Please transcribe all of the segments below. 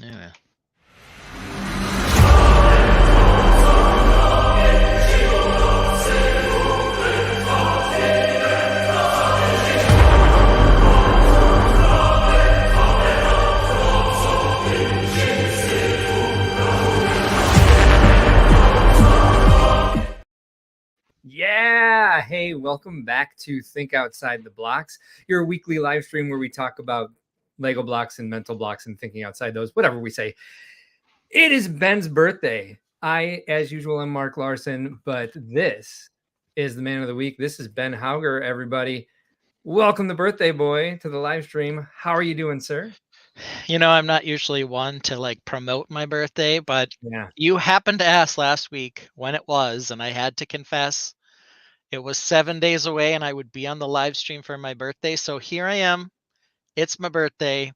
Yeah. Yeah. Hey, welcome back to Think Outside the Blocks, your weekly live stream where we talk about Lego blocks and mental blocks and thinking outside those, whatever we say. It is Ben's birthday. I, as usual, am Mark Larson, but this is the man of the week. This is Ben Hauger, everybody. Welcome the birthday boy to the live stream. How are you doing, sir? I'm not usually one to like promote my birthday, but Yeah. you happened to ask last week when it was, and I had to confess it was 7 days away and I would be on the live stream for my birthday. So here I am. It's my birthday.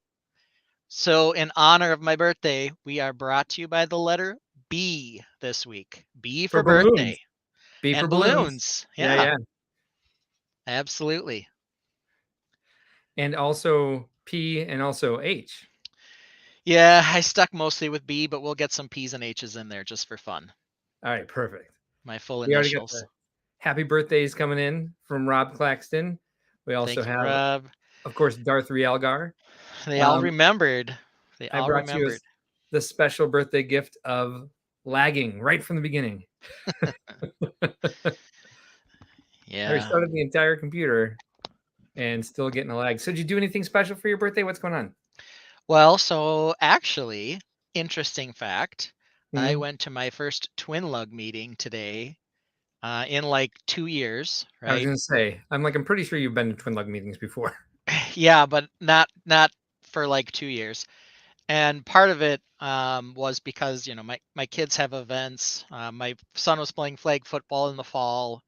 So in honor of my birthday, we are brought to you by the letter B this week. B For for birthday. balloons. B for And balloons. Yeah. Absolutely. And also P and also H. Yeah, I stuck mostly with B, but we'll get some P's and H's in there just for fun. All right, perfect. My full We already got initials. the happy birthdays coming in from Rob Claxton. We also Thank you, have, Rob. of course, Darth Rielgar. They all remembered. They I all brought you remembered. the special birthday gift of lagging right from the beginning. I Yeah. restarted the entire computer and still getting a lag. So did you do anything special for your birthday? What's going on? Well, so actually, interesting fact, I Mhm. went to my first twin lug meeting today in like 2 years, I was right? going to say, I'm pretty sure you've been to twin lug meetings before. Yeah, but not for like 2 years. And part of it was because, my kids have events. My son was playing flag football in the fall,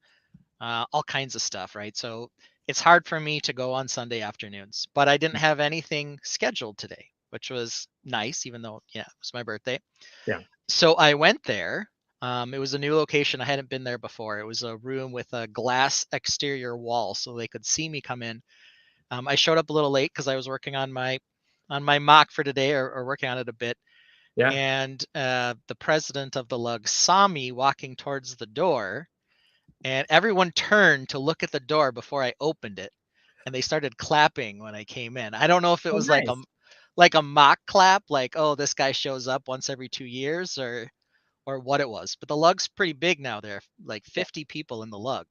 all kinds of stuff, right? So it's hard for me to go on Sunday afternoons, but I didn't have anything scheduled today, which was nice, even though, it was my birthday. Yeah. So I went there. It was a new location. I hadn't been there before. It was a room with a glass exterior wall so they could see me come in. I showed up a little late because I was working on my mock for today, or working on it a bit. Yeah. And the president of the lug saw me walking towards the door, and everyone turned to look at the door before I opened it, and they started clapping when I came in. I don't know if it Oh, was nice. like a mock clap, like, oh, this guy shows up once every 2 years, or what it was. But the lug's pretty big now. There are like 50 people in the lug.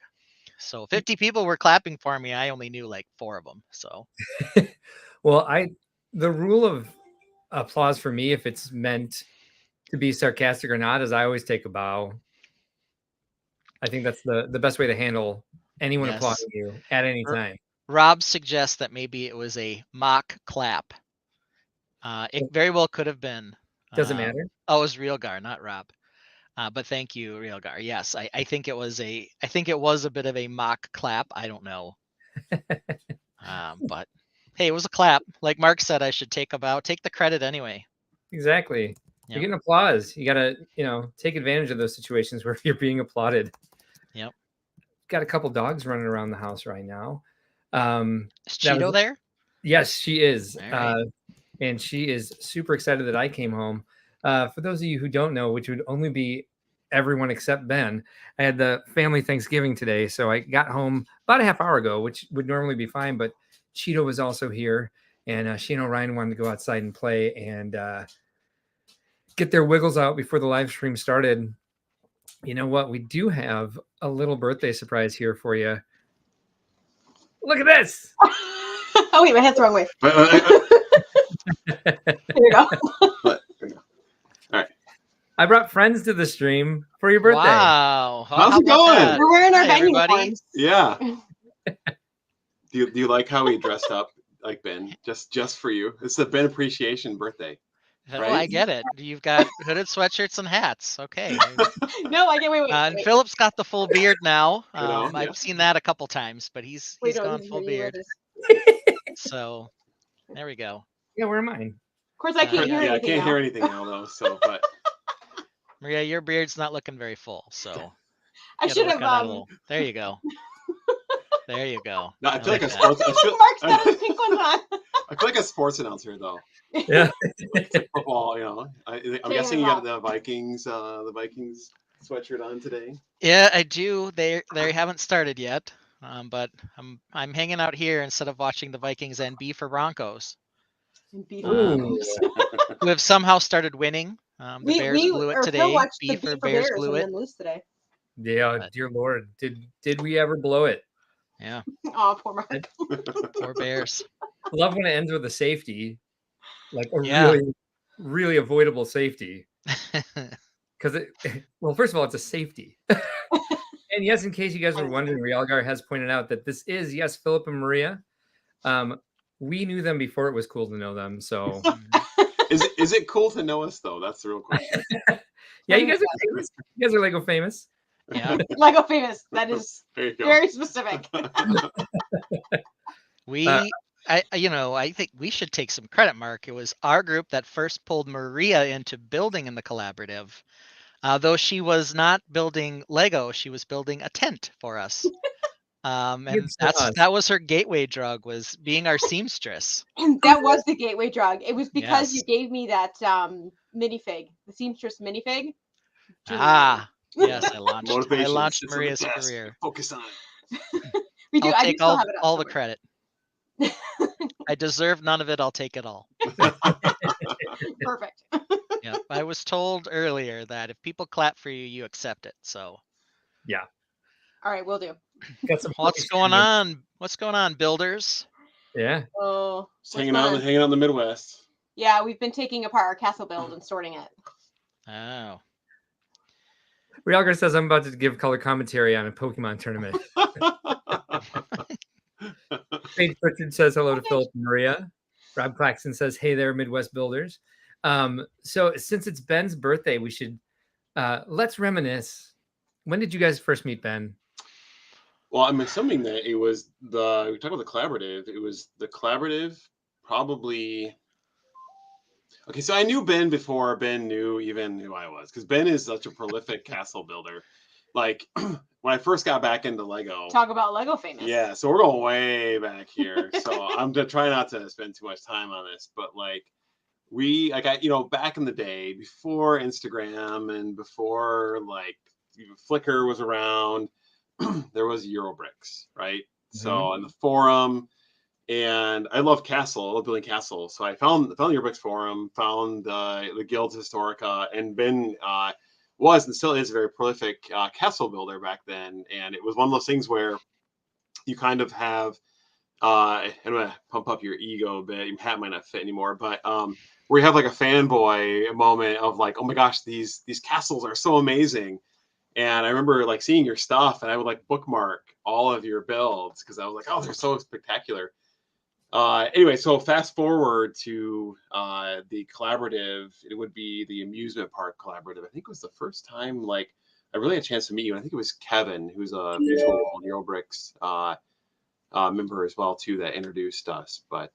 So 50 people were clapping for me. I only knew like 4 of them. So Well, the rule of applause for me, if it's meant to be sarcastic or not, is I always take a bow. I think that's the best way to handle anyone yes. applauding you at any time. Rob suggests that maybe it was a mock clap. It very well could have been. Doesn't matter. Oh, it was Realgar, not Rob. But thank you, Realgar. Yes, I think it was a bit of a mock clap. I don't know. But hey, it was a clap. Like Mark said, I should take the credit anyway. Exactly. Yep. You're getting applause. You got to, take advantage of those situations where you're being applauded. Yep. Got a couple dogs running around the house right now. Is Cheeto there? Yes, she is. Right. And she is super excited that I came home. For those of you who don't know, which would only be everyone except Ben, I had the family Thanksgiving today. So I got home about a half hour ago, which would normally be fine. But Cheeto was also here. And she and Orion wanted to go outside and play and get their wiggles out before the live stream started. You know what? We do have a little birthday surprise here for you. Look at this. Oh, wait, my head's the wrong way. There you go. All right. I brought friends to the stream for your birthday. Wow. How's it going? That? We're wearing our Hi, Ben everybody. uniforms. Yeah. Do you like how we dressed up like Ben? Just for you. It's the Ben appreciation birthday. Oh, Right? I get it. You've got hooded sweatshirts and hats. Okay. No, I get wait. And Philip's got the full beard now. Yeah. I've seen that a couple times, but he's gone full beard. So there we go. Yeah, where am I? Of course, I can't hear Yeah, I anything can't now. hear anything now though. So, but Maria, your beard's not looking very full, so I you gotta should work have. on that a little. There you go. There you go. no, I feel like I'm that. supposed. Mark's got his pink ones on. I feel like a sports announcer though. Yeah. It's like football, you know. I'm Taking guessing it you got off. the Vikings sweatshirt on today. Yeah, I do. They haven't started yet, but I'm hanging out here instead of watching the Vikings and B for Broncos, And beef Um, Broncos. who have somehow started winning. The Bears we blew it or Phil today. watched B the for beef for Bears Bears blew and it. then lose today. Yeah, But- dear Lord, did we ever blow it? Yeah, Oh, poor Mark. poor Bears. Love when it ends with a safety, like a Yeah. really, really avoidable safety. Because well, first of all, it's a safety. And yes, in case you guys were wondering, Realgar has pointed out that this is, yes, Philip and Maria. We knew them before it was cool to know them. So Is it cool to know us though? That's the real question. yeah, you guys are famous. You guys are Lego famous. Yeah, Lego famous. That is There you go. very specific. I think we should take some credit, Mark. It was our group that first pulled Maria into building in the collaborative. Though she was not building Lego, she was building a tent for us. And It's us. that was her gateway drug, was being our seamstress. And that was the gateway drug. It was because you Yes. gave me that minifig, the seamstress minifig. Ah, yes, I Motivation. launched Sits on the Maria's desk. career. Focus on it. We do. I'll I do take still have it up all the somewhere. credit. I deserve none of it. I'll take it all. Perfect. Yeah, I was told earlier that if people clap for you, you accept it. So Yeah. All right, we'll do. Got some what's funny going streaming. on? What's going on, builders? Yeah. Oh, Just hanging out in the Midwest. Yeah, we've been taking apart our castle build and sorting it. Oh, Realgar says I'm about to give color commentary on a Pokemon tournament. Paige Pritchard says hello to Philip and Maria. Rob Claxton says, hey there, Midwest builders. So since it's Ben's birthday, we should let's reminisce. When did you guys first meet Ben? Well, I'm assuming that it was we talked about the collaborative. It was the collaborative, probably. Okay, so I knew Ben before Ben knew even who I was, because Ben is such a prolific castle builder. Like when I first got back into Lego. Talk about Lego famous. Yeah, so we're going way back here. So I'm gonna try not to spend too much time on this, but back in the day, before Instagram and before Flickr was around, there was Eurobricks, right? So in the forum, and I love Castle. I love building Castle. So I found the Eurobricks forum, found the Guilds Historica, and Ben was and still is a very prolific castle builder back then. And it was one of those things where you kind of have, I'm gonna pump up your ego a bit. Your hat might not fit anymore, but where you have like a fanboy moment of like, oh my gosh, these castles are so amazing. And I remember like seeing your stuff, and I would like bookmark all of your builds because I was like, oh, they're so spectacular. Anyway, so fast forward to the collaborative. It would be the amusement park collaborative. I think it was the first time like I really had a chance to meet you. And I think it was Kevin, who's a Visual Neurobricks member as well too, that introduced us. But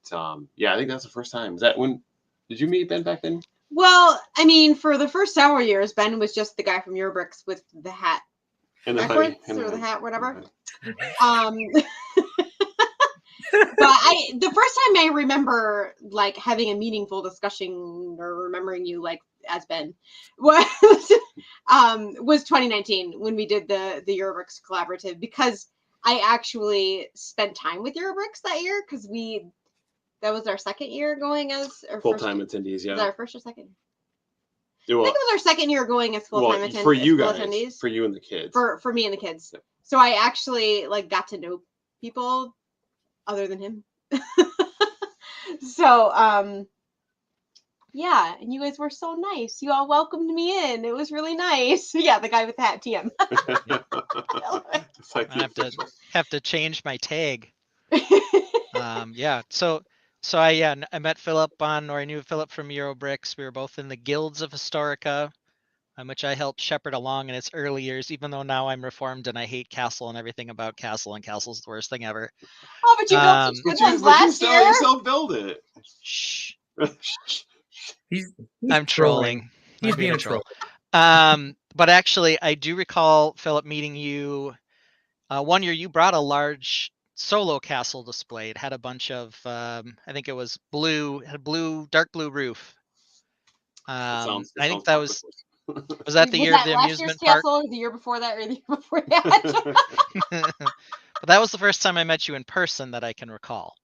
yeah, I think that's the first time. Is that when did you meet Ben back then? Well, I mean, for the first several years, Ben was just the guy from Eurobricks with the hat And the backwards, hoodie. or the hat, whatever. hoodie. But the first time I remember like having a meaningful discussion or remembering you like as Ben was 2019 when we did the Eurobricks collaborative, because I actually spent time with Eurobricks that year because that was our second year going as Full-time attendees, yeah. Was that our first or second? Well, I think it was our second year going as full-time attendees. For you guys, for you and the kids. For me and the kids. Yep. So I actually like got to know people other than him. So yeah, and you guys were so nice. You all welcomed me in. It was really nice. Yeah, the guy with the hat, TM. It's like I have to change my tag. Yeah. So I met Philip I knew Philip from Eurobricks. We were both in the Guilds of Historica, which I helped shepherd along in its early years, even though now I'm reformed and I hate Castle and everything about Castle, and Castle's the worst thing ever. Oh, but you built some good ones last year. Yourself build it. Shh. He's I'm trolling. He's I'm being a troll. But actually, I do recall, Philip, meeting you one year. You brought a large solo castle display. It had a bunch of I think it was blue, had a dark blue roof. I think that was that the year of that the last year's amusement park? castle, or the year before that, or the year before that? But that was the first time I met you in person that I can recall.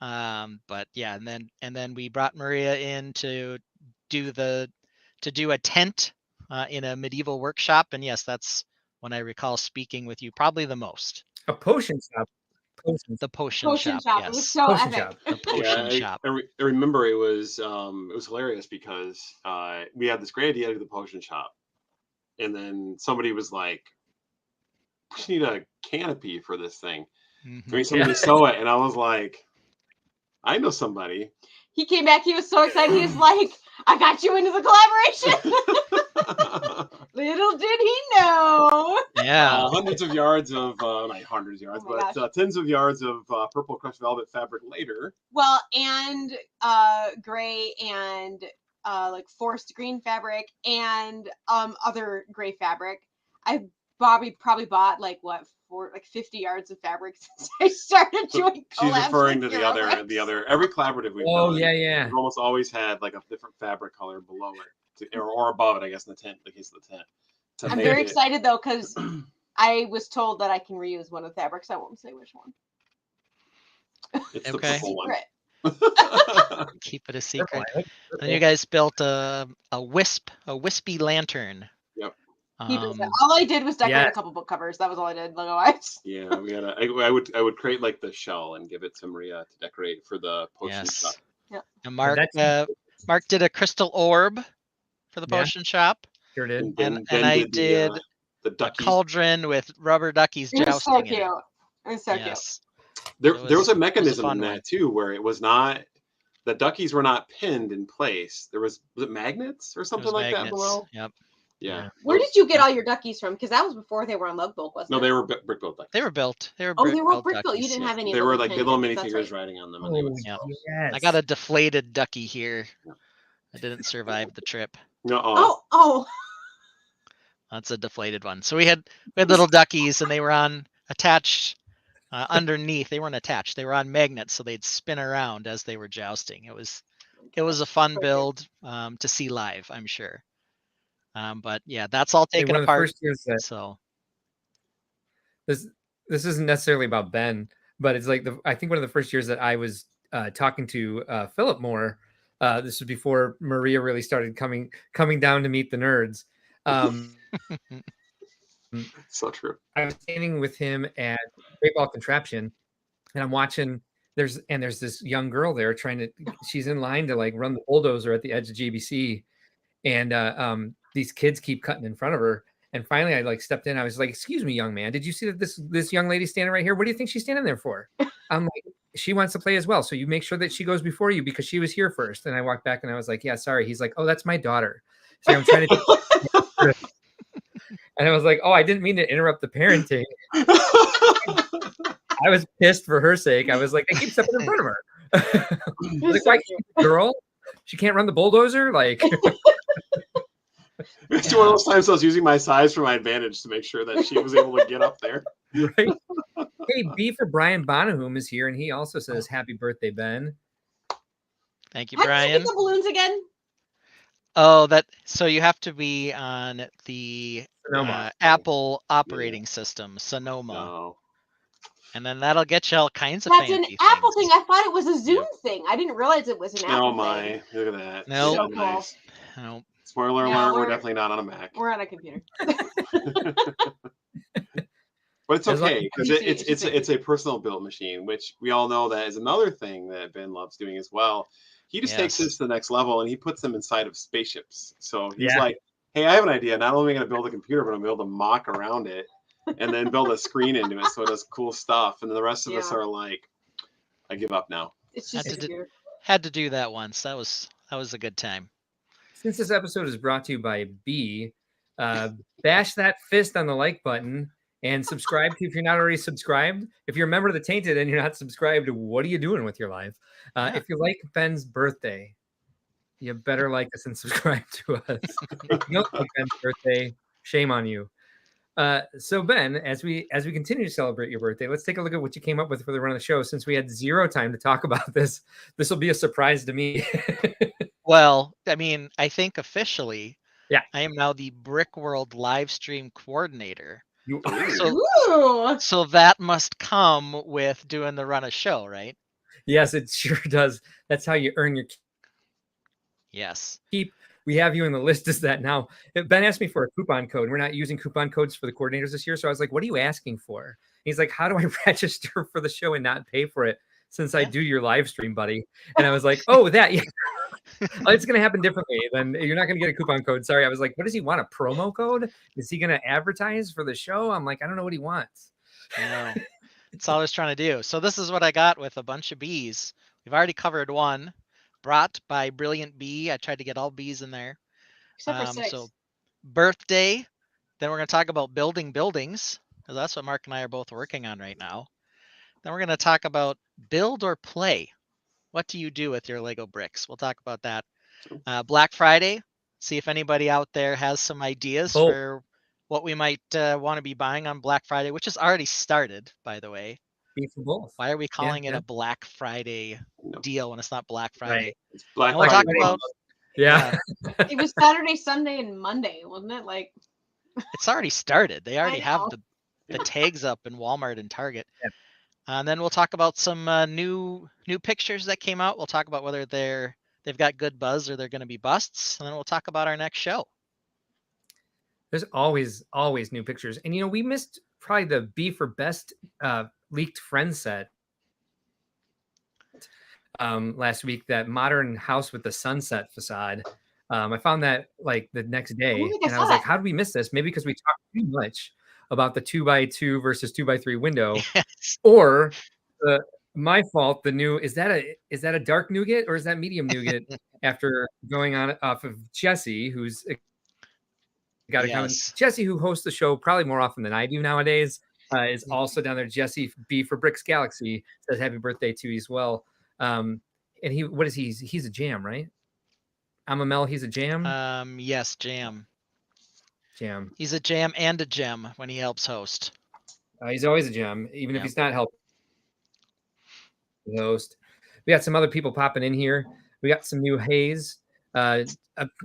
But yeah, and then we brought Maria in to do a tent in a medieval workshop, and yes, that's when I recall speaking with you probably the most. A potion shop. Potions. The potion Potion shop, shop. It was yes. so Potion epic. shop. The potion shop. I remember it was hilarious because we had this great idea to do the potion shop, and then somebody was like, "We need a canopy for this thing. Mhm. We need somebody to sew it," and I was like, "I know somebody." He came back. He was so excited. He was like, "I got you into the collaboration." Little did he know. Yeah. Hundreds of yards of not hundreds of yards, Oh my but tens of yards of purple crushed velvet fabric later. Well, and gray and like forest green fabric and other gray fabric. I probably bought like 50 yards of fabric since I started doing She's collabs referring with to Eurobricks. the other every collaborative we've Oh, done. yeah. We've almost always had like a different fabric color below it, or above it, I guess, in the tent, the case of the tent. I'm very excited though because I was told that I can reuse one of the fabrics. I won't say which one. It's Okay. the purple one. Keep it a secret. Purple. Then you guys built a wispy lantern. Yep. All I did was decorate Yeah. a couple book covers. That was all I did, Logo-wise. Yeah, we gotta. I would create like the shell and give it to Maria to decorate for the potion Yes. shop. And Mark that's- Mark did a crystal orb for the Yeah. potion shop, Sure did. and I did the a duckies. cauldron with rubber duckies It was so jousting cute. in it. It was so Yes. There It was a was a mechanism fun in that one. too, where it was not the duckies were not pinned in place. There was it magnets or It something was like that magnets. below? Yep. Yeah. Where did you get all your duckies from? Because that was before they were on Love Book, wasn't No, it? they were brick built duckies. They were built. They were Oh, they were built brick built. You duckies, didn't yeah. have any. They of the were like tin little duckies, that's minifigures right. riding on them. Oh, Yep. yes. I got a deflated ducky here. Yeah. I didn't survive the trip. Oh. That's a deflated one. So we had little duckies, and they were attached underneath. They weren't attached. They were on magnets, so they'd spin around as they were jousting. It was a fun build to see live, I'm sure. But yeah, that's all taken one of the apart. first years that So this isn't necessarily about Ben, but it's like I think one of the first years that I was talking to Philip more. This was before Maria really started coming down to meet the nerds. So true. I was standing with him at Great Ball Contraption, and I'm watching. There's this young girl there she's in line to like run the bulldozer at the edge of GBC, and these kids keep cutting in front of her. And finally, I like stepped in. I was like, "Excuse me, young man, did you see that this young lady standing right here? What do you think she's standing there for?" I'm like, "She wants to play as well, so you make sure that she goes before you because she was here first." And I walked back and I was like, "Yeah, sorry." He's like, "Oh, that's my daughter." So I'm trying to. And I was like, "Oh, I didn't mean to interrupt the parenting." I was pissed for her sake. I was like, "They keep stepping in front of her." Like, why can't the girl? She can't run the bulldozer, like. It's one of those times I was using my size for my advantage to make sure that she was able to get up there. Right. Hey, B for Brian Bonahum is here, and he also says, "Happy birthday, Ben." thank you, How did you Brian. get the balloons again? Oh, so you have to be on the Sonoma. Apple operating system, Sonoma, No. and then that'll get you all kinds of That's an fancy Apple things. thing. I thought it was a Zoom Yep. thing. I didn't realize it was an Apple Oh thing. my! Look at that. Nope. So Yeah, cool. nice. No. Spoiler No, alert: we're we're- definitely not on a Mac. We're on a computer. But it's As long- okay because it's a personal built machine, which we all know that is another thing that Ben loves doing as well. He just takes Yes. this to the next level and he puts them inside of spaceships. So he's Yeah. like, "Hey, I have an idea. Not only am I going to build a computer, but I'm going to build a mock around it, and then build a screen into it so it does cool stuff." And then the rest of us Yeah. are like, "I give up now." It's just a Had to computer. Had to do that once. That was a good time. Since this episode is brought to you by B, bash that fist on the like button and subscribe if you're not already subscribed. If you're a member of the Tainted and you're not subscribed, what are you doing with your life? If you like Ben's birthday, you better like us and subscribe to us. If you don't like Ben's birthday, shame on you. So Ben, as we continue to celebrate your birthday, let's take a look at what you came up with for the run of the show. Since we had zero time to talk about this, this will be a surprise to me. Well, I mean, I think officially, Yeah. I am now the Brick World live stream coordinator. You, So, Ooh. so that must come with doing the run of show, right? yes, it sure does. That's how you earn your Yes. keep. We have you in the list as that now. Ben asked me for a coupon code. We're not using coupon codes for the coordinators this year. So I was like, what are you asking for? He's like, how do I register for the show and not pay for it since I Yeah. do your live stream, buddy? And I was like, oh, that. Yeah. It's going to happen differently. Then you're not going to get a coupon code. Sorry. I was like, what does he want? A promo code? Is he going to advertise for the show? I'm like, I don't know what he wants. I know. That's all I was trying to do. So this is what I got with a bunch of bees. We've already covered one, brought by Brilliant Bee. I tried to get all bees in there. Except for 6. So birthday. Then we're going to talk about building buildings, because that's what Mark and I are both working on right now. Then we're going to talk about build or play. What do you do with your Lego bricks? We'll talk about that. Black Friday. See if anybody out there has some ideas for what we might want to be buying on Black Friday, which has already started, by the way. Be for both. Why are we calling it a Black Friday deal when it's not Black Friday? Right. It's Black And we'll Friday. talk about Yeah. It was Saturday, Sunday, and Monday, wasn't it? Like, it's already started. They already have know. the tags up in Walmart and Target. Yeah. And then we'll talk about some new pictures that came out. We'll talk about whether they've got good buzz or they're going to be busts. And then we'll talk about our next show. There's always new pictures. And, you know, we missed probably the B for best leaked friend set last week, that modern house with the sunset facade. I found that like the next day, and I was like, how did we miss this? Maybe because we talked too much about the 2x2 versus 2x3 window, Yes. or my fault. The new is that a dark nougat or is that medium nougat? After going on off of Jesse, who's got to come. Jesse, who hosts the show probably more often than I do nowadays, is also down there. Jesse B for Bricks Galaxy says happy birthday to you as well. And what is he? He's a jam, right? I'm a Mel. He's a jam. Yes, jam. Jam. He's a jam and a gem when he helps host. He's always a gem, even if he's not helping host. We got some other people popping in here. We got some new Haze. No,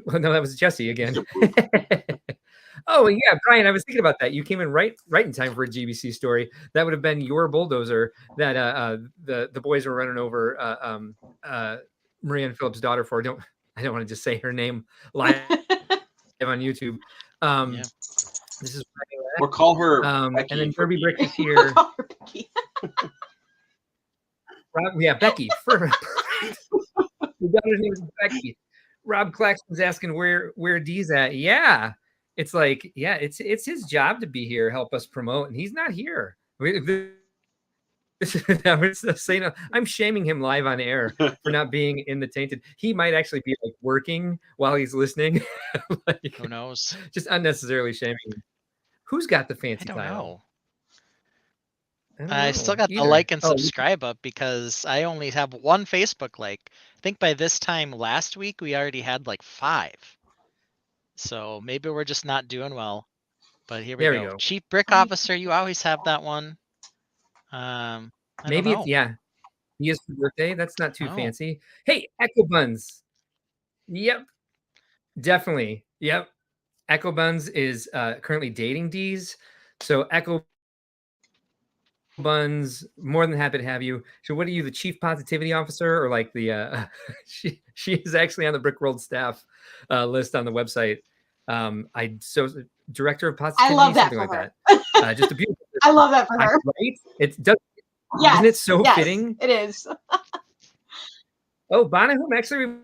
that was Jesse again. Oh yeah, Brian, I was thinking about that. You came in right in time for a GBC story. That would have been your bulldozer that the boys were running over Maria and Philip's daughter for. I don't want to just say her name live on YouTube. This is or call her and then Derby Brick is here. Becky. The daughter's name is Becky. Rob Claxton's asking where D's at. Yeah. It's like, yeah, it's his job to be here, help us promote, and he's not here. I'm shaming him live on air for not being in the Tainted. He might actually be like working while he's listening. Like, who knows? Just unnecessarily shaming him. Who's got the fancy I don't tile? know. I still got the like and subscribe up because I only have one Facebook like. I think by this time last week we already had like 5. So maybe we're just not doing well. But here we go. Chief Brick Officer, you always have that one. Maybe it's he is for birthday. That's not too fancy. Hey, Echo Buns. Yep. Definitely. Yep. Echo Buns is currently dating D's. So Echo Buns, more than happy to have you. So what are you, the chief positivity officer, or like the she is actually on the Brick World staff list on the website. Director of positivity. I love that something for like her. That. Just a beautiful. I love that for her. Right? It does. Yes, isn't it so fitting? It is. Oh, Bonahum actually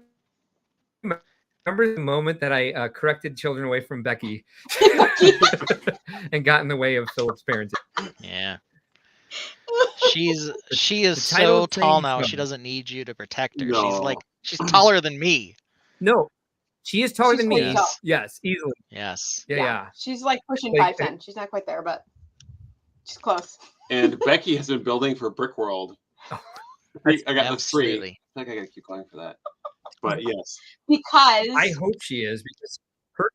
remember the moment that I corrected children away from Becky and got in the way of Philip's parenting. Yeah. She is so tall now. She doesn't need you to protect her. No. She's taller than me. No, she is taller than me. Yes, easily. Yes. Yeah. She's like pushing 5'10". She's not quite there, but she's close. And Becky has been building for Brick World. I got the 3. I think I got to keep going for that. But yes, because I hope she is, because her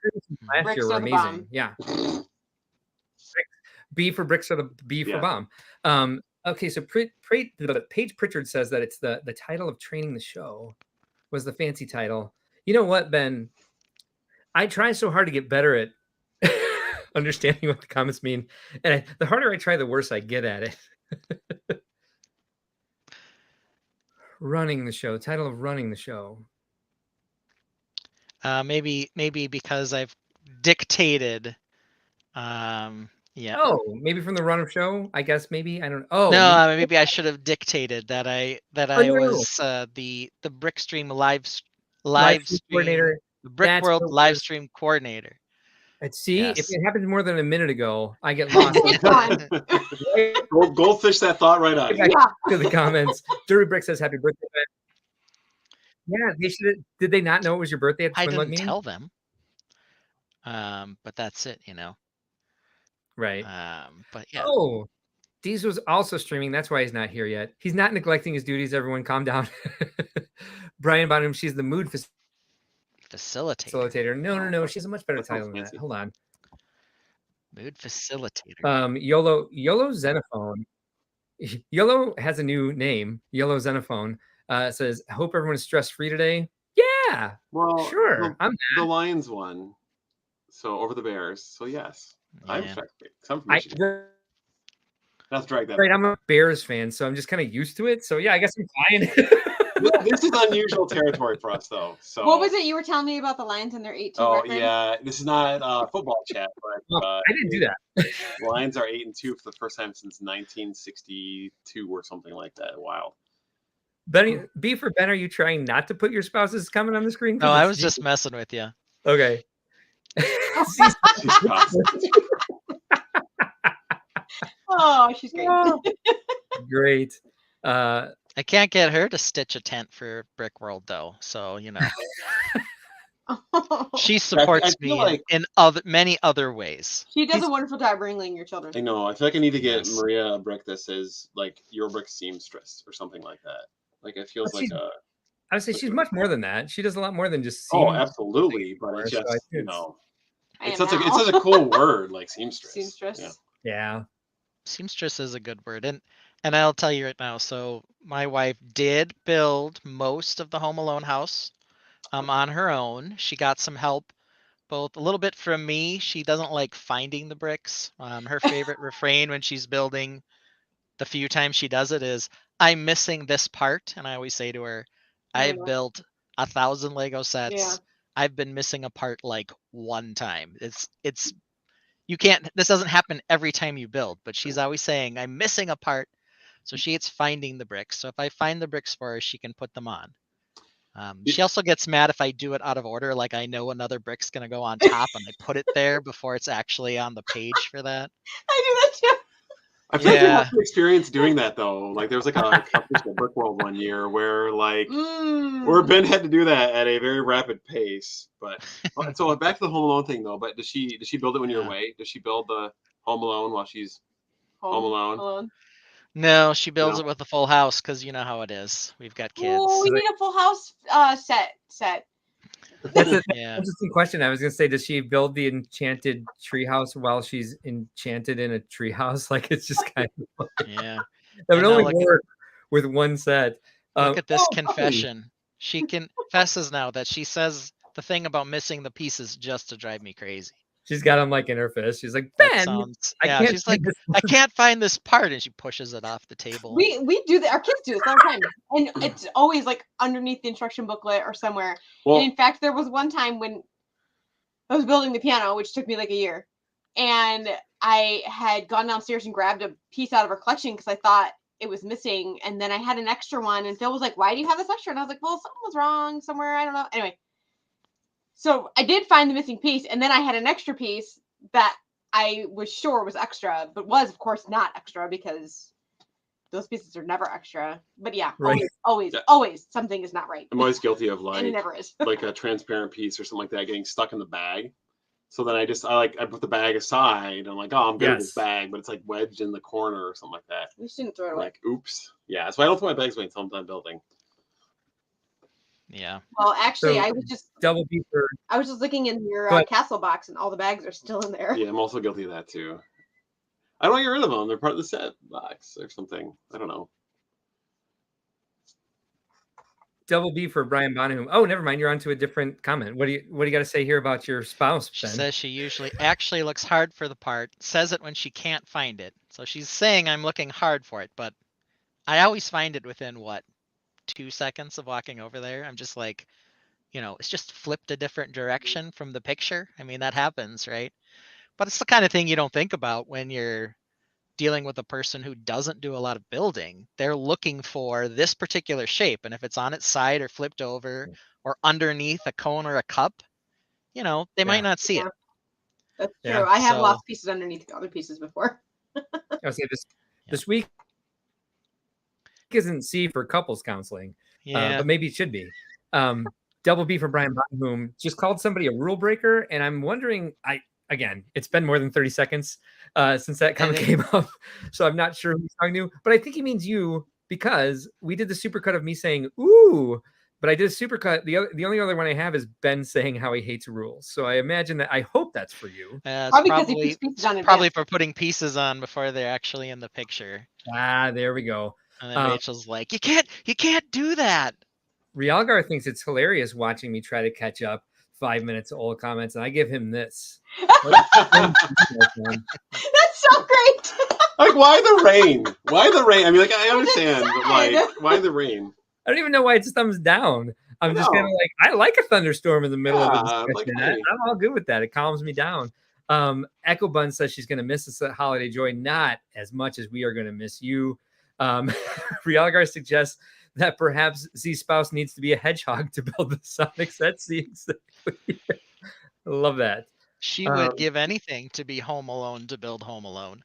last year were amazing. Yeah. B for bricks or the B for Yeah. bomb. Okay, so Paige Pritchard says that it's the title of training the show was the fancy title. You know what, Ben? I try so hard to get better at understanding what the comments mean, and the harder I try, the worse I get at it. Running the show, title of running the show. Maybe because I've dictated. Yeah. Oh, maybe from the run of show. I guess maybe I don't. Oh No, maybe I should have dictated that I no. was the Brickstream live Stream stream coordinator. the Brick That's World what it live was. stream coordinator. Let's see if Yes. it happened more than a minute ago. I get lost. Goldfish that thought right out. Back to the comments. Dirty Brick says happy birthday, Ben. Yeah, they should. Did they not know it was your birthday at the I Twin Lug didn't meeting? tell them. But that's it, you know. Right. But yeah. Oh, Deez was also streaming. That's why he's not here yet. He's not neglecting his duties. Everyone, calm down. Brian Bonham, she's the mood facilitator. No. She has a much better That sounds title than that. fancy. Hold on. Mood facilitator. YOLO Xenophone. YOLO has a new name. YOLO Xenophone says, I hope everyone is stress-free today. Yeah. Well, Sure. the Lions won. So over the Bears. So yes. I'm Yeah. stress-free. 'Cause I'm from Michigan. Let's drag that. Right, I'm a Bears fan, so I'm just kind of used to it. So yeah, I guess I'm fine. This is unusual territory for us, though. So What was it you were telling me about the Lions and their 8-2 Oh record? yeah, this is not football chat, but I didn't do that. Lions are 8-2 for the first time since 1962 or something like that. Wow. Benny, B for Ben, are you trying not to put your spouse's comment on the screen? No, I was just messing with you. Okay. Oh, she's great. Great. I can't get her to stitch a tent for Brick World though, so you know. She supports me like in many other ways. She does a wonderful job wrangling your children. I know. I feel like I need to get Yes. Maria a brick that says like your brick seamstress or something like that. Like it feels like a. I would say she's much more than that. She does a lot more than just seam. Oh, absolutely, but it's So I just think it's such a cool word like seamstress. Seamstress. Yeah. Seamstress is a good word, and I'll tell you right now. So my wife did build most of the Home Alone house, on her own. She got some help, both a little bit from me. She doesn't like finding the bricks. Her favorite refrain when she's building, the few times she does it, is I'm missing this part, and I always say to her, I've Yeah. built 1,000 Lego sets. Yeah. I've been missing a part like one time. It's you can't. This doesn't happen every time you build, but she's always saying I'm missing a part. So she hates finding the bricks. So if I find the bricks for her, she can put them on. She also gets mad if I do it out of order, like I know another brick's gonna go on top and I put it there before it's actually on the page for that. I do that too. I feel like you Yeah. have to experience doing that though. Like there was like a competition at Brick World one year where like where Ben had to do that at a very rapid pace. But so back to the Home Alone thing though. But does she build it when you're away? Does she build the Home Alone while she's home alone? No, she builds No. it with a full house because you know how it is. We've got kids. Oh, we need a full house set. That's an Yeah. interesting question. I was gonna say, does she build the enchanted treehouse while she's enchanted in a treehouse? Like it's just kind of Yeah. that would I know, only look work with one set. Look at this oh, puppy. confession. She confesses now that she says the thing about missing the pieces just to drive me crazy. She's got them like in her fist. She's like, That Ben, sounds, I yeah, can't she's find like, this I can't find this part, and she pushes it off the table. We do that. Our kids do this all the time, and it's always like underneath the instruction booklet or somewhere. Well, And in fact, there was one time when I was building the piano, which took me like a year, and I had gone downstairs and grabbed a piece out of her collection because I thought it was missing, and then I had an extra one, and Phil was like, "Why do you have this extra?" And I was like, "Well, something was wrong somewhere. I don't know." Anyway, so I did find the missing piece, and then I had an extra piece that I was sure was extra, but was of course not extra because those pieces are never extra. But yeah, Right. always something is not right. I'm always guilty of And it like never is. like a transparent piece or something like that getting stuck in the bag. So then I put the bag aside. I'm like, oh, I'm good with this Yes. bag, but it's like wedged in the corner or something like that. You shouldn't throw it away. Like, oops. Yeah, that's why I don't throw my bags away until I'm done building. Yeah. Well, actually, So, I was just double-deeper. looking in your Go ahead. castle box, and all the bags are still in there. Yeah, I'm also guilty of that too. I don't want to get rid of them. They're part of the set box or something. I don't know. Double B for Brian Bonahum. Oh, never mind. You're on to a different comment. What do you got to say here about your spouse, She Ben? says she usually actually looks hard for the part, says it when she can't find it. So she's saying I'm looking hard for it, but I always find it within what, 2 seconds of walking over there. I'm just like, it's just flipped a different direction from the picture. I mean, that happens, right? But it's the kind of thing you don't think about when you're dealing with a person who doesn't do a lot of building. They're looking for this particular shape, and if it's on its side or flipped over or underneath a cone or a cup, they might not see it. That's true. Yeah. I have So- lost pieces underneath other pieces before. I'll say this week isn't C for couples counseling, Yeah. but maybe it should be. Double B for Brian Bonahum just called somebody a rule breaker, and I'm wondering. Again, it's been more than 30 seconds since that comment came up, so I'm not sure who he's talking to. But I think he means you because we did the supercut of me saying "ooh," but I did a supercut. The only other one I have is Ben saying how he hates rules. So I imagine that. I hope that's for you. It's Probably because he puts pieces on probably advance. for putting pieces on before they're actually in the picture. There we go. And then Rachel's like, you can't do that. Realgar thinks it's hilarious watching me try to catch up 5 minutes of old comments, and I give him this. That's so great. Like, why the rain? Why the rain? I mean, like, I understand, but like, why the rain? I don't even know why it's thumbs down. I'm just kind of like, I like a thunderstorm in the middle of a discussion. like, hey. I'm all good with that. It calms me down. Echo Bun says she's going to miss us at Holiday Joy, not as much as we are going to miss you. Realgar suggests that perhaps Z's spouse needs to be a hedgehog to build the Sonic set. Exactly. I love that. She would give anything to be Home Alone to build Home Alone.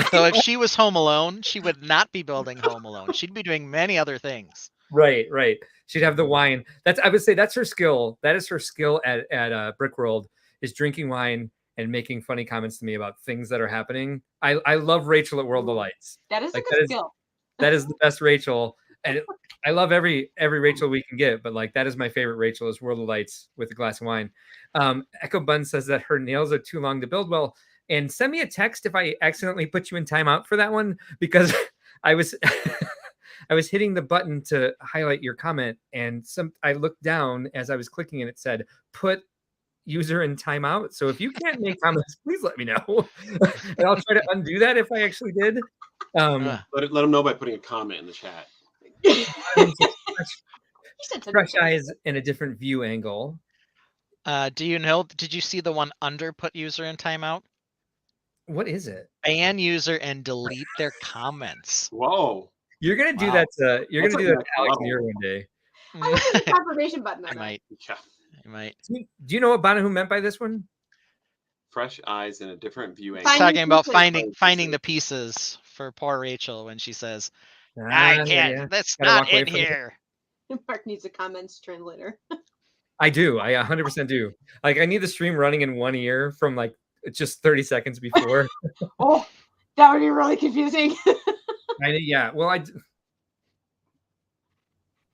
So if she was Home Alone, she would not be building Home Alone. She'd be doing many other things. Right. She'd have the wine. I would say that's her skill. That is her skill at Brickworld, is drinking wine and making funny comments to me about things that are happening. I love Rachel at World of Lights. That is a Like, good skill. That is the best Rachel. And I love every Rachel we can get, but like that is my favorite Rachel, is World of Lights with a glass of wine. Echo Bun says that her nails are too long to build well. And send me a text if I accidentally put you in timeout for that one, because I was I was hitting the button to highlight your comment, and I looked down as I was clicking and it said put user in timeout. So if you can't make comments, please let me know. And I'll try to undo that if I actually did. Let them know by putting a comment in the chat. Fresh eyes in a different view angle. Did you see the one under put user in timeout? What is it? Ban user and delete their comments. Whoa. You're gonna do that to Alex Muir one day. I have a confirmation button. I might. Yeah. I might. Do you know what Bonahum meant by this one? Fresh eyes in a different view angle. Talking about finding the pieces for poor Rachel when she says, I can't. Yeah. That's Gotta not walk away in from it. here. Mark needs a comments translator. I do. I 100% do. Like, I need the stream running in one ear from like just 30 seconds before. Oh, that would be really confusing. Yeah. Well, it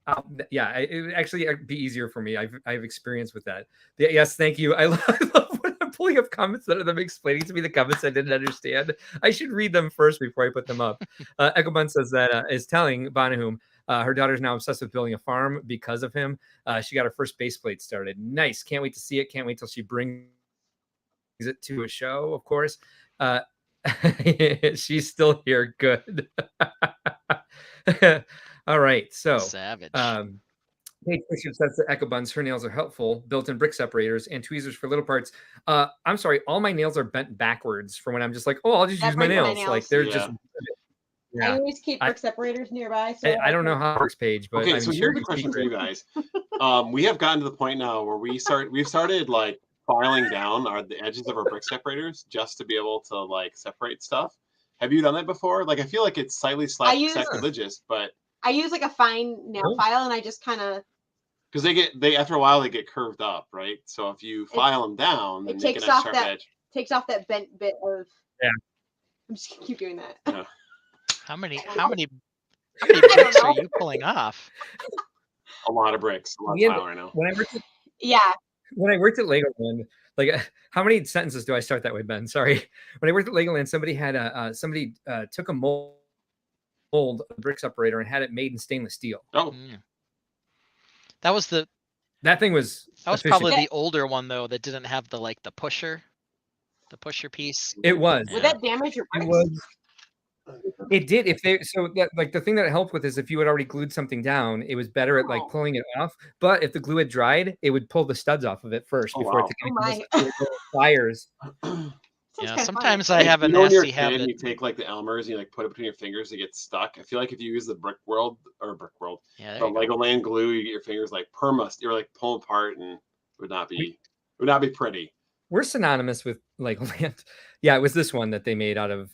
would actually be easier for me. I've experience with that. Yes, thank you. I love when I'm pulling up comments that are them explaining to me the comments I didn't understand. I should read them first before I put them up. Echo Bun says that is telling Bonahum her daughter's now obsessed with building a farm because of him. She got her first base plate started. Nice. Can't wait to see it. Can't wait till she brings it to a show, of course. She's still here. Good. All right. So Savage. Paige Bishop says that Echo Buns, her nails are helpful, built-in brick separators and tweezers for little parts. I'm sorry, all my nails are bent backwards for when I'm just like, oh, I'll just use my nails. Like they're just. I always keep brick separators nearby. So I don't know how it works, Paige, but okay. I'm So sure here's a question for you guys. We have gotten to the point now where we've started like filing down the edges of our brick separators just to be able to like separate stuff. Have you done that before? Like, I feel like it's slightly sacrilegious, but I use like a fine nail file, and I just kind of, because they after a while they get curved up, right? So if you file them down, then they get a sharp edge. Takes off that bent bit of. Yeah. I'm just gonna keep doing that. Yeah. How many bricks are you pulling off? A lot of bricks. A lot of tile right now. Yeah. when I worked at Legoland, like how many sentences do I start that way, Ben? Sorry. When I worked at Legoland, somebody had took a mold of a brick separator and had it made in stainless steel. Oh, Mm. That was That thing was efficient. probably Yeah. the older one though that didn't have the pusher piece. It was. Would Yeah. that damage your It bricks? was. It did. If they the thing that it helped with is if you had already glued something down, it was better at like Oh. pulling it off. But if the glue had dried, it would pull the studs off of it first Oh, before wow. it Oh my. pliers. Sounds Yeah, kinda sometimes funny. I have a when you're a nasty kid habit. and you take like the Elmers and you like put it between your fingers to get stuck. I feel like if you use the Brick World, Yeah, the there you go. Legoland glue, you get your fingers like you're like pulling apart and it would not be pretty. We're synonymous with Legoland. Yeah, it was this one that they made out of,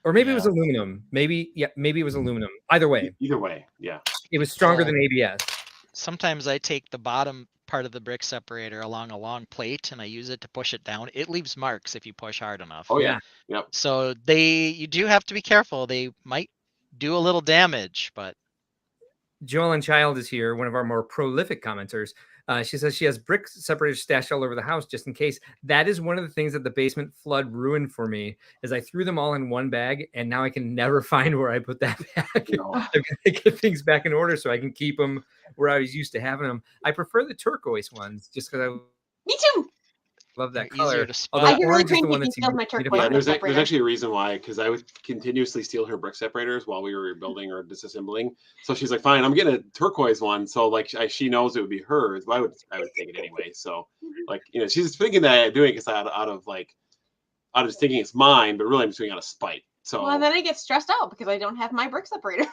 or maybe it was Yeah. aluminum. Maybe it was aluminum. Either way, Either way, yeah. it was stronger than ABS. Sometimes I take the bottom part of the brick separator along a long plate and I use it to push it down. It leaves marks if you push hard enough. Oh yeah. Yep. So you do have to be careful. They might do a little damage, but Joellen Child is here, one of our more prolific commenters. She says she has brick separators stashed all over the house just in case. That is one of the things that the basement flood ruined for me. Is I threw them all in one bag, and now I can never find where I put that bag. No. I've got to get things back in order so I can keep them where I was used to having them. I prefer the turquoise ones just because I Me too. love that they're easier color. to Although spot. I get really orange is the cranky one if that's you steal my easy to turquoise Yeah, find. brick there's separator. actually a reason why, because I would continuously steal her brick separators while we were rebuilding or disassembling. So she's like, "Fine, I'm getting a turquoise one." So like she knows it would be hers, but I would take it anyway. So like she's thinking that I'm doing it out of just thinking it's mine, but really I'm just doing it out of spite. So Well, and then I get stressed out because I don't have my brick separator.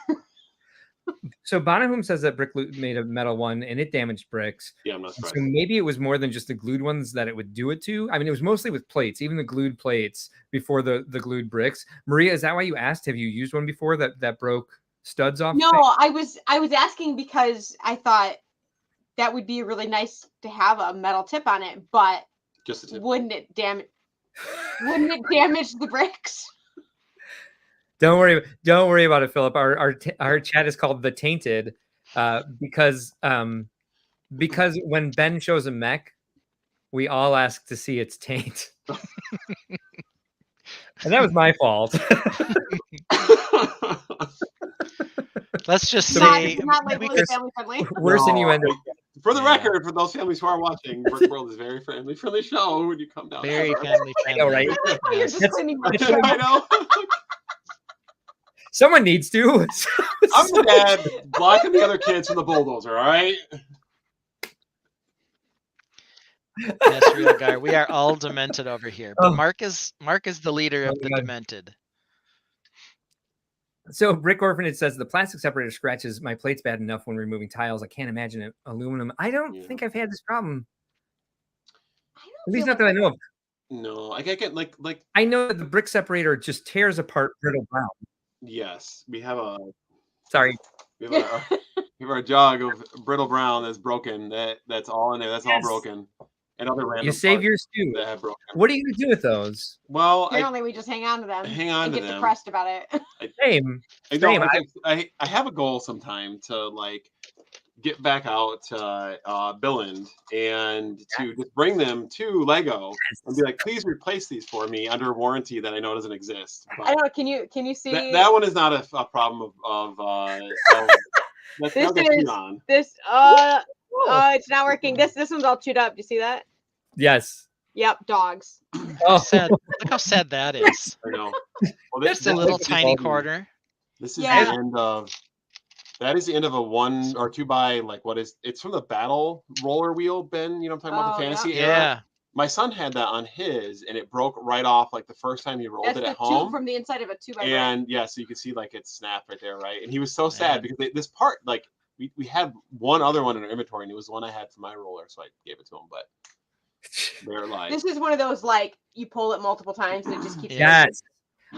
So Bonahum says that Brick made a metal one and it damaged bricks. yeah, I'm not So surprised. maybe it was more than just the glued ones that it would do it to. I mean, it was mostly with plates, even the glued plates before the glued bricks. Maria, is that why you asked? Have you used one before that broke studs off? No, I was asking because I thought that would be really nice to have a metal tip on it, but Just a tip. wouldn't it damage the bricks? Don't worry about it, Philip. Our chat is called the Tainted because when Ben shows a mech, we all ask to see its taint. And that was my fault. Let's just So say not we labeling could, family friendly. Worse No, innuendo. For the Yeah. record, for those families who are watching, Brick World is very friendly show when you come down. very there. family I know, friendly. right? You're Yes. just cleaning my I know. Someone needs to. I'm the dad blocking the other kids from the bulldozer. All right. Yes, real guy. We are all demented over here. But Oh. Mark is the leader of Oh, the God. demented. So Brick Orphanage says the plastic separator scratches my plates bad enough when removing tiles. I can't imagine it aluminum. I don't Yeah. think I've had this problem. I At don't least feel not that I know of. No, I get like I know that the brick separator just tears apart brittle brown. yes, we have a Sorry. we have our jug of brittle brown that's broken. That's all in there. That's all Yes. broken. And other random You save parts yours too. that have broken. What are you gonna do with those? Well, Apparently, we just hang on to them. hang on and to get them. depressed about it. Same. I don't. Same. I have a goal sometime to like get back out to Billund and to just bring them to Lego and be like, please replace these for me under warranty that I know doesn't exist. I But don't know. Can you see that one is not a problem of that's This not to cheat is- on. this? It's not working. This one's all chewed up. Do you see that? Yes. Yep, dogs. Oh, Sad. Look how sad that is. I know. Well, Just a little tiny corner. This is Yeah. the end of. That is the end of a 1 or 2 by like what is it's from the battle roller wheel, Ben. You know what I'm talking about, the Oh, fantasy era. Yeah. My son had that on his, and it broke right off like the first time he rolled That's it the at home. tube from the inside of a 2x. And yeah, so you can see like it snapped right there, right? And he was so sad Man. because this part, like we had one other one in our inventory, and it was the one I had for my roller, so I gave it to him. But they're like, This is one of those like you pull it multiple times and it just keeps. Yeah. yes.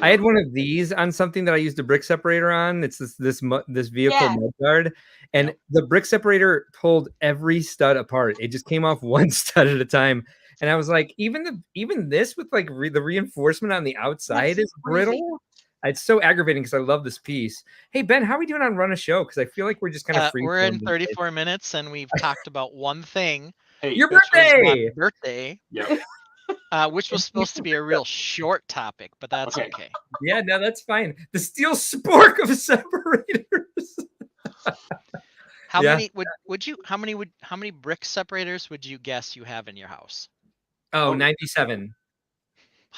I had one of these on something that I used a brick separator on. It's this vehicle Yeah. mud guard, and the brick separator pulled every stud apart. It just came off one stud at a time, and I was like, even this with like the reinforcement on the outside That's is crazy. brittle. It's so aggravating because I love this piece. Hey Ben, how are we doing on Run a Show? Because I feel like we're just kind of free. We're in 34 minutes and we've talked about one thing. Hey, Your which was my birthday. birthday, yep. which was supposed to be a real short topic, but that's Okay. okay. Yeah, no, that's fine. The steel spork of separators. How Yeah. many how many brick separators would you guess you have in your house? Oh, 97.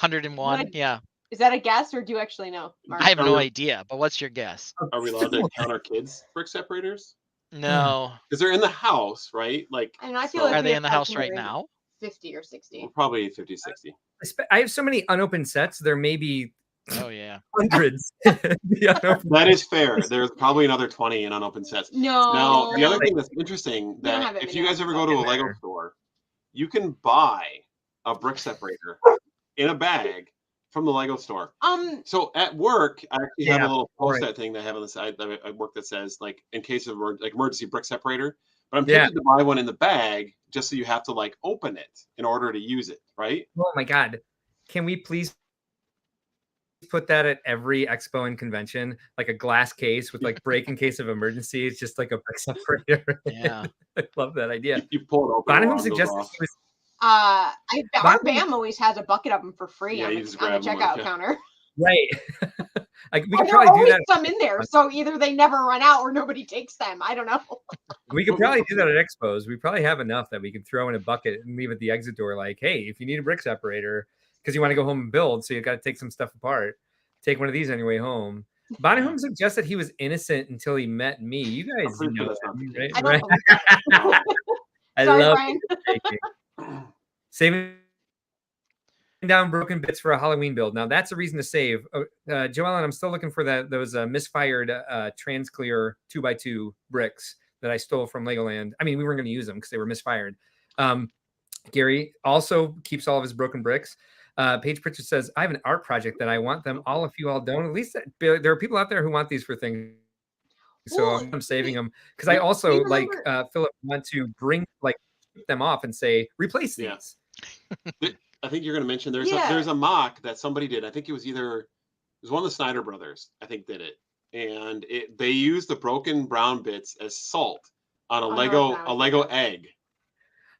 101? What- Yeah. Is that a guess or do you actually know, Mark? I have Are no we- idea, but what's your guess? Are we allowed to count our kids' brick separators? No. Because they're in the house, right? Like, And I feel so like Are we they have in the to house right consider now? 50 or 60. we're probably 50, 60. I have so many unopened sets. There may be Oh yeah. hundreds. The unopened That is fair. There's probably another 20 in unopened sets. No. Now, the other thing that's interesting We don't that have that if many you guys ever go unopened to a sets. Lego There. store, you can buy a brick separator in a bag from the Lego store. So at work, I actually have a Yeah, little right. post-it thing that I have on the side at work that says, like, in case of like emergency brick separator. But I'm Yeah. tempted to buy one in the bag just so you have to like open it in order to use it, right? Oh my God. Can we please put that at every expo and convention? Like a glass case with like break in case of emergency. It's just like a brick separator. Yeah. I love that idea. You pull it open, Bonham alarm goes suggested off. he was Our BAM always has a bucket of them for free Yeah, on you the, just on the grab 'em, checkout like, yeah. counter. right. Like we Or could there are probably do always that. some in there, so either they never run out or nobody takes them. I don't know. We could probably do that at expos. We probably have enough that we could throw in a bucket and leave at the exit door. Like, hey, if you need a brick separator because you want to go home and build, so you got to take some stuff apart, take one of these on your way home. Bonham suggests that he was innocent until he met me. You I'm guys pretty sure know that's not the that, case. I right? don't Right? I Sorry, love Brian. taking. Saving down broken bits for a Halloween build. Now that's a reason to save. Joellen, I'm still looking for those misfired Transclear 2x2 bricks that I stole from Legoland. I mean, we weren't going to use them because they were misfired. Gary also keeps all of his broken bricks. Paige Pritchard says, I have an art project that I want them all, if you all don't. At least there are people out there who want these for things. So Well, I'm saving them because I also, like Philip, want to bring them off and say, replace these. Yeah. I think you're going to mention there's Yeah. a mock that somebody did. I think it was one of the Snyder brothers, I think, did it. And they used the broken brown bits as salt on a Lego egg.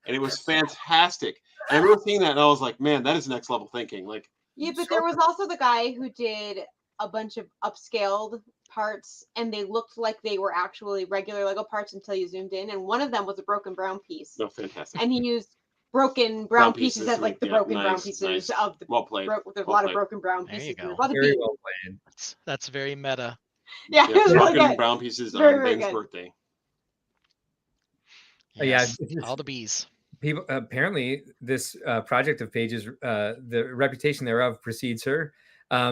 And it was fantastic. And I remember seeing that and I was like, man, that is next level thinking. Like, yeah, but there was also the guy who did a bunch of upscaled parts and they looked like they were actually regular Lego parts until you zoomed in. And one of them was a broken brown piece. no, fantastic. And he used broken brown pieces as like the broken brown pieces of the well played. There's a lot of broken brown There you pieces. go. There's a lot of Very beans. well played. That's very meta. Yeah, it was really broken good. brown pieces Very, on very Ben's good. birthday. Yes, Yeah, all the bees. People apparently this project of Paige's, the reputation thereof precedes her.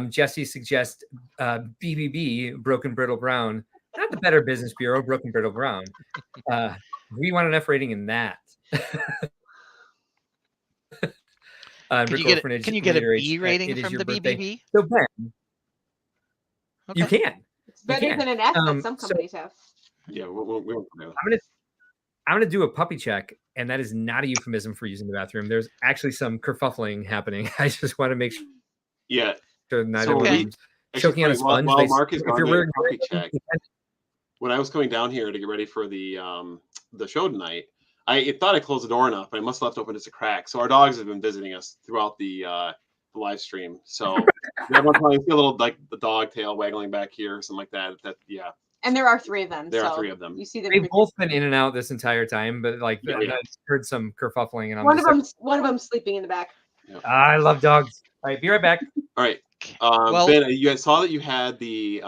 Jesse suggests BBB, Broken Brittle Brown, not the Better Business Bureau, Broken Brittle Brown. We want an F rating in that. Can you get a B rating from the birthday. BBB? So Ben, Okay. you can. It's better than an F that some companies have. Yeah, we won't do I'm gonna do a puppy check, and that is not a euphemism for using the bathroom. There's actually some kerfuffling happening. I just want to make sure. Yeah. Neither So one of okay. them's choking on a sponge. While Mark is if gone you're to wearing puppy check, when I was coming down here to get ready for the show tonight, I thought I closed the door enough, but I must have left open just a crack. So our dogs have been visiting us throughout the live stream. So every time you see a little like the dog tail waggling back here, or something like that. Yeah. And there are three of them. There are three of them. You see them. They've both been in and out this entire time, but like I heard some kerfuffling, and I'm one of them sleeping in the back. I love dogs. All right, be right back. All right. Well, Ben, you guys saw that you had the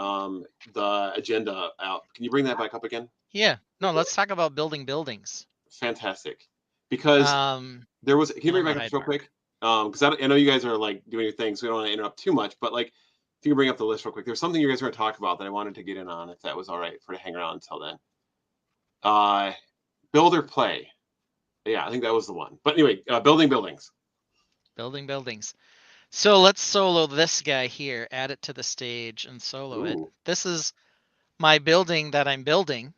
agenda out. Can you bring that back up again? Yeah. No, let's talk about building buildings. Fantastic. Because there was. Can you bring it back up real quick? Because I know you guys are like doing your thing, so we don't want to interrupt too much. But like, if you can bring up the list real quick, there's something you guys were going to talk about that I wanted to get in on, if that was all right for to hang around until then. Build or play. Yeah, I think that was the one. But anyway, building buildings. Building buildings. So let's solo this guy here, add it to the stage and solo it. This is my building that I'm building.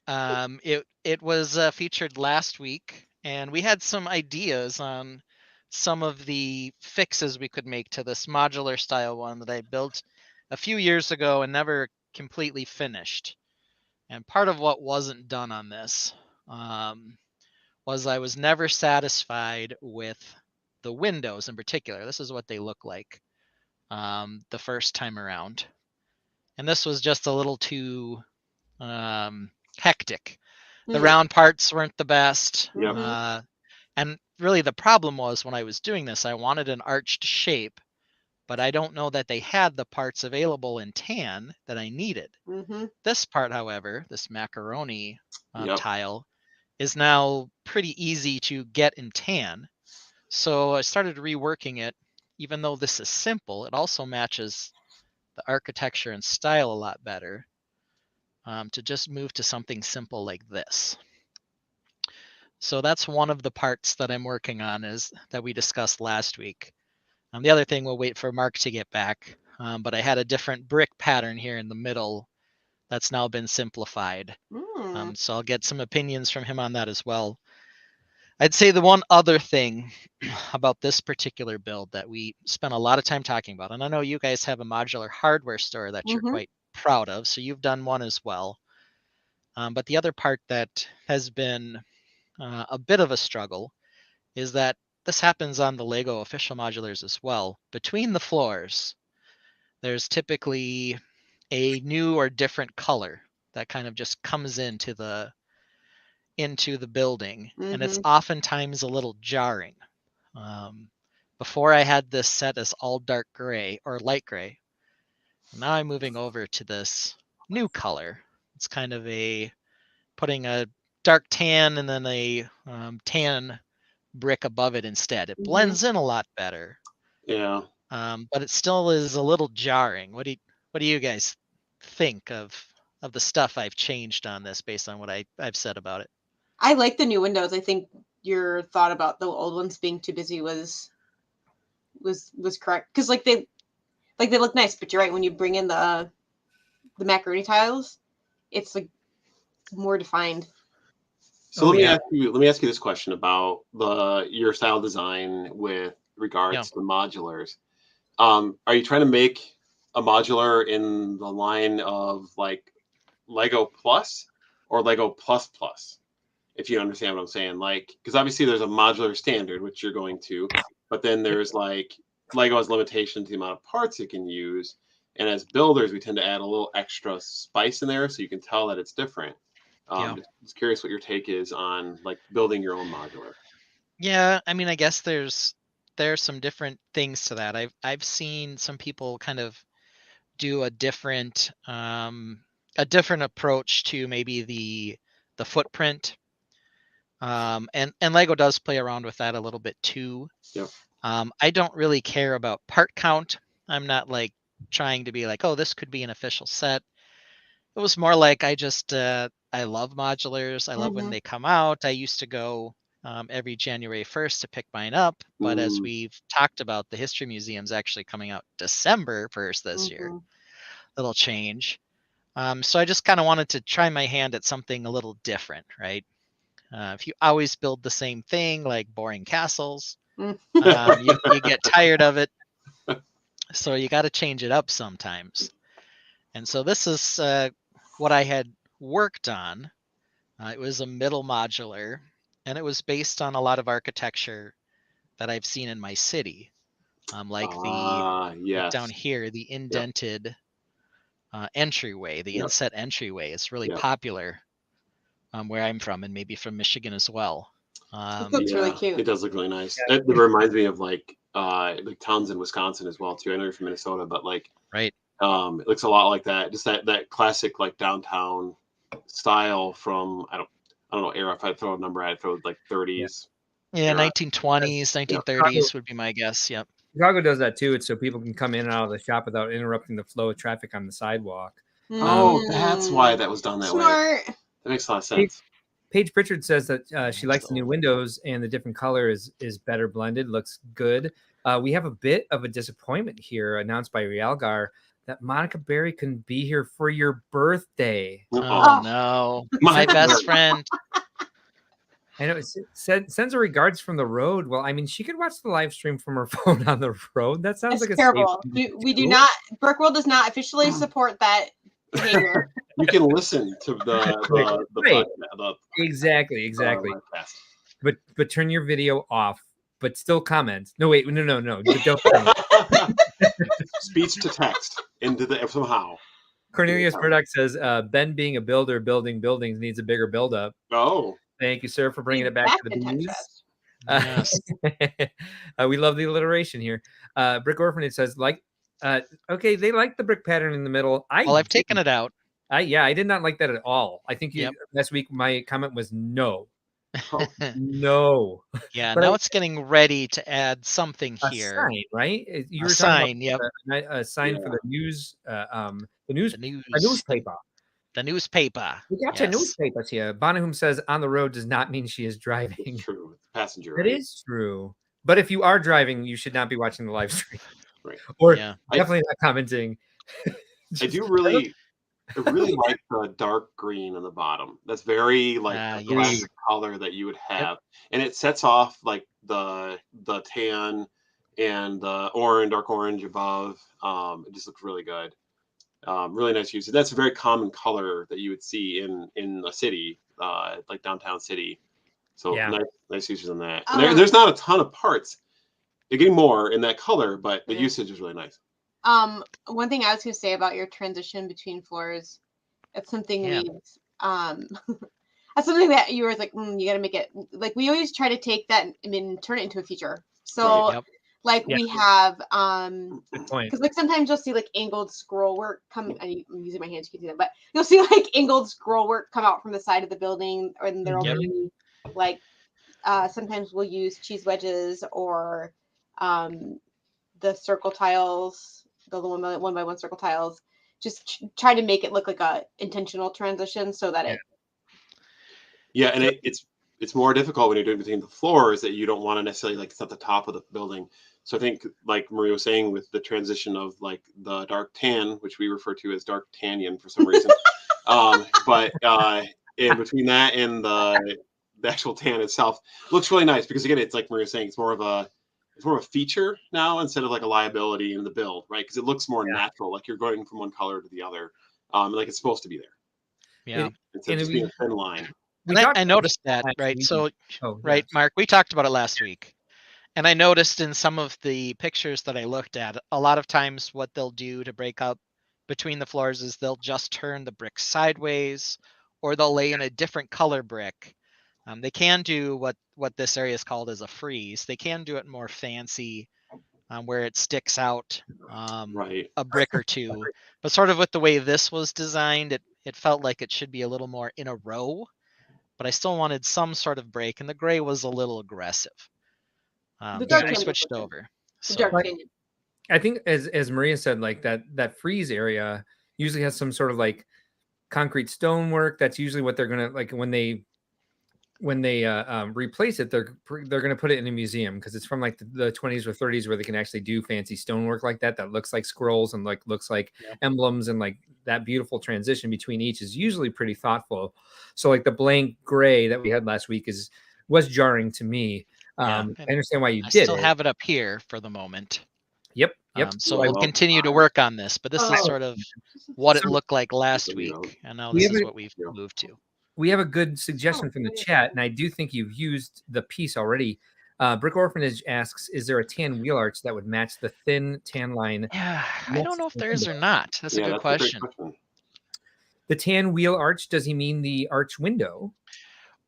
It was featured last week, and we had some ideas on some of the fixes we could make to this modular style one that I built a few years ago and never completely finished. And part of what wasn't done on this was I was never satisfied with the windows in particular. This is what they look like the first time around. And this was just a little too hectic. The round parts weren't the best. Mhm. And really the problem was when I was doing this, I wanted an arched shape, but I don't know that they had the parts available in tan that I needed. Mhm. This part, however, this macaroni Yep. tile, is now pretty easy to get in tan. So I started reworking it. Even though this is simple, it also matches the architecture and style a lot better to just move to something simple like this. So that's one of the parts that I'm working on is that we discussed last week. The other thing, we'll wait for Mark to get back, but I had a different brick pattern here in the middle that's now been simplified. Mm. So I'll get some opinions from him on that as well. I'd say the one other thing about this particular build that we spent a lot of time talking about, and I know you guys have a modular hardware store that you're Mhm. quite proud of, so you've done one as well. But the other part that has been a bit of a struggle is that this happens on the Lego official modulars as well. Between the floors, there's typically a new or different color that kind of just comes into the building, and it's Mhm. oftentimes a little jarring. Before I had this set as all dark gray or light gray. Now I'm moving over to this new color. It's kind of putting a dark tan and then a tan brick above it instead. It Mhm. blends in a lot better, Yeah. but it still is a little jarring. What do you guys think of the stuff I've changed on this based on what I've said about it? I like the new windows. I think your thought about the old ones being too busy was correct because they look nice, but you're right. When you bring in the macaroni tiles, it's like more defined. So Oh yeah. let me ask you this question about your style design with Yeah. regards to the modulars. Are you trying to make a modular in the line of like Lego Plus or Lego Plus Plus? If you understand what I'm saying, like, because obviously there's a modular standard which you're going to, but then Yep. there's like Lego has limitation to the amount of parts it can use, and as builders we tend to add a little extra spice in there so you can tell that it's different. Yeah. Just curious what your take is on like building your own modular. Yeah, I mean, I guess there's some different things to that. I've seen some people kind of do a different approach to maybe the footprint. And Lego does play around with that a little bit too. Yep. I don't really care about part count. I'm not like trying to be like, oh, this could be an official set. It was more like I love modulars. I love when Mhm. they come out. I used to go every January 1st to pick mine up, but as Mm, we've talked about, the History Museum's actually coming out December 1st this year. Mhm. Little change. So I just kind of wanted to try my hand at something a little different, right? If you always build the same thing, like boring castles, Mhm. you get tired of it. So you got to change it up sometimes. And so this is what I had worked on. It was a middle modular, and it was based on a lot of architecture that I've seen in my city, like down yes. here, the Yep. indented entryway, the Yep. inset entryway is really Yep. popular where I'm from, and maybe from Michigan as well. It looks really Yeah, cute. it does look really nice. It reminds me of like towns in Wisconsin as well too. I know you're from Minnesota, but like Right. it looks a lot like that. Just that classic like downtown style from I don't know era. If I'd throw a number, I'd throw like Yeah. 30s Yeah, era. 1920s, Yep. 1930s would be my guess. Yep. Chicago does that too. It's so people can come in and out of the shop without interrupting the flow of traffic on the sidewalk. Oh, that's why Mm. that was done that way. Smart. That makes a lot of Paige, sense. Paige Pritchard says that she likes the new So, windows and the different color is better blended, looks good. We have a bit of a disappointment here announced by Realgar that Monica Berry couldn't be here for your birthday. oh Oh, no, my Monica best Berry. friend. I know it sends her regards from the road. Well, I mean, she could watch the live stream from her phone on the road. That sounds It's like a safe terrible. thing to We do do. not. Brickworld does not officially support that behavior. You can listen to the Right. podcast, the Exactly. podcast. but turn your video off, but still comment. No, wait, no. But don't comment. Speech to text into the somehow. Cornelius Murdoch says, Ben being a builder, building buildings needs a bigger buildup. Oh, Thank you, sir, for bringing it back to the bees. Yes. We love the alliteration here. Brick Orphanage says, okay, they like the brick pattern in the middle. Well, I've taken it out. I did not like that at all. I think last week my comment was no. No. Yeah, But now it's getting ready to add something a here. sign, right? You A were sign, talking about a sign for the news, a newspaper. The newspaper. We got your newspapers here. Bonahum says on the road does not mean she is driving. it's true. Passenger. It Right? is true. But if you are driving, you should not be watching the live stream. Right. Or definitely not commenting. I do really like the dark green on the bottom. That's very like the classic color that you would have. And it sets off like the tan and the orange, dark orange above. It just looks really good. Really nice use. That's a very common color that you would see in a city, like downtown city. So nice uses on that. And there's not a ton of parts. They're getting more in that color, but the usage is really nice. One thing I was going to say about your transition between floors, it's something that's something that you were like, you got to make it like we always try to take that and turn it into a feature. So we have because like sometimes you'll see like angled scroll work come. I'm using my hands, you can see that, but you'll see like angled scroll work come out from the side of the building, or there'll be like sometimes we'll use cheese wedges or the circle tiles, the one by one circle tiles, just try to make it look like a intentional transition so that and it's more difficult when you're doing between the floors that you don't want to necessarily like set the top of the building. So I think like Maria was saying with the transition of like the dark tan, which we refer to as dark tannion for some reason, but in between that and the actual tan itself looks really nice because again it's like Maria was saying, it's more of a feature now instead of like a liability in the build, right? Because it looks more natural, like you're going from one color to the other, like it's supposed to be there. Yeah, instead of just being a thin line. And I noticed that, right? So, Mark, we talked about it last week, and I noticed in some of the pictures that I looked at, a lot of times what they'll do to break up between the floors is they'll just turn the brick sideways, or they'll lay in a different color brick. They can do what this area is called as a freeze. They can do it more fancy, where it sticks out a brick or two. But sort of with the way this was designed, it felt like it should be a little more in a row. But I still wanted some sort of break, and the gray was a little aggressive. So I switched over. I think as Maria said, like that freeze area usually has some sort of like concrete stonework. That's usually what they're gonna like when they replace it. They're gonna put it in a museum because it's from like the 20s or 30s where they can actually do fancy stonework like that looks like scrolls and like looks like emblems, and like that beautiful transition between each is usually pretty thoughtful. So like the blank gray that we had last week was jarring to me. I understand why you did. I still have it up here for the moment. Yep. So we'll continue to work on this, but this is sort of what it looked like last week, and now this is what we've moved to. We have a good suggestion from the chat, and I do think you've used the piece already. Brick Orphanage asks, is there a tan wheel arch that would match the thin tan line? Yeah, I don't know if there is or not. That's a good question. The tan wheel arch, does he mean the arch window?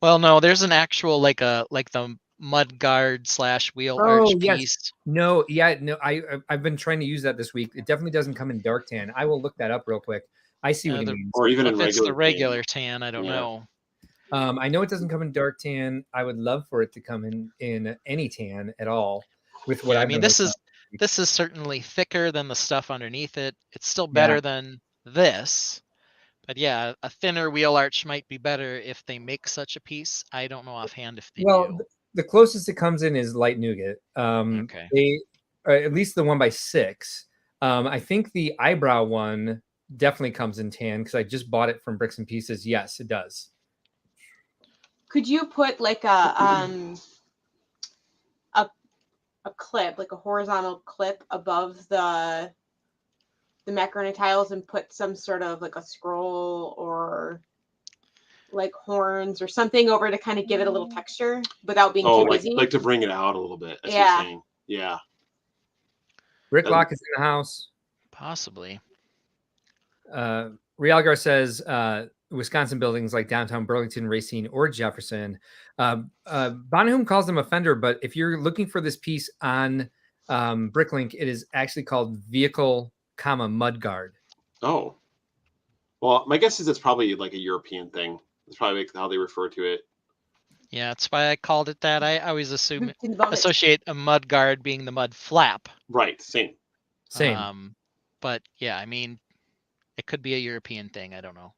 Well, no, there's an actual like the mud guard / wheel arch piece. No, I've been trying to use that this week. It definitely doesn't come in dark tan. I will look that up real quick. I see what he means. Or even in it's the regular tan, I don't know. I know it doesn't come in dark tan. I would love for it to come in any tan at all. With what I mean, this is certainly thicker than the stuff underneath it. It's still better than this. But yeah, a thinner wheel arch might be better if they make such a piece. I don't know offhand if they do. The closest it comes in is light nougat. They, at least the 1x6. I think the eyebrow one definitely comes in tan because I just bought it from Bricks and Pieces. Yes, it does. Could you put like a clip, like a horizontal clip above the macaroni tiles and put some sort of like a scroll or like horns or something over to kind of give it a little texture without being Oh, too like busy. like to bring it out a little bit. That's what Yeah. you're saying. Yeah. Rick Lock is in the house. Possibly. Realgar says Wisconsin buildings like downtown Burlington, Racine, or Jefferson. Bonahum calls them a fender, but if you're looking for this piece on Bricklink, it is actually called vehicle, mudguard. Oh. Well, my guess is it's probably like a European thing. That's probably how they refer to it. Yeah, that's why I called it that. I always In the bonnet. associate a mud guard being the mud flap. Right. Same. Same. But yeah, I mean, it could be a European thing. I don't know.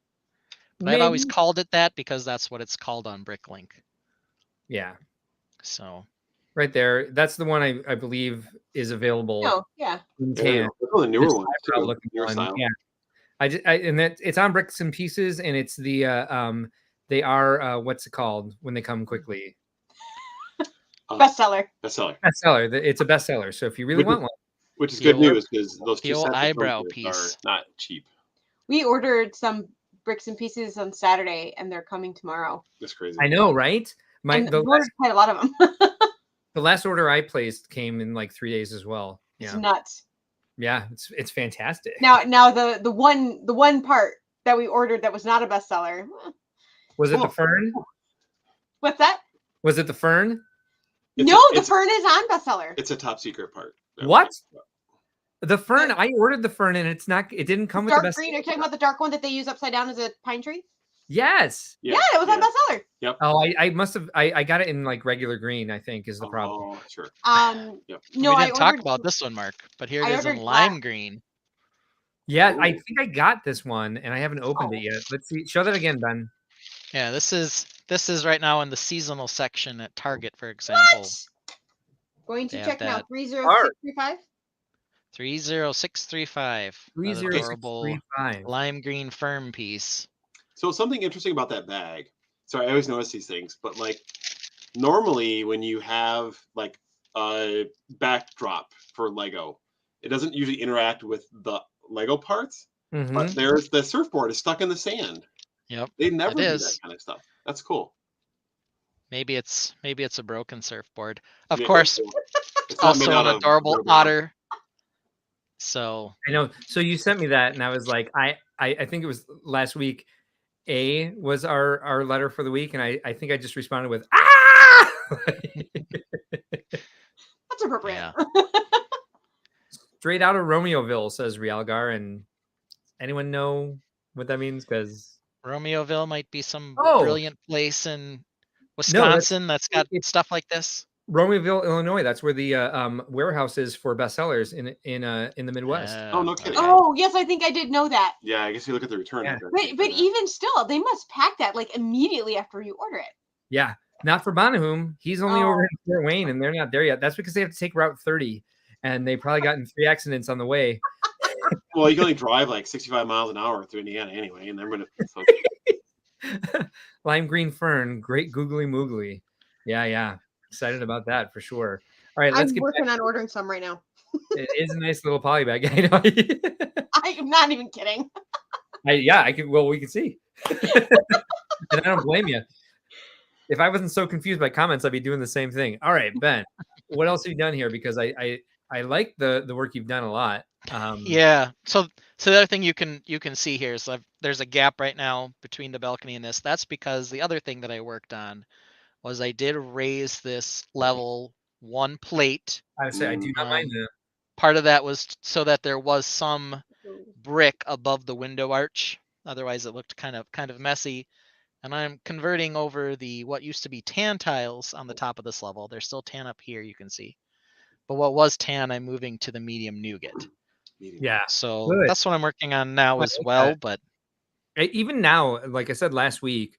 But Maybe. I've always called it that because that's what it's called on Bricklink. Yeah. So Right there. That's the one I believe is available No, yeah. in Yeah, tan. look at the newer This ones eyebrow too. looking Newer one. style. Yeah. And that it's on Bricks and Pieces, and it's the they are what's it called when they come quickly? Bestseller. Bestseller. Bestseller. It's a bestseller. So if you really want one, Which is The good old- news because those the two old sets of eyebrow filters piece. are not cheap. We ordered some bricks and pieces on Saturday, and they're coming tomorrow. That's crazy. I know, right? And we ordered quite a lot of them. The last order I placed came in like 3 days as well. It's Yeah, nuts. yeah, it's fantastic. Now the one part that we ordered that was not a bestseller. Was it the fern? What's that? Was it the fern? The fern is on bestseller. It's a top secret part. What? The fern? I ordered the fern and it's not. It didn't come with the Dark best. green. Are you talking about the dark one that they use upside down as a pine tree? Yes. Yeah, it was on bestseller. Yep. Oh, I must have. I got it in like regular green. I think is the problem. Oh, sure. No, we I didn't talk ordered about this one, Mark, but here it I is in ordered lime black. green. Yeah, I Ooh. think I got this one and I haven't opened it yet. Let's see. Show that again, Ben. Yeah, this is right now in the seasonal section at Target, for example. What? Going to They check have now. that 30635. 30635. That 30635. lime green firm piece. So something interesting about that bag. Sorry, I always notice these things, but like normally when you have like a backdrop for Lego, it doesn't usually interact with the Lego parts. But there's the surfboard is stuck in the sand. Yep. They never it do is. that kind of stuff. That's cool. Maybe it's a broken surfboard. Of Yeah, course, it's not made also out an of adorable rubber. otter. So I know. So you sent me that, and I was like, I think it was last week. A was our letter for the week, and I think I just responded with ah. That's appropriate. yeah. Straight out of Romeoville, says Realgar. And anyone know what that means? Because Romeoville might be some Oh. brilliant place in Wisconsin that's got it's- stuff like this. Romeoville, Illinois. That's where the warehouse is for bestsellers in the Midwest. Oh, no kidding. okay. Oh, yes, I think I did know that. Yeah, I guess you look at the return Yeah. address. But even still, they must pack that like immediately after you order it. Yeah, not for Bonahum. He's only over in Fort Wayne, and they're not there yet. That's because they have to take Route 30, and they probably got in 3 accidents on the way. Well, you can only drive like 65 miles an hour through Indiana anyway, and they're gonna. So, Lime green fern, great googly moogly. Yeah. Excited about that for sure. All right, let's I'm get working back. on ordering some right now. It is a nice little poly bag. I know. I am not even kidding. I can. Well, we can see. And I don't blame you. If I wasn't so confused by comments, I'd be doing the same thing. All right, Ben, what else have you done here? Because I like the work you've done a lot. Yeah. So the other thing you can see here is there's a gap right now between the balcony and this. That's because the other thing that I worked on was I did raise this level 1 plate. I would say I do not mind that. Part of that was so that there was some brick above the window arch. Otherwise, it looked kind of messy. And I'm converting over the what used to be tan tiles on the top of this level. There's still tan up here, you can see. But what was tan, I'm moving to the medium nougat. Yeah. So Good. that's what I'm working on now as like well. that. But Even now, like I said last week,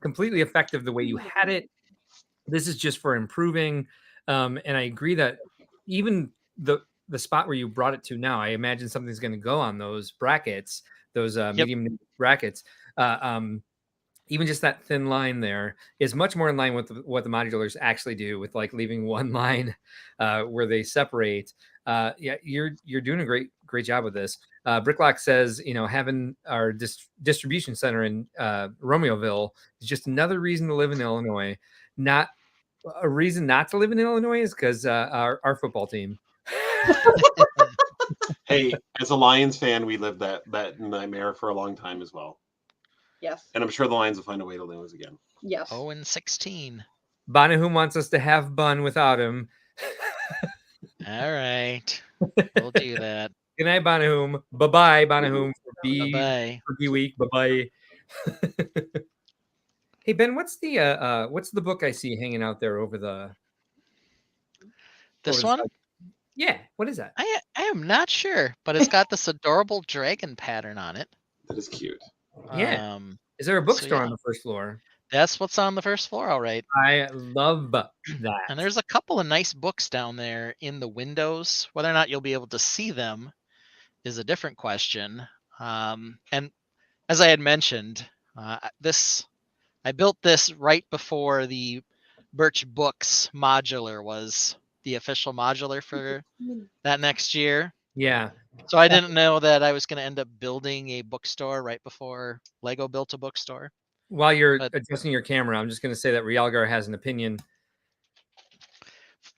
completely effective the way you had it. This is just for improving. And I agree that even the spot where you brought it to now, I imagine something's going to go on those brackets, those medium brackets. Even just that thin line there is much more in line with what the modulars actually do, with like leaving one line where they separate. Yeah, you're doing a great job with this. Bricklock says, having our distribution center in Romeoville is just another reason to live in Illinois. Not a reason not to live in Illinois is because our football team. Hey, as a Lions fan, we lived that nightmare for a long time as well. Yes. And I'm sure the Lions will find a way to lose again. Yes. 0-16. Bonahum wants us to have Bun without him. All right. We'll do that. Good night, Bonahum. Bye-bye, Bonahum. Bye-bye. For B week. Bye-bye. Hey, Ben, what's the book I see hanging out there over the... This over the one? side? Yeah. What is that? I am not sure, but it's got this adorable dragon pattern on it. That is cute. Yeah. Is there a bookstore yeah. on the first floor? That's what's on the first floor, all right. I love that. And there's a couple of nice books down there in the windows. Whether or not you'll be able to see them is a different question. And as I had mentioned, I built this right before the Birch Books modular was the official modular for that next year. Yeah. So I didn't know that I was going to end up building a bookstore right before Lego built a bookstore. While you're adjusting your camera, I'm just going to say that Rialgar has an opinion.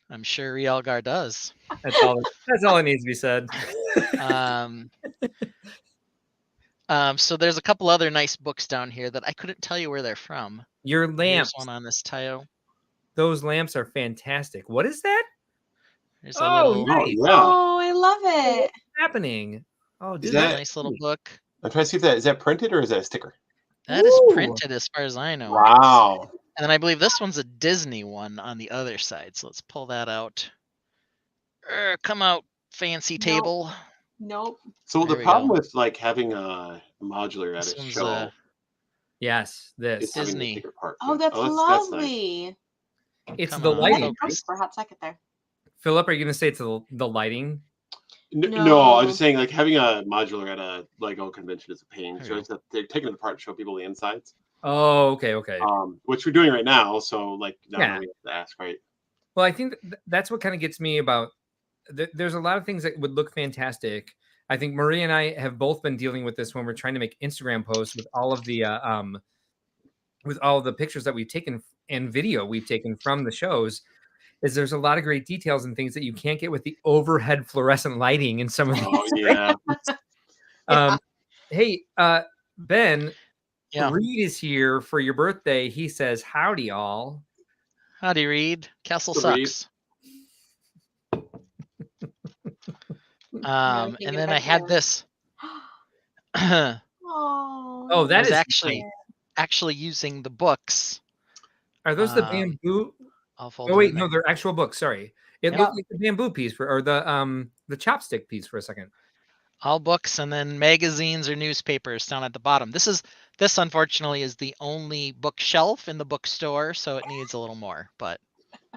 I'm sure Rialgar does. That's all that needs to be said. So there's a couple other nice books down here that I couldn't tell you where they're from. Your lamps. There's one on this tile. Those lamps are fantastic. What is that? There's a little nice. Oh, I love it. What's happening? Oh, dude, that- nice little book. I'm trying to see if is that printed or is that a sticker? That is Ooh. printed as far as I know. Wow. And then I believe this one's a Disney one on the other side. So let's pull that out. Come out, fancy table. Nope. So There the we problem go. with like having a modular at This a one's show yes, is this. having Disney. to take it apart. Oh, that's nice. lovely. It's Come the on, I lighting. had focus. for a hot second there. Philip, are you going to say it's the lighting? No, No. I was just saying like having a modular at a Lego convention is a pain. Okay. Shows that they're taking it apart to show people the insides. Oh, okay. Which we're doing right now. So like now Yeah. we have to ask, right? Well, I think that's what kind of gets me about. There's a lot of things that would look fantastic. I think Marie and I have both been dealing with this when we're trying to make Instagram posts with all of the pictures that we've taken and video we've taken from the shows. Is there's a lot of great details and things that you can't get with the overhead fluorescent lighting in some of these. Oh yeah. Hey, Ben, Yeah. Reed is here for your birthday. He says, howdy, all. Howdy, Reed. Castle Reed. sucks. Now we can And get then back I had to this. I Oh, That was is actually using the books. Are those the Um, bamboo? I'll fold Oh them wait, in no, there. they're actual books. Sorry, it Yep. looked like the bamboo piece or the chopstick piece for a second. All books and then magazines or newspapers down at the bottom. This unfortunately is the only bookshelf in the bookstore, so it needs a little more. But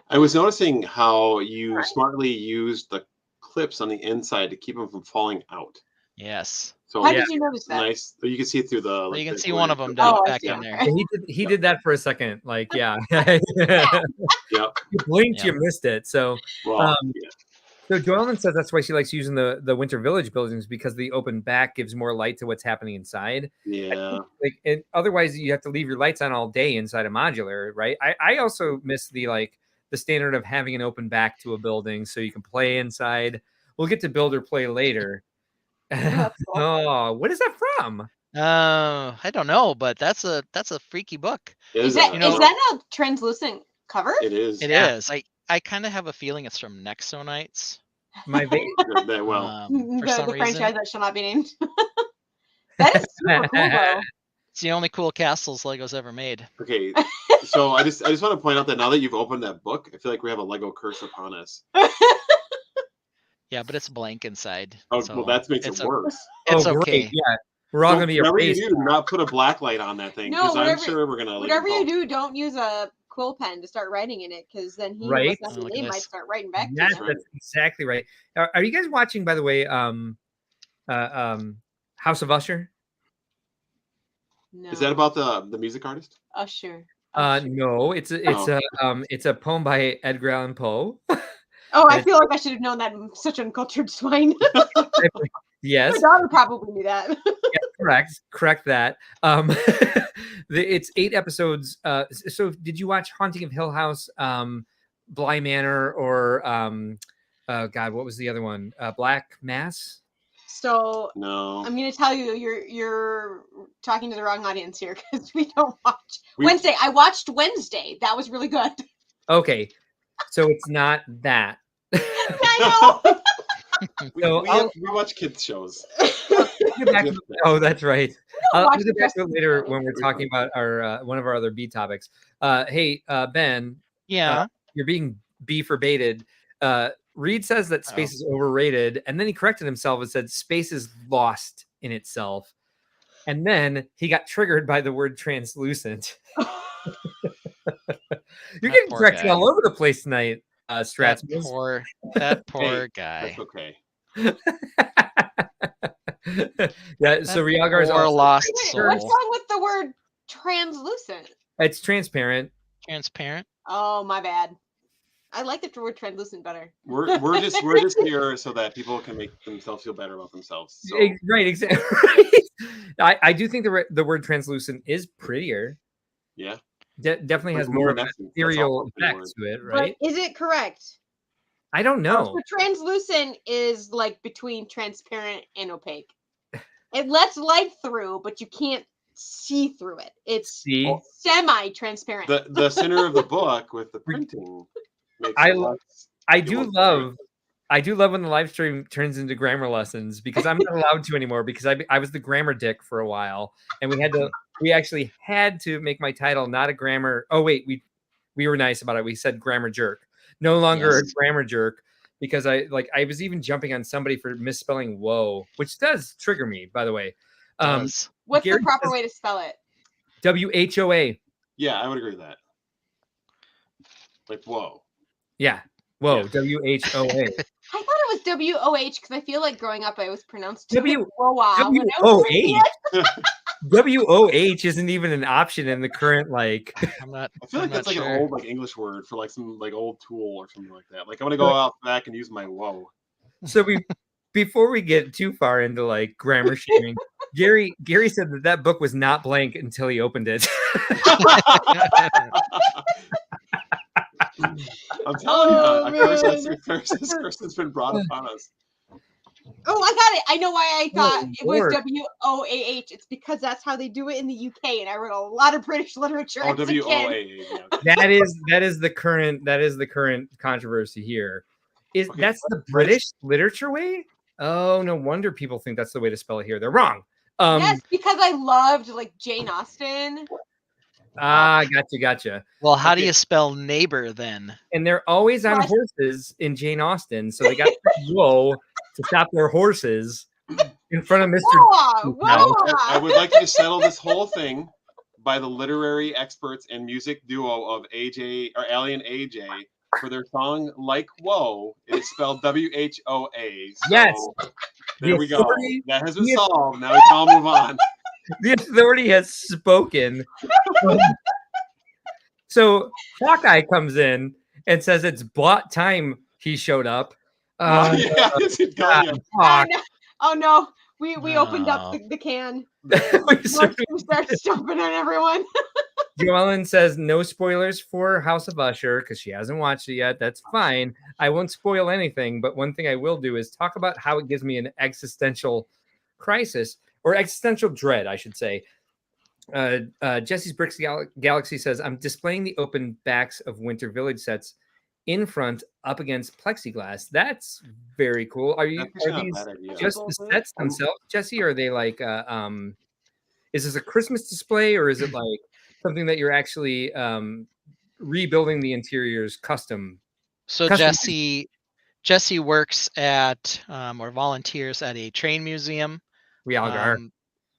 I was noticing how you smartly used the clips on the inside to keep them from falling out. yes, So how Yeah. did you notice that? nice. You can see it through the. well, like, you can the see one of glare. them down Oh, I back see. in there. Yeah, he did that for a second. Like, yeah, Yep. you blinked, Yep. you missed it. So, Well, yeah. so Joellen says that's why she likes using the Winter Village buildings because the open back gives more light to what's happening inside. Yeah. Like, otherwise you have to leave your lights on all day inside a modular, right? I also miss the standard of having an open back to a building so you can play inside. We'll get to build or play later. That's cool. Oh, what is that from? I don't know, but that's a freaky book. Is that you know- is that a translucent cover? It is. It Yeah. is. I kind of have a feeling it's from Nexonites. My va- Well, For the some reason, franchise that shall not be named. That is super cool though. it's the only cool castles Lego's ever made. okay. So I just want to point out that now that you've opened that book, I feel like we have a Lego curse upon us. Yeah, but it's blank inside. Oh, so well, that makes it's it worse. It's oh, okay. great. Yeah, we're all So gonna be whatever you erased. do, do not put a black light on that thing No, because I'm whatever- sure we're gonna. Whatever you do, don't use a quill pen to start writing in it, because then he Right. who Oh, look at name might this. start writing back Yes, to you. that's exactly right. Are you guys watching, by the way, House of Usher? No. Is that about the music artist? Usher? No, it's a poem by Edgar Allan Poe. Oh, I feel like I should have known that. I'm such uncultured swine. Yes. My daughter probably knew that. Correct that. It's 8 episodes. So did you watch Haunting of Hill House, Bly Manor, or God, what was the other one? Black Mass? So No. I'm gonna tell you, you're talking to the wrong audience here because we don't watch Wednesday. I watched Wednesday. That was really good. Okay, so it's not that. I know. we watch kids shows. Oh, that's right. I'll watch get the back rest to it of the later show. when we're talking about our one of our other B topics. Hey, Ben, Yeah. you're being B for baited. Reed says that space is overrated, and then he corrected himself and said space is lost in itself. And then he got triggered by the word translucent. You're getting corrected guy. all over the place tonight, Strats. That poor Hey, guy. That's okay. Yeah, so Rialgar is poor also lost Wait, soul. what's wrong with the word translucent? It's transparent. Transparent. Oh, my bad. I like the word translucent better. We're just here so that people can make themselves feel better about themselves. So. Right, exactly. I do think the word translucent is prettier. Yeah. Definitely has more of an ethereal effect to it, right? But is it correct? I don't know. So translucent is like between transparent and opaque. It lets light through, but you can't see through it. It's semi-transparent. The center of the book with the printing makes I do love when the live stream turns into grammar lessons because I'm not allowed to anymore because I was the grammar dick for a while and we actually had to make my title not a grammar. Oh wait, we were nice about it. We said grammar jerk. No longer a grammar jerk because I was even jumping on somebody for misspelling whoa, which does trigger me, by the way. Does. What's the proper way to spell it? WHOA. Yeah, I would agree with that. Like whoa. Yeah. Whoa. Yeah. WHOA. I thought it was WOH because I feel like growing up I was pronounced WOH. WOH isn't even an option in the current I feel like that's like an old like English word for like some like old tool or something like that. Like I'm gonna go out back and use my whoa. So before we get too far into like grammar shaming, Gary said that book was not blank until he opened it. I'm telling you, a curse has been brought upon us. Oh, I got it. I know why I thought it was WOAH. It's because that's how they do it in the UK, and I read a lot of British literature. Oh, WOAH. Yeah. That is the current controversy here. That's the British literature way? Oh, no wonder people think that's the way to spell it here. They're wrong. Yes, because I loved like Jane Austen. Gotcha. Well, how do you spell neighbor then? And they're always on horses in Jane Austen, so they got whoa to stop their horses in front of Mr. I would like you to settle this whole thing by the literary experts and music duo of AJ or Allie and AJ for their song "Like Whoa." It is spelled WHOA. So yes. There we go. That has been solved. Now we can all move on. The authority has spoken. So Hawkeye comes in and says it's bought time he showed up. Oh no, we opened up the can. we start stomping on everyone. Joellen says no spoilers for House of Usher because she hasn't watched it yet. That's fine. I won't spoil anything, but one thing I will do is talk about how it gives me an existential crisis or existential dread, I should say. Jesse's Bricks Galaxy says, I'm displaying the open backs of Winter Village sets in front up against plexiglass. That's very cool. Are these just the sets themselves, Jesse? Or are they like is this a Christmas display or is it like something that you're actually rebuilding the interiors custom? So Jesse works at or volunteers at a train museum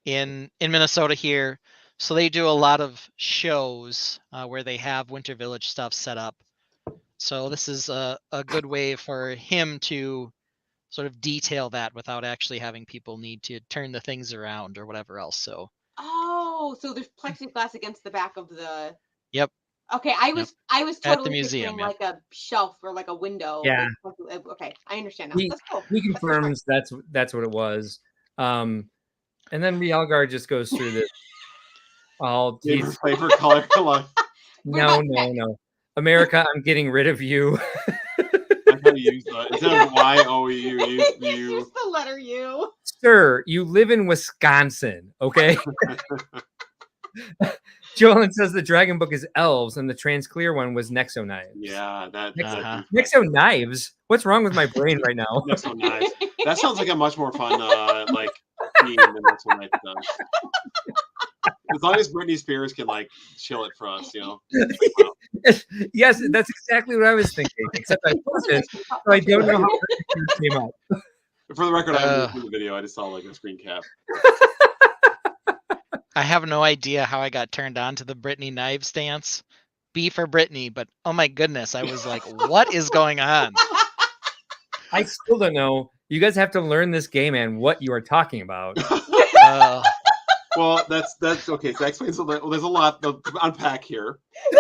in Minnesota here. So they do a lot of shows where they have Winter Village stuff set up. So this is a good way for him to sort of detail that without actually having people need to turn the things around or whatever else. So so there's plexiglass against the back of the. Yep. Okay, I was At the totally museum, picturing yeah. like a shelf or like a window. Yeah. Okay, I understand now. He That's cool. he That's pretty confirms that's what it was. And then Realgar just goes through this. All he's Flavor color life. no. America, I'm getting rid of you. I how you use instead of Y-O, you use It's you. just the letter U. Sir, you live in Wisconsin, okay? Jolan says the Dragon Book is elves and the Transclear one was Nexo Knives. Yeah, that's Nexo Knives? What's wrong with my brain right now? Nexo Knives. That sounds like a much more fun like theme than Nexo Knives does. As long as Britney Spears can like chill it for us, you know. Wow. Yes, that's exactly what I was thinking. Except I wasn't, so I don't know how Britney Spears came up. For the record, I haven't seen the video. I just saw like a screen cap. I have no idea how I got turned on to the Britney Knives dance. B for Britney, but oh my goodness, I was like, what is going on? I still don't know. You guys have to learn this game and what you are talking about. Well, that's okay. So that explains a little. Well, there's a lot to unpack here,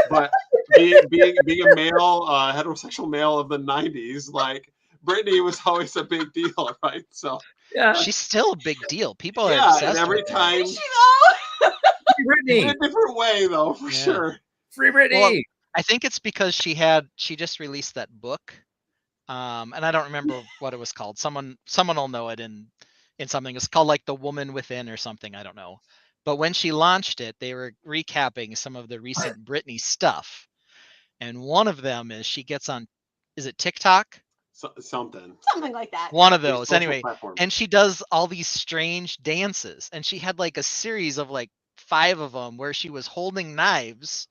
but being a male, heterosexual male of the '90s, like Britney was always a big deal, right? So yeah, she's still a big deal. People are yeah, obsessed and every with her. time Is she though? Britney. in a different way, though, for sure. Free Britney. Well, I think it's because she just released that book, and I don't remember what it was called. Someone will know it in something. It's called like The Woman Within or something. I don't know. But when she launched it, they were recapping some of the recent Britney stuff, and one of them is she gets on, is it TikTok? Something like that. One of those, social anyway. platform. And she does all these strange dances, and she had like a series of like 5 of them where she was holding knives.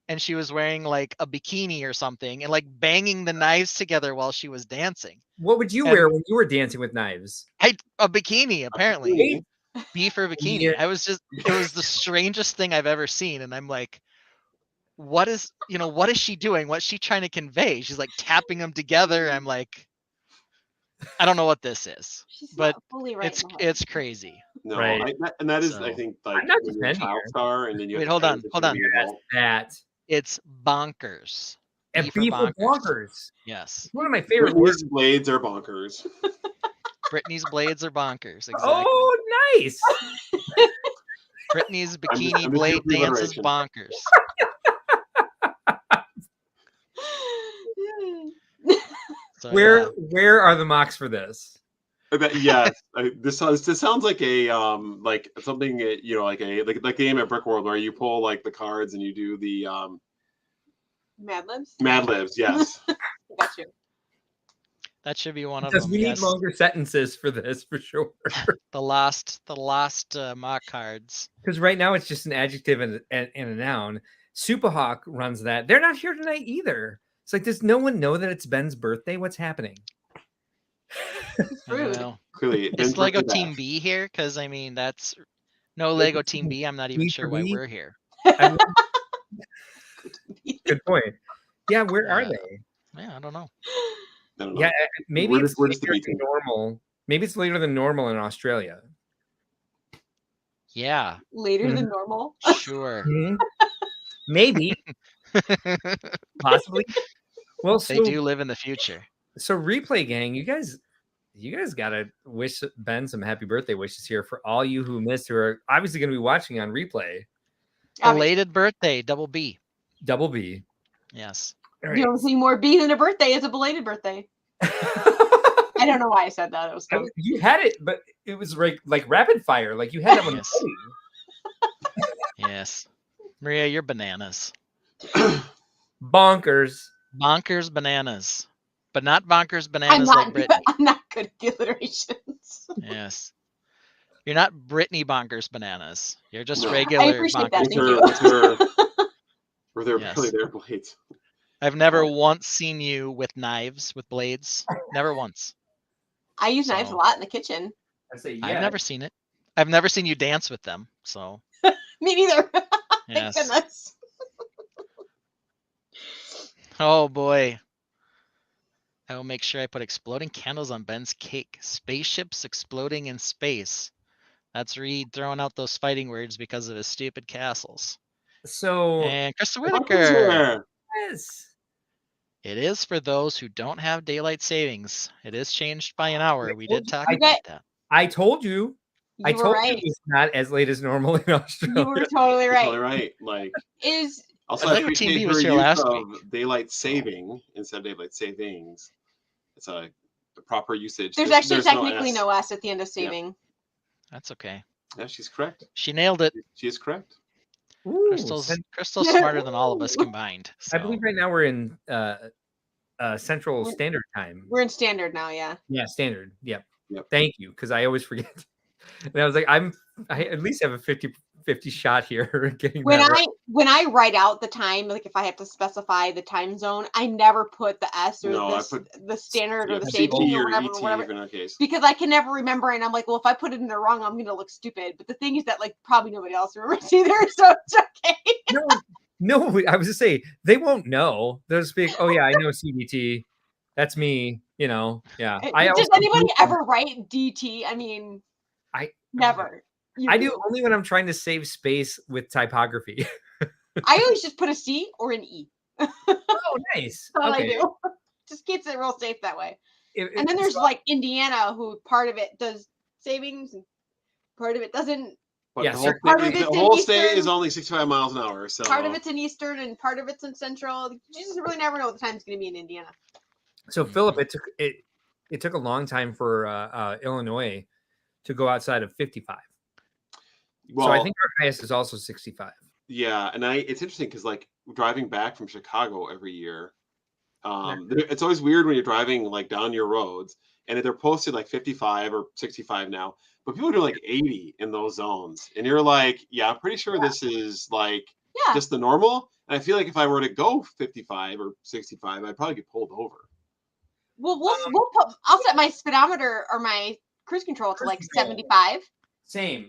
And she was wearing like a bikini or something and like banging the knives together while she was dancing. What would you wear when you were dancing with knives? A bikini, apparently. B for bikini. Yeah. It was the strangest thing I've ever seen. And I'm like, what is she doing? What's she trying to convey? She's like tapping them together. I'm like, I don't know what this is, but it's crazy. No, right. and that is, I think, like I'm not when you're a child star, and then you wait, have hold on. That It's bonkers. and B for bonkers. Yes. One of my favorite Britney's words. blades are bonkers. Britney's blades are bonkers. Exactly. Oh, nice. Britney's bikini blade dance is bonkers. So, where are the MOCs for this? Yes, this sounds like a like something like a game at Brick World where you pull like the cards and you do the Mad Libs. Mad Libs, yes. Got you. That should be one of them. Because we need yes. longer sentences for this, for sure. the last mock cards. Because right now it's just an adjective and a noun. Superhawk runs that. They're not here tonight either. It's like, does no one know that it's Ben's birthday? What's happening? Clearly, it's Lego Team B here, because I mean that's no Lego Team B. I'm not even sure why we're here. Good point. Yeah, where are they? Yeah, I don't know. Yeah, maybe it's later than normal. Maybe it's later than normal in Australia. Yeah. Later than normal? Sure. Maybe. Possibly. Well, they do live in the future. So Replay Gang, you guys gotta wish Ben some happy birthday wishes here for all you who missed, who are obviously going to be watching on replay. Belated birthday, double B. Double B. Yes. Right. You don't see more B than a birthday. It's a belated birthday. I don't know why I said that. It was dumb. You had it, but it was like rapid fire. Like you had that one. Yes. Yes. Maria, you're bananas. Bonkers. Bonkers bananas. But not bonkers bananas like Brittany. I'm not good at the alliterations. Yes. You're not Brittany bonkers bananas. You're just I regular appreciate bonkers. that. Were there really their blades? I've never once seen you with knives, with blades. Never once. I use knives a lot in the kitchen. I've never seen it. I've never seen you dance with them. So. Me neither. Yes. Thank goodness. Oh boy. I will make sure I put exploding candles on Ben's cake. Spaceships exploding in space. That's Reed throwing out those fighting words because of his stupid castles. So And Krista What's Whitaker. there? yes. It is for those who don't have daylight savings. It is changed by an hour. We did talk You about got- that. I told you. I You were told you right. it's not as late as normal in Australia. You were totally You're right. totally right. Like, Is also, I I thought Team appreciate B was her here use last of week. daylight saving instead of daylight savings. It's a proper usage. there's actually there's no technically S. no S at the end of saving. That's okay. Yeah, she's correct. She nailed it. She is correct. Ooh, Crystal's smarter than all of us combined. I So. believe right now we're in Central We're- Standard Time. We're in standard now, yeah. Yeah, standard. Yep. Yep. Thank you, because I always forget. And I was like, I at least have a 50-50 shot here getting When that right. when I write out the time, like if I have to specify the time zone, I never put the S or No, I the, put the standard or the CT saving CT or or whatever, ET in our case. because I can never remember, and I'm like, well, if I put it in there wrong, I'm gonna look stupid. But the thing is that like probably nobody else remembers either, so it's okay. No, I was just saying they won't know. They'll just be like, oh yeah, I know CBT. That's me. You know, yeah. Does anybody ever write DT? I mean, I never. I do only when I'm trying to save space with typography. I always just put a C or an E. Oh, nice. That's all Okay. I do. Just keeps it real safe that way. It- And then it- there's so- like Indiana, who part of it does savings and part of it doesn't. But Yeah, the sir. Part of the it's in whole state Eastern. is only 65 miles an hour. So Part of it's in Eastern and part of it's in Central. You just really never know what the time's going to be in Indiana. So Philip, it took a long time for Illinois to go outside of 55. well, So I think our highest is also 65. yeah, and it's interesting because like driving back from Chicago every year, it's always weird when you're driving like down your roads and they're posted like 55 or 65 now, but people do like 80 in those zones, and you're like, yeah, I'm pretty sure this is like Yeah. just the normal. And I feel like if I were to go 55 or 65, I'd probably get pulled over. Well, I'll set my speedometer or my cruise control to like 75, Same.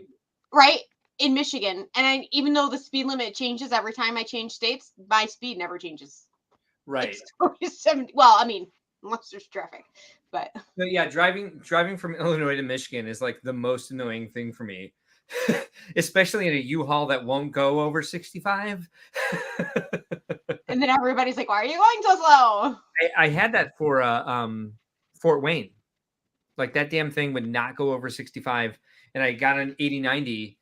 right? In Michigan. And even though the speed limit changes every time I change states, my speed never changes. Right. It's always 70. Well, I mean, unless there's traffic. But But yeah, driving from Illinois to Michigan is like the most annoying thing for me, especially in a U-Haul that won't go over 65. and then everybody's like, why are you going so slow? I had that for Fort Wayne. Like that damn thing would not go over 65, and I got an 80-90,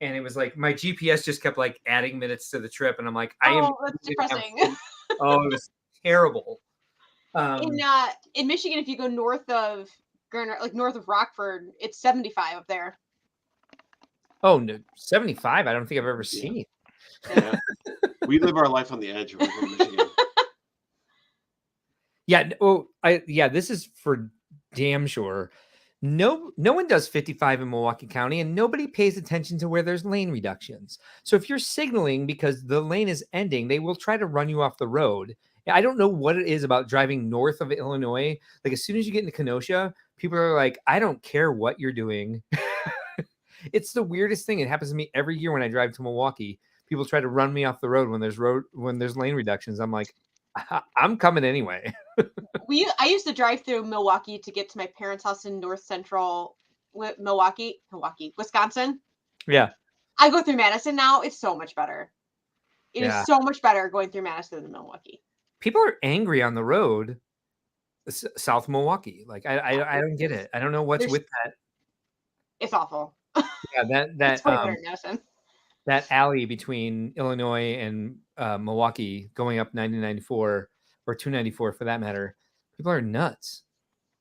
and it was like my GPS just kept like adding minutes to the trip, and I'm like, That's depressing. Oh, it was terrible. In Michigan, if you go north of like north of Rockford, it's 75 up there. Oh no, 75. I don't think I've ever seen. Yeah. We live our life on the edge of Michigan. Yeah. This is for damn sure. No one does 55 in Milwaukee County, and nobody pays attention to where there's lane reductions. So if you're signaling because the lane is ending, they will try to run you off the road. I don't know what it is about driving north of Illinois. Like as soon as you get into Kenosha, people are like, I don't care what you're doing. It's the weirdest thing. It happens to me every year when I drive to Milwaukee. People try to run me off the road when there's lane reductions. I'm like, I'm coming anyway. I used to drive through Milwaukee to get to my parents' house in north central Milwaukee, Wisconsin. Yeah. I go through Madison now. It's so much better. It is so much better going through Madison than Milwaukee. People are angry on the road south Milwaukee. Like I don't get it. I don't know what's with that. It's awful. Yeah, It's way better than Madison. That alley between Illinois and Milwaukee going up 90-94 or 294 for that matter. People are nuts.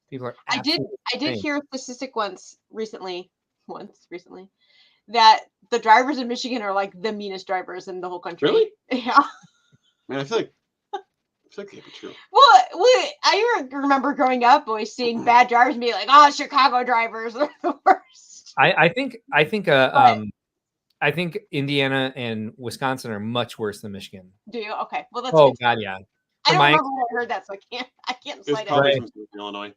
People are I did insane. hear a statistic recently that the drivers in Michigan are like the meanest drivers in the whole country. Really? Yeah. Man, I feel like that can't be true. Well, I remember growing up always seeing bad drivers and being like, "Oh, Chicago drivers are the worst." I think Indiana and Wisconsin are much worse than Michigan. Do you? Okay. Well, that's Oh good. God, yeah. I don't remember when I heard that, so I can't There's cite probably it. some in Illinois.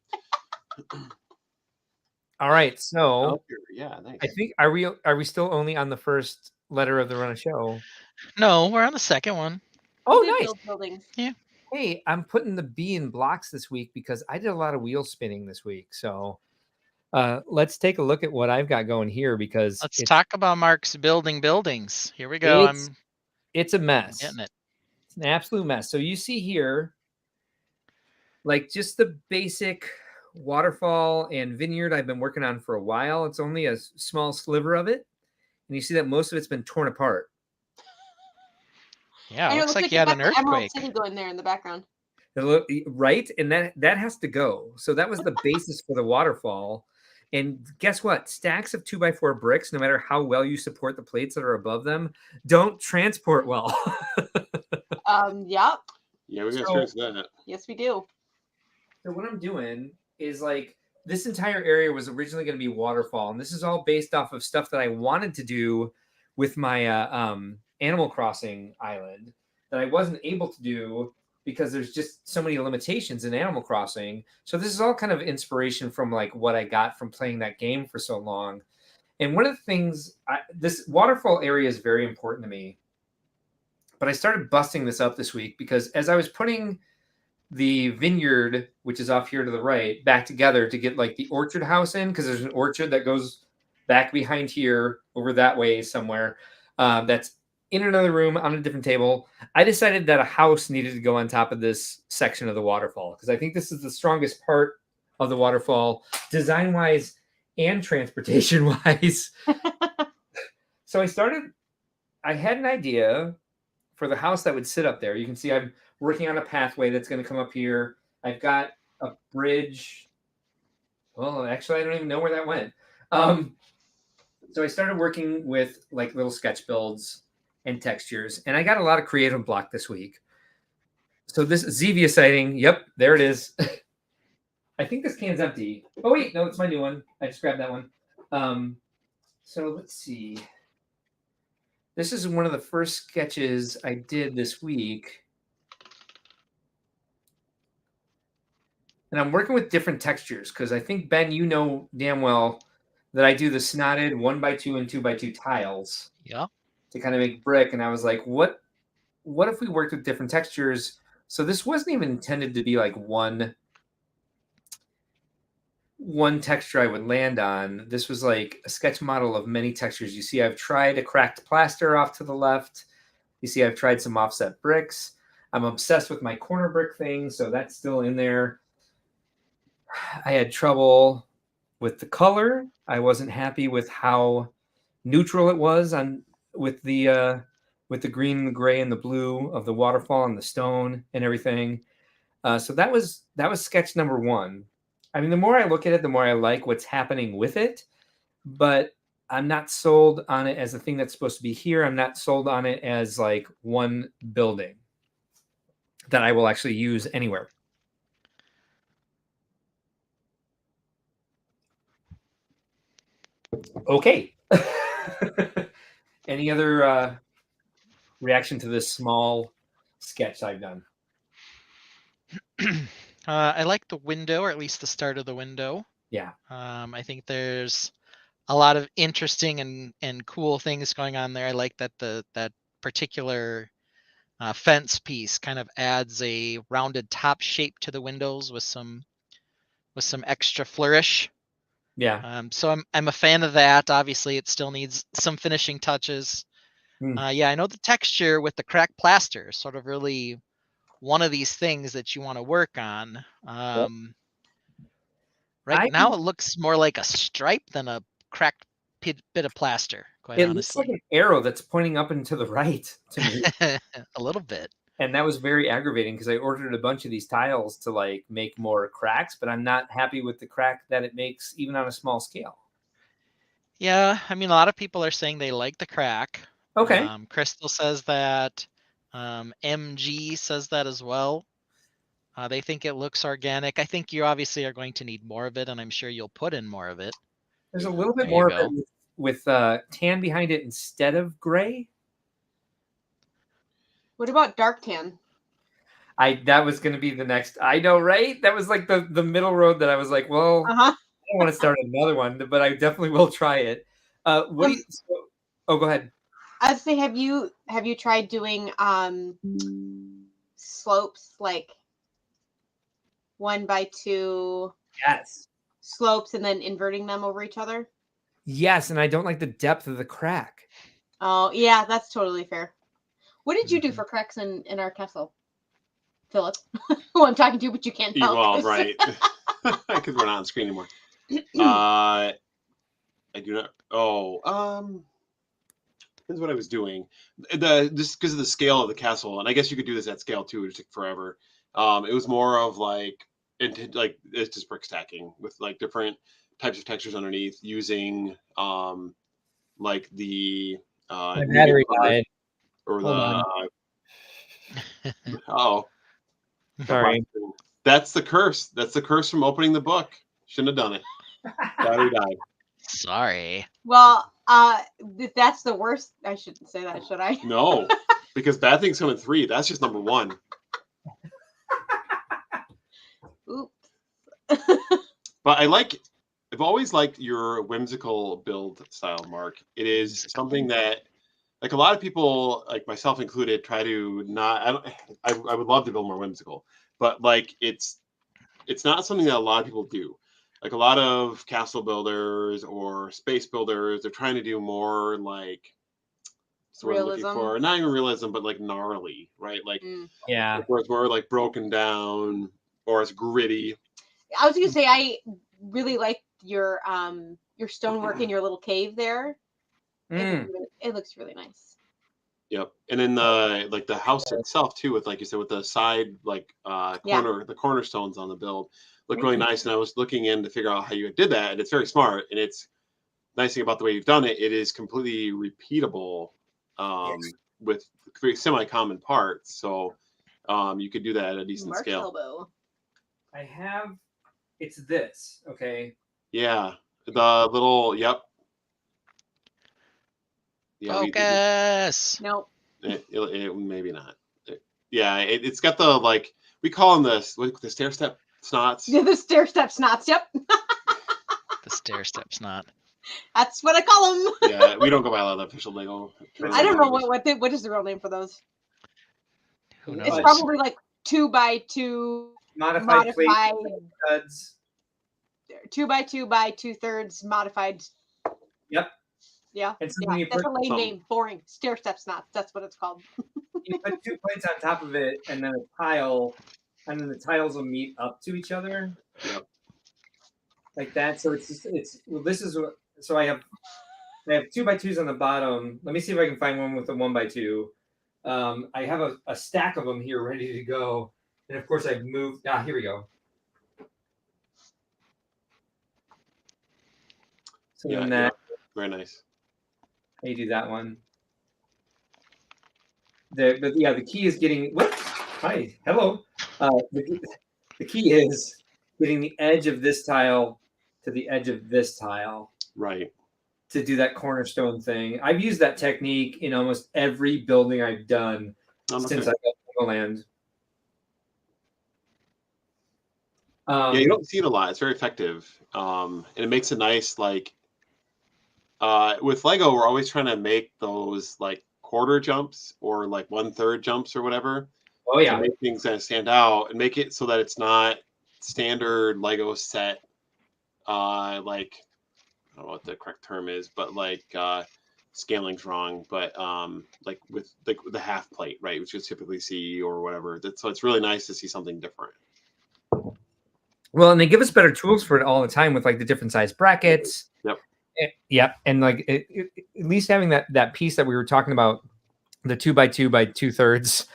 All right, so Oh, yeah, nice. I think are we still only on the first letter of the run of show? No, we're on the second one. Oh, We did nice. build buildings. Hey, I'm putting the B in blocks this week because I did a lot of wheel spinning this week. So let's take a look at what I've got going here because Let's talk about Mark's building buildings. Here we go. It's a mess. Getting it. It's an absolute mess. So you see here, like just the basic waterfall and vineyard I've been working on for a while. It's only a small sliver of it. And you see that most of it's been torn apart. Yeah, And it looks looks like like you you had got an the Emerald earthquake. City going there in the background. Right? And that has to go. So that was the basis for the waterfall. And guess what? Stacks of 2x4 bricks, no matter how well you support the plates that are above them, don't transport well. Yep. Yeah, we got So- experience with that. Yes, we do. So what I'm doing is like this entire area was originally going to be waterfall, and this is all based off of stuff that I wanted to do with my Animal Crossing island that I wasn't able to do because there's just so many limitations in Animal Crossing. So this is all kind of inspiration from like what I got from playing that game for so long. And one of the things, this waterfall area is very important to me. But I started busting this up this week because as I was putting the vineyard, which is off here to the right, back together to get like the orchard house in, because there's an orchard that goes back behind here over that way somewhere. That's in another room on a different table. I decided that a house needed to go on top of this section of the waterfall because I think this is the strongest part of the waterfall, design wise and transportation wise. So I had an idea for the house that would sit up there. You can see I'm working on a pathway that's going to come up here. I've got a bridge. Well, actually, I don't even know where that went. So I started working with like little sketch builds and textures, and I got a lot of creative block this week. So this Zevia sighting, yep, there it is. I think this can's empty. Oh wait, no, it's my new one. I just grabbed that one. So let's see. This is one of the first sketches I did this week. And I'm working with different textures because I think, Ben, you know damn well that I do the snotted 1x2 and 2x2 tiles Yeah. to kind of make brick. And I was like, what if we worked with different textures? So this wasn't even intended to be like one texture I would land on. This was like a sketch model of many textures. You see, I've tried a cracked plaster off to the left. You see, I've tried some offset bricks. I'm obsessed with my corner brick thing, so that's still in there. I had trouble with the color. I wasn't happy with how neutral it was with the green, the gray, and the blue of the waterfall and the stone and everything. So that was sketch number one. I mean, the more I look at it, the more I like what's happening with it, but I'm not sold on it as a thing that's supposed to be here. I'm not sold on it as like one building that I will actually use anywhere. Okay. Any other reaction to this small sketch I've done? I like the window, or at least the start of the window. Yeah. I think there's a lot of interesting and cool things going on there. I like that that particular fence piece kind of adds a rounded top shape to the windows with some extra flourish. Yeah. So I'm a fan of that. Obviously, it still needs some finishing touches. Yeah, I know the texture with the cracked plaster is sort of really one of these things that you want to work on. Right now, it looks more like a stripe than a cracked bit of plaster, quite It honestly. looks like an arrow that's pointing up and to the right to me. A little bit. And that was very aggravating because I ordered a bunch of these tiles to like make more cracks, but I'm not happy with the crack that it makes even on a small scale. Yeah, I mean, a lot of people are saying they like the crack. Okay. Crystal says that. MG says that as well. They think it looks organic. I think you obviously are going to need more of it, and I'm sure you'll put in more of it. There's a little bit There you more of go. it with tan behind it instead of gray. What about dark tan? That was going to be the next. I know, right? That was like the middle road that I was like, well, I don't want to start another one, but I definitely will try it. What do you? Oh, go ahead. I'd say, have you tried doing slopes, like 1x2? Yes. Slopes and then inverting them over each other? Yes, and I don't like the depth of the crack. Oh, yeah, that's totally fair. What did you do for cracks in our castle, Philip? Who I'm talking to, but you can't tell. Well, 'cause- right, because we're not on screen anymore. I do not. Depends what I was doing. Just because of the scale of the castle, and I guess you could do this at scale too. It would take forever. It was more of like it's just brick stacking with like different types of textures underneath, using like the My battery died. or Hold the oh Sorry. that's the curse. That's the curse from opening the book. Shouldn't have done it. Battery died. Sorry. Well, if that's the worst, I shouldn't say that, should I? No, because bad things come in 3. That's just number 1. Oops. But I've always liked your whimsical build style, Mark. It is something that, like, a lot of people, like myself included, try to not. I would love to build more whimsical, but like it's not something that a lot of people do. Like a lot of castle builders or space builders, they're trying to do more like what's the word I'm looking Realism. for, not even realism, but like gnarly, right? Like Yeah. where it's more like broken down or it's gritty. I was gonna say I really like your stonework in your little cave there. It looks really nice. Yep. And then the house itself too, with like you said, with the side the cornerstones on the build look really nice. And I was looking in to figure out how you did that, and it's very smart. And it's nice thing about the way you've done it, it is completely repeatable with very semi-common parts. So you could do that at a decent Mark's scale. elbow. I have. It's this. Okay. Yeah. The little Yeah, Focus. Nope. it maybe not. It's got the like we call them the stair step snots. Yeah, the stair step snots. Yep, The stair steps not. that's what I call them. Yeah, we don't go by a lot of the official Lego. I don't know what is the real name for those. Who It's knows? probably like 2x2 Modified plate studs. 2x2 by 2/3 modified. Yep. Yeah, And something you that's put a lame some- name. Boring. Stair step snots. That's what it's called. you put 2 plates on top of it, and then a tile, and then the tiles will meet up to each other. Yep. Like that. So this is what. So I have 2x2s on the bottom. Let me see if I can find one with a 1x2. I have a stack of them here ready to go, and of course I've moved. Here we go. So then that very nice. you do that one. The key is getting. What? Hi, hello. The key is getting the edge of this tile to the edge of this tile. Right. To do that cornerstone thing. I've used that technique in almost every building I've done since I got land. Yeah, you don't see it a lot. It's very effective, and it makes a nice like. With Lego, we're always trying to make those like quarter jumps or like 1/3 jumps or whatever. Oh yeah, to make things kind of stand out and make it so that it's not standard Lego set. Like I don't know what the correct term is, but like scaling's wrong. But like with the half plate, right, which you typically see or whatever. So it's really nice to see something different. Well, and they give us better tools for it all the time with like the different size brackets. Yep. Yep. And like at least having that piece that we were talking about, the 2x2 by 2/3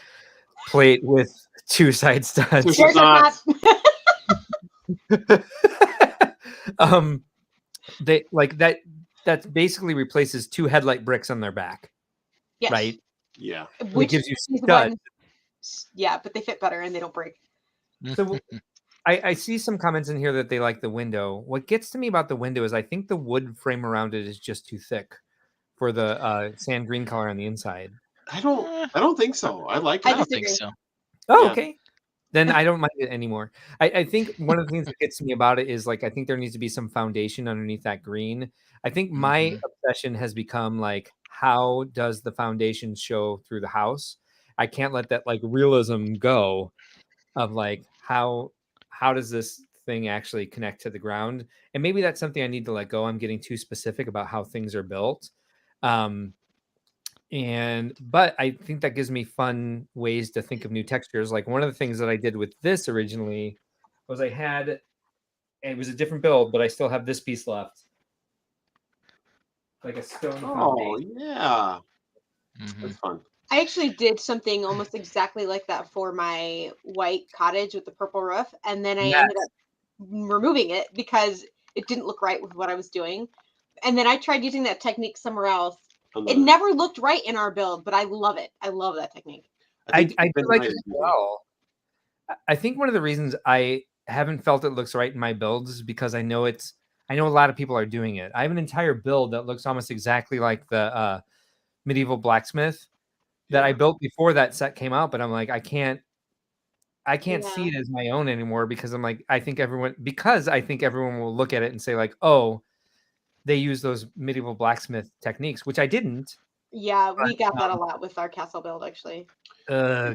plate with 2 side studs. There's not. They like that basically replaces 2 headlight bricks on their back. Yes. Right. Yeah. Which gives you studs. Yeah, but they fit better and they don't break. So I see some comments in here that they like the window. What gets to me about the window is I think the wood frame around it is just too thick for the sand green color on the inside. I don't think so. I like it. I don't think so. Oh, Yeah. okay. Then I don't mind it anymore. I think one of the things that gets me about it is like I think there needs to be some foundation underneath that green. I think my obsession has become like, how does the foundation show through the house? I can't let that like realism go of like how does this thing actually connect to the ground? And maybe that's something I need to let go. I'm getting too specific about how things are built. But I think that gives me fun ways to think of new textures. Like one of the things that I did with this originally was it was a different build, but I still have this piece left. Like a stone Oh, foundation. yeah. Mhm. That's fun. I actually did something almost exactly like that for my white cottage with the purple roof, and then I Yes. ended up removing it because it didn't look right with what I was doing. And then I tried using that technique somewhere else. It never looked right in our build, but I love it. I love that technique. I do like nice it as well. I think one of the reasons I haven't felt it looks right in my builds is because I know a lot of people are doing it. I have an entire build that looks almost exactly like the medieval blacksmith that I built before that set came out, but I'm like, I can't see it as my own anymore because I'm like, I think everyone will look at it and say like, oh, they use those medieval blacksmith techniques, which I didn't. Yeah, we got that a lot with our castle build, actually. Yeah.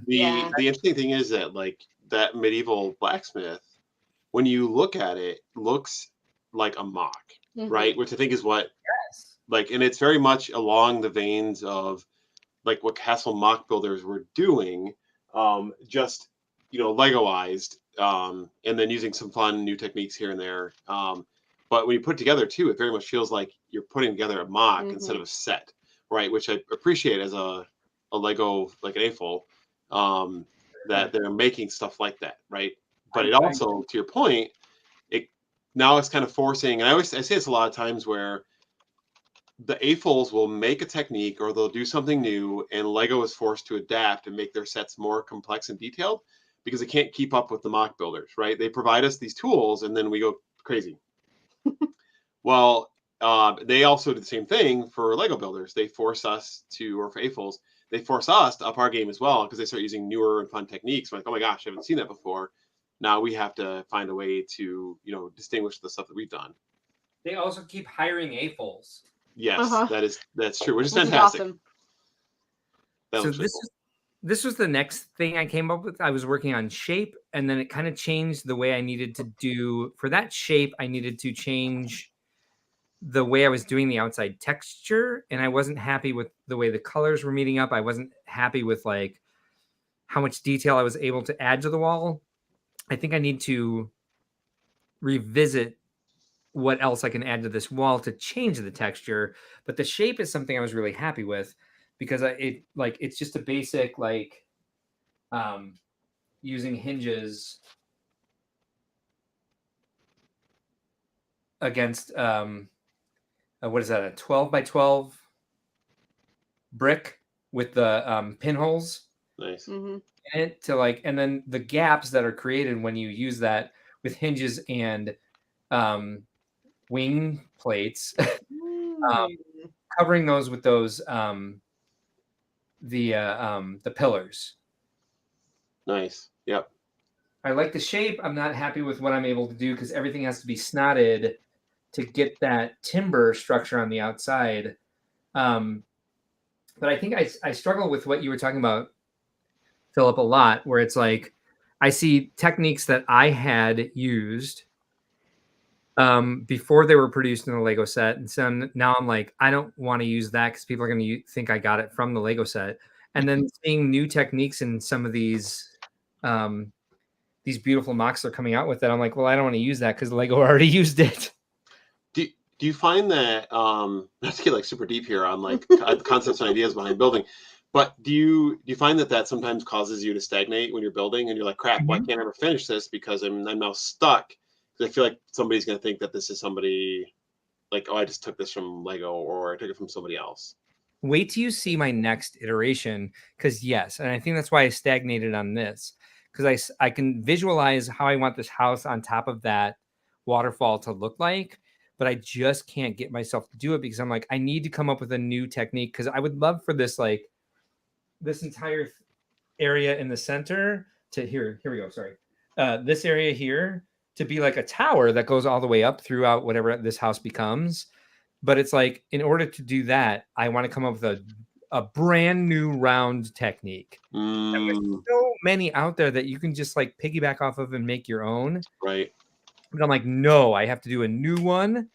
Yeah. The interesting thing is that like that medieval blacksmith, when you look at it, looks like a mock, right? Which I think is what like, and it's very much along the veins of like what castle mock builders were doing, just Legoized, and then using some fun new techniques here and there. But when you put it together too, it very much feels like you're putting together a mock instead of a set, right? Which I appreciate as a Lego like an AFOL, that they're making stuff like that, right? But it also, to your point, it now it's kind of forcing. And I say this a lot of times where the AFOLs will make a technique or they'll do something new, and Lego is forced to adapt and make their sets more complex and detailed because they can't keep up with the mock builders, right? They provide us these tools and then we go crazy. Well, they also do the same thing for Lego builders. They force us to, or for AFOLs, they force us to up our game as well because they start using newer and fun techniques. We're like, oh my gosh, I haven't seen that before. Now we have to find a way to, distinguish the stuff that we've done. They also keep hiring AFOLs. Yes, that's true, which is fantastic. Awesome. So this was the next thing I came up with. I was working on shape, and then it kind of changed the way I needed to do. For that shape, I needed to change the way I was doing the outside texture, and I wasn't happy with the way the colors were meeting up. I wasn't happy with like how much detail I was able to add to the wall. I think I need to revisit what else I can add to this wall to change the texture. But the shape is something I was really happy with because it's just a basic using hinges against what is that, a 12 by 12 brick with the pinholes. Nice. In it to and then the gaps that are created when you use that with hinges and wing plates, covering those with those the pillars. Nice. Yep. I like the shape. I'm not happy with what I'm able to do because everything has to be snotted to get that timber structure on the outside. But I think I struggle with what you were talking about, Philip, a lot, where it's like I see techniques that I had used before they were produced in the Lego set. And so now I'm like, I don't want to use that because people are going to think I got it from the Lego set. And then seeing new techniques in some of these beautiful mocks they're coming out with that, I'm like, well, I don't want to use that because Lego already used it. Do you find that, not to get like super deep here on like concepts and ideas behind building, but do you find that sometimes causes you to stagnate when you're building and you're like, crap, why can't I ever finish this because I'm now stuck? Because I feel like somebody's going to think that this is somebody like, oh, I just took this from Lego or I took it from somebody else. Wait till you see my next iteration, because yes, and I think that's why I stagnated on this, because I can visualize how I want this house on top of that waterfall to look like, but I just can't get myself to do it because I'm like, I need to come up with a new technique because I would love for this this entire area in the center to here we go. Sorry, this area here to be like a tower that goes all the way up throughout whatever this house becomes. But it's like, in order to do that, I want to come up with a brand new round technique. And there's so many out there that you can just like piggyback off of and make your own. Right. But I'm like, no, I have to do a new one.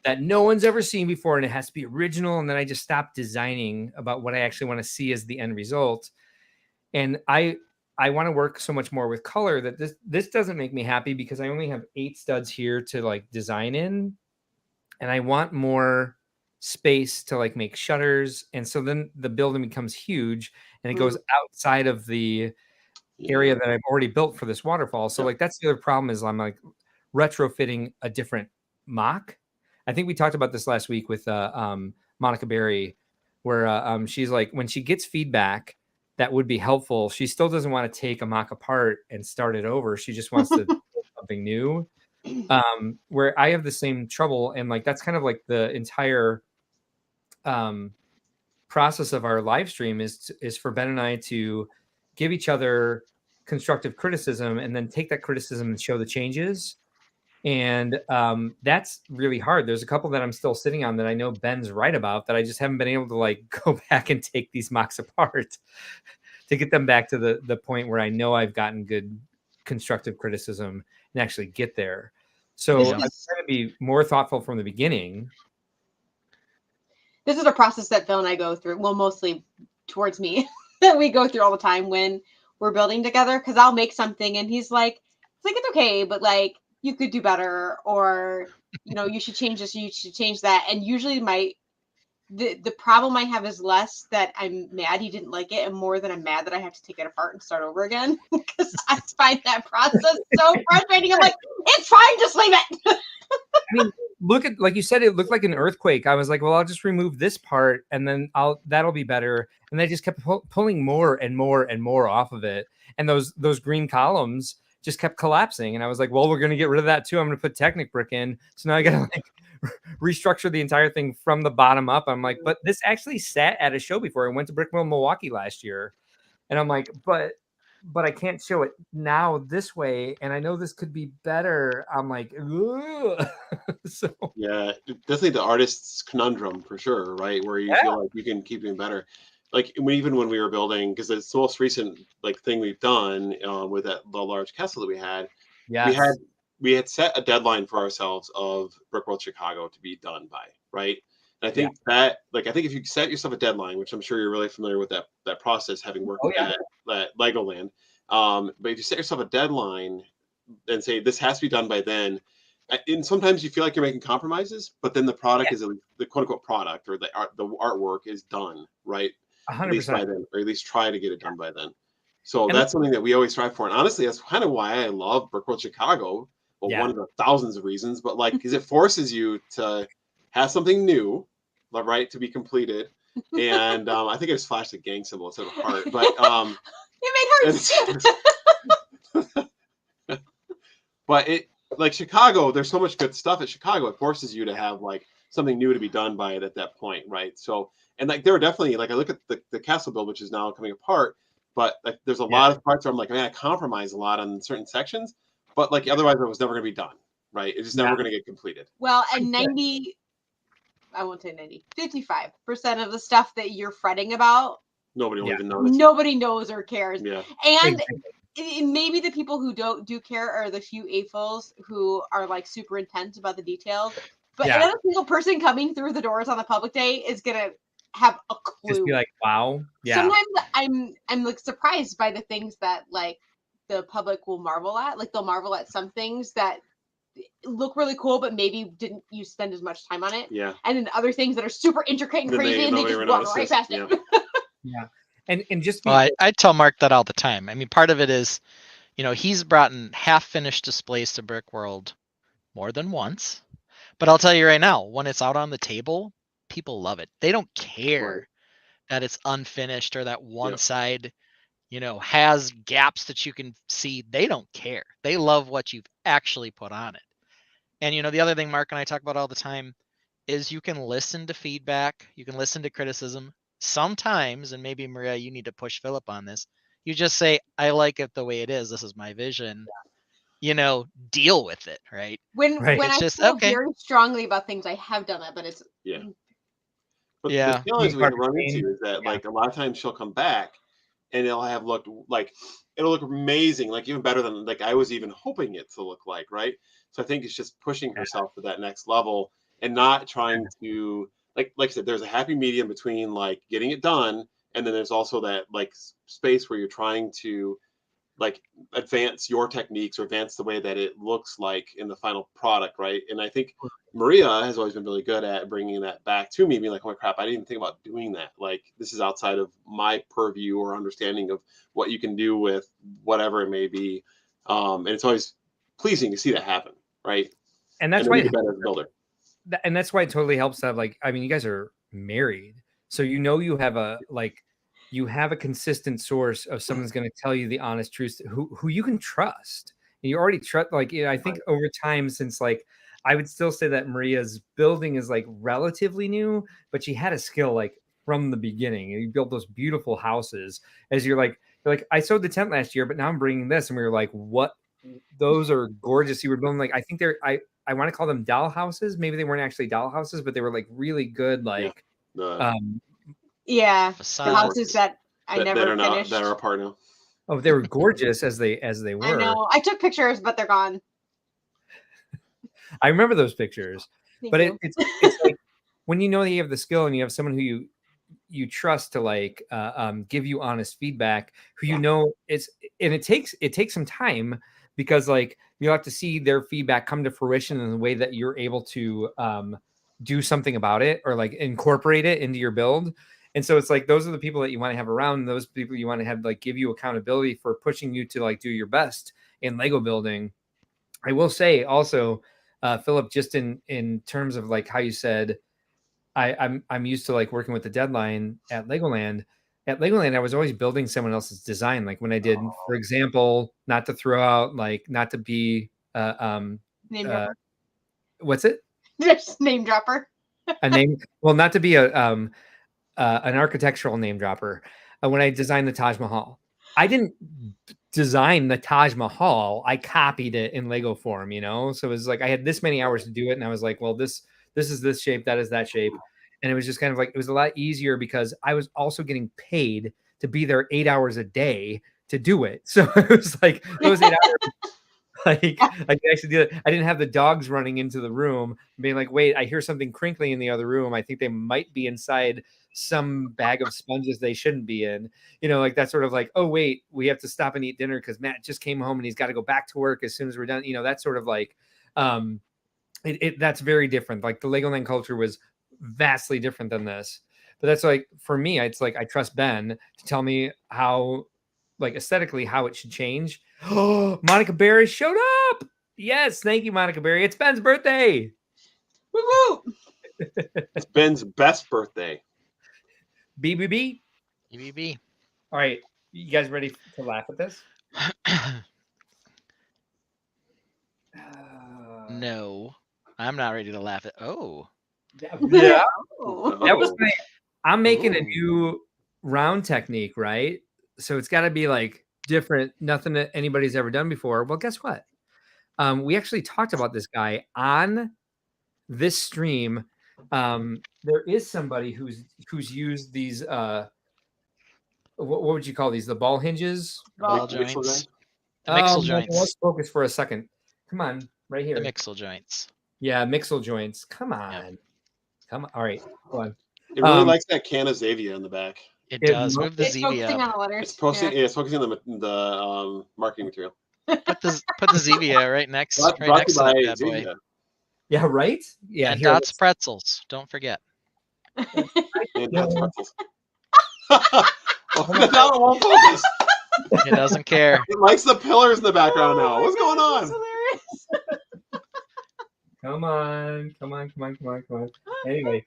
that no one's ever seen before, and it has to be original. And then I just stopped designing about what I actually want to see as the end result. And I want to work so much more with color that this doesn't make me happy, because I only have 8 studs here to like design in, and I want more space to like make shutters. And so then the building becomes huge, and it goes outside of the area that I've already built for this waterfall. So like that's the other problem, is I'm like retrofitting a different mock. I think we talked about this last week with Monica Berry, where she's like, when she gets feedback that would be helpful, she still doesn't want to take a mock apart and start it over. She just wants to do something new. Where I have the same trouble, and like that's kind of like the entire process of our live stream is for Ben and I to give each other constructive criticism, and then take that criticism and show the changes. And that's really hard. There's a couple that I'm still sitting on that I know Ben's right about, that I just haven't been able to like go back and take these mocks apart to get them back to the point where I know I've gotten good constructive criticism and actually get there. So I'm trying to be more thoughtful from the beginning. This is a process that Phil and I go through. Well, mostly towards me, that we go through all the time when we're building together. Because I'll make something and he's like, it's okay, but like you could do better, or you should change this, you should change that. And usually the problem I have is less that I'm mad he didn't like it, and more that I'm mad that I have to take it apart and start over again, because I find that process so frustrating. I'm like, it's fine, just leave it. I mean, look at, like you said, it looked like an earthquake. I was like, well, I'll just remove this part and then that'll be better. And they just kept pulling more and more and more off of it. And those green columns just kept collapsing. And I was like, well, we're going to get rid of that too. I'm going to put Technic brick in. So now I got to like restructure the entire thing from the bottom up. I'm like, but this actually sat at a show before. I went to Brick Mill Milwaukee last year. And I'm like, but I can't show it now this way. And I know this could be better. I'm like, so yeah, definitely the artist's conundrum for sure, right? Where you feel like you can keep doing better. Like even when we were building, because it's the most recent like thing we've done with the large castle that we had. Yes. We had set a deadline for ourselves of Brickworld Chicago to be done by, right? And I think that, like, I think if you set yourself a deadline, which I'm sure you're really familiar with that process, having worked at Legoland, but if you set yourself a deadline and say this has to be done by then, and sometimes you feel like you're making compromises, but then the product is the quote unquote product, or the artwork is done, right? 100%. At least by then, or at least try to get it done by then. So that's something that we always strive for. And honestly, that's kind of why I love Brickworld Chicago. Well, one of the thousands of reasons, but like, because it forces you to have something new, right, to be completed. And I think I just flashed a gang symbol instead of a heart, but it made hearts. But it, like Chicago, there's so much good stuff at Chicago. It forces you to have like something new to be done by it at that point, right? So, and like there are definitely, like I look at the castle build, which is now coming apart, but like there's a lot of parts where I'm like, man, I compromise a lot on certain sections, but like otherwise it was never going to be done, right? It's just never going to get completed. Well, and 55% of the stuff that you're fretting about, nobody will even notice. Nobody knows or cares. Yeah. And maybe the people who do care are the few AFOs who are like super intense about the details. But another single person coming through the doors on the public day is gonna have a clue. Just be like, wow. Yeah. Sometimes I'm like surprised by the things that like the public will marvel at. Like they'll marvel at some things that look really cool, but maybe didn't you spend as much time on it. Yeah. And then other things that are super intricate and crazy, and they just walk right past it. Yeah. And just I tell Mark that all the time. I mean, part of it is, he's brought in half finished displays to Brick World more than once. But I'll tell you right now, when it's out on the table, people love it. They don't care that it's unfinished or that one side, has gaps that you can see. They don't care. They love what you've actually put on it. And, the other thing Mark and I talk about all the time is you can listen to feedback. You can listen to criticism. Sometimes, and maybe Maria, you need to push Philip on this. You just say, I like it the way it is. This is my vision. Deal with it, right? When I feel very strongly about things, I have done that, but it's But the challenge we run into is that like a lot of times she'll come back and it'll look amazing, like even better than like I was even hoping it to look like, right? So I think it's just pushing herself to that next level. and not trying to like I said, there's a happy medium between like getting it done, and then there's also that like space where you're trying to like advance your techniques or advance the way that it looks like in the final product, right? And I think Maria has always been really good at bringing that back to me, being like, oh my crap, I didn't even think about doing that. Like this is outside of my purview or understanding of what you can do with whatever it may be. And it's always pleasing to see that happen, right? And that's then why you get better as a builder. and that's why it totally helps to have like, I mean, you guys are married, so you have a like you have a consistent source of someone's going to tell you the honest truth, who you can trust, and you already trust. Like, I think over time, since like I would still say that Maria's building is like relatively new, but she had a skill like from the beginning, and you built those beautiful houses. As you're like, I sewed the tent last year, but now I'm bringing this, and we were like, what? Those are gorgeous. You were building like, I think I want to call them doll houses. Maybe they weren't actually doll houses, but they were like really good, like the houses that I never finished. That are apart now. Oh, they were gorgeous as they were. I know. I took pictures, but they're gone. I remember those pictures. Thank But you. it's like when you know that you have the skill and you have someone who you trust to like give you honest feedback, who you know it takes some time, because like you have to see their feedback come to fruition in the way that you're able to do something about it or like incorporate it into your build. And so it's like those are the people that you want to have around, those people you want to have like give you accountability for pushing you to like do your best in Lego building. I will say also, Philip, just in terms of like how you said, I'm used to like working with the deadline at Legoland. At Legoland, I was always building someone else's design. Like when I did, for example, not to throw out, like not to be Name dropper. What's it? Just name dropper. A name? Well, not to be an architectural name dropper. When I designed the Taj Mahal, I didn't design the Taj Mahal. I copied it in Lego form, you know? So it was like I had this many hours to do it, and I was like, well, this is this shape, that is that shape. And it was just kind of like, it was a lot easier because I was also getting paid to be there 8 hours a day to do it. So it was like those 8 hours, like I could actually do it. I didn't have the dogs running into the room being like, wait, I hear something crinkling in the other room. I think they might be inside some bag of sponges they shouldn't be in. You know, like that sort of like, oh, wait, we have to stop and eat dinner because Matt just came home and he's got to go back to work as soon as we're done. You know, that sort of like, that's very different. Like the Legoland culture was vastly different than this. But that's like, for me, it's like I trust Ben to tell me how, like aesthetically, how it should change. Oh, Monica Berry showed up. Yes, thank you, Monica Berry. It's Ben's birthday. Woo woo! It's Ben's best birthday. BBB. BBB. All right, you guys ready to laugh at this? No, I'm not ready to laugh at. Oh, yeah. Oh. That was my. I'm making a new round technique, right? So it's got to be like different, nothing that anybody's ever done before. Well, guess what? We actually talked about this guy on this stream. There is somebody who's used these. What would you call these? The ball hinges? ball joints. The Oh, mixel joints. let's focus for a second. Come on, right here. The mixel joints. Yeah, mixel joints. Come on. Yep. Come on. All right. Go on. It really likes that can of Xavier in the back. It does. Move the It's ZV focusing up. on the letters. It's posting. Yeah, it's focusing on the marketing material. Put the ZV right next Brought right to next to you that by bad boy. Xavier. Yeah, right? Yeah. And here, Dots pretzels. Don't forget. And Dots pretzels. Oh, now it won't focus. It doesn't care. It likes the pillars in the background now. What's going on? Come on. Anyway,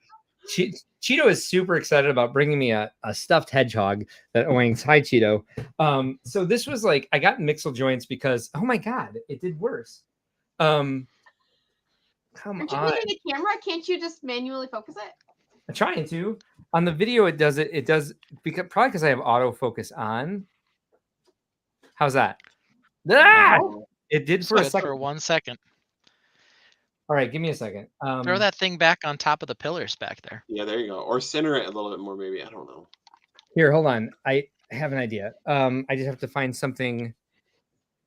Cheeto is super excited about bringing me a stuffed hedgehog that Oinks. Hi, Cheeto. So this was like, I got mixel joints because, oh my God, it did worse. Come Aren't you on. moving the camera? Can't you just manually focus it? I'm trying to. On the video, it does because probably because I have autofocus on. How's that? Ah! It did for a Good second. for 1 second. All right, give me a second. Throw that thing back on top of the pillars back there. Yeah, there you go. Or center it a little bit more, maybe. I don't know. Here, hold on. I have an idea. I just have to find something.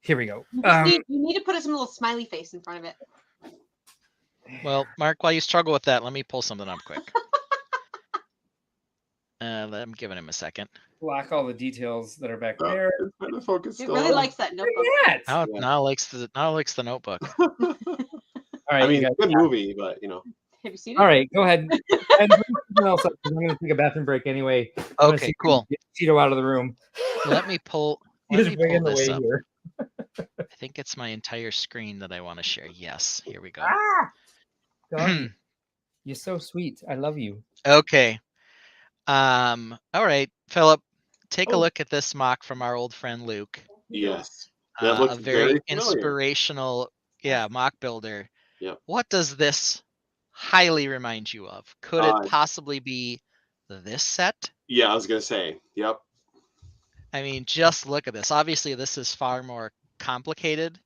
Here we go. You need to put some little smiley face in front of it. Well, Mark, while you struggle with that, let me pull something up quick. I'm giving him a second. Block all the details that are back Oh, there. it's trying to focus It still. really likes that notebook. Yes. Now, Yeah. now likes the notebook. All right, I mean, you guys. good movie, but you know. Have you seen it? All right, go ahead. And bring something else up, 'cause I'm going to take a bathroom break anyway. I'm gonna Okay, see if I cool. can get Tito out of the room. Let me pull. He Let is me pull bringing the this way up. here. I think it's my entire screen that I want to share. Yes, here we go. Ah, doggy, you're so sweet. I love you. Okay. All right, Philip, take a Oh. look at this mock from our old friend Luke. Yes, that looks A very very familiar. inspirational, mock builder. Yep. What does this highly remind you of? Could it possibly be this set? Yeah, I was gonna say. Yep. I mean, just look at this. Obviously, this is far more complicated,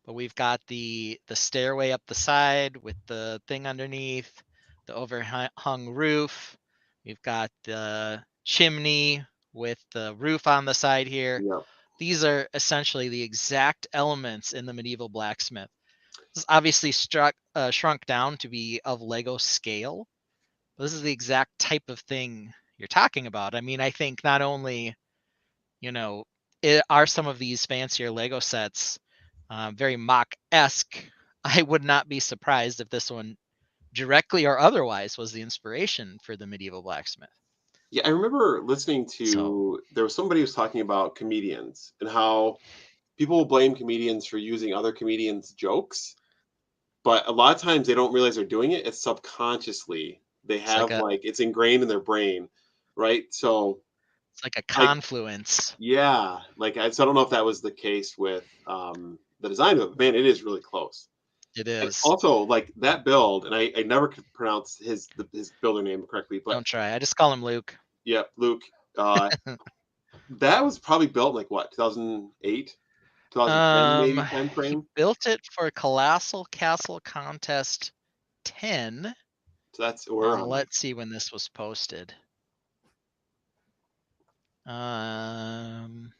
but we've got the stairway up the side with the thing underneath, the overhung roof. We've got the chimney with the roof on the side here. Yep. These are essentially the exact elements in the medieval blacksmith. This is obviously shrunk down to be of Lego scale. This is the exact type of thing you're talking about. I mean, I think not only, are some of these fancier Lego sets very mock-esque. I would not be surprised if this one, directly or otherwise, was the inspiration for the medieval blacksmith. Yeah, I remember listening to So- there was somebody who was talking about comedians and how people will blame comedians for using other comedians' jokes, but a lot of times they don't realize they're doing it. It's subconsciously. They It's like have a it's ingrained in their brain, right? So it's like a like confluence. yeah, so I don't know if that was the case with the design of it. Man, it is really close. It And is. also like that build, and I never could pronounce his builder name correctly, but Don't try. I just call him Luke. yeah, Luke. That was probably built in like what, 2008, 2010 maybe time He frame. built it for Colossal Castle Contest 10. So that's we're on like Let's see when this was posted. Man.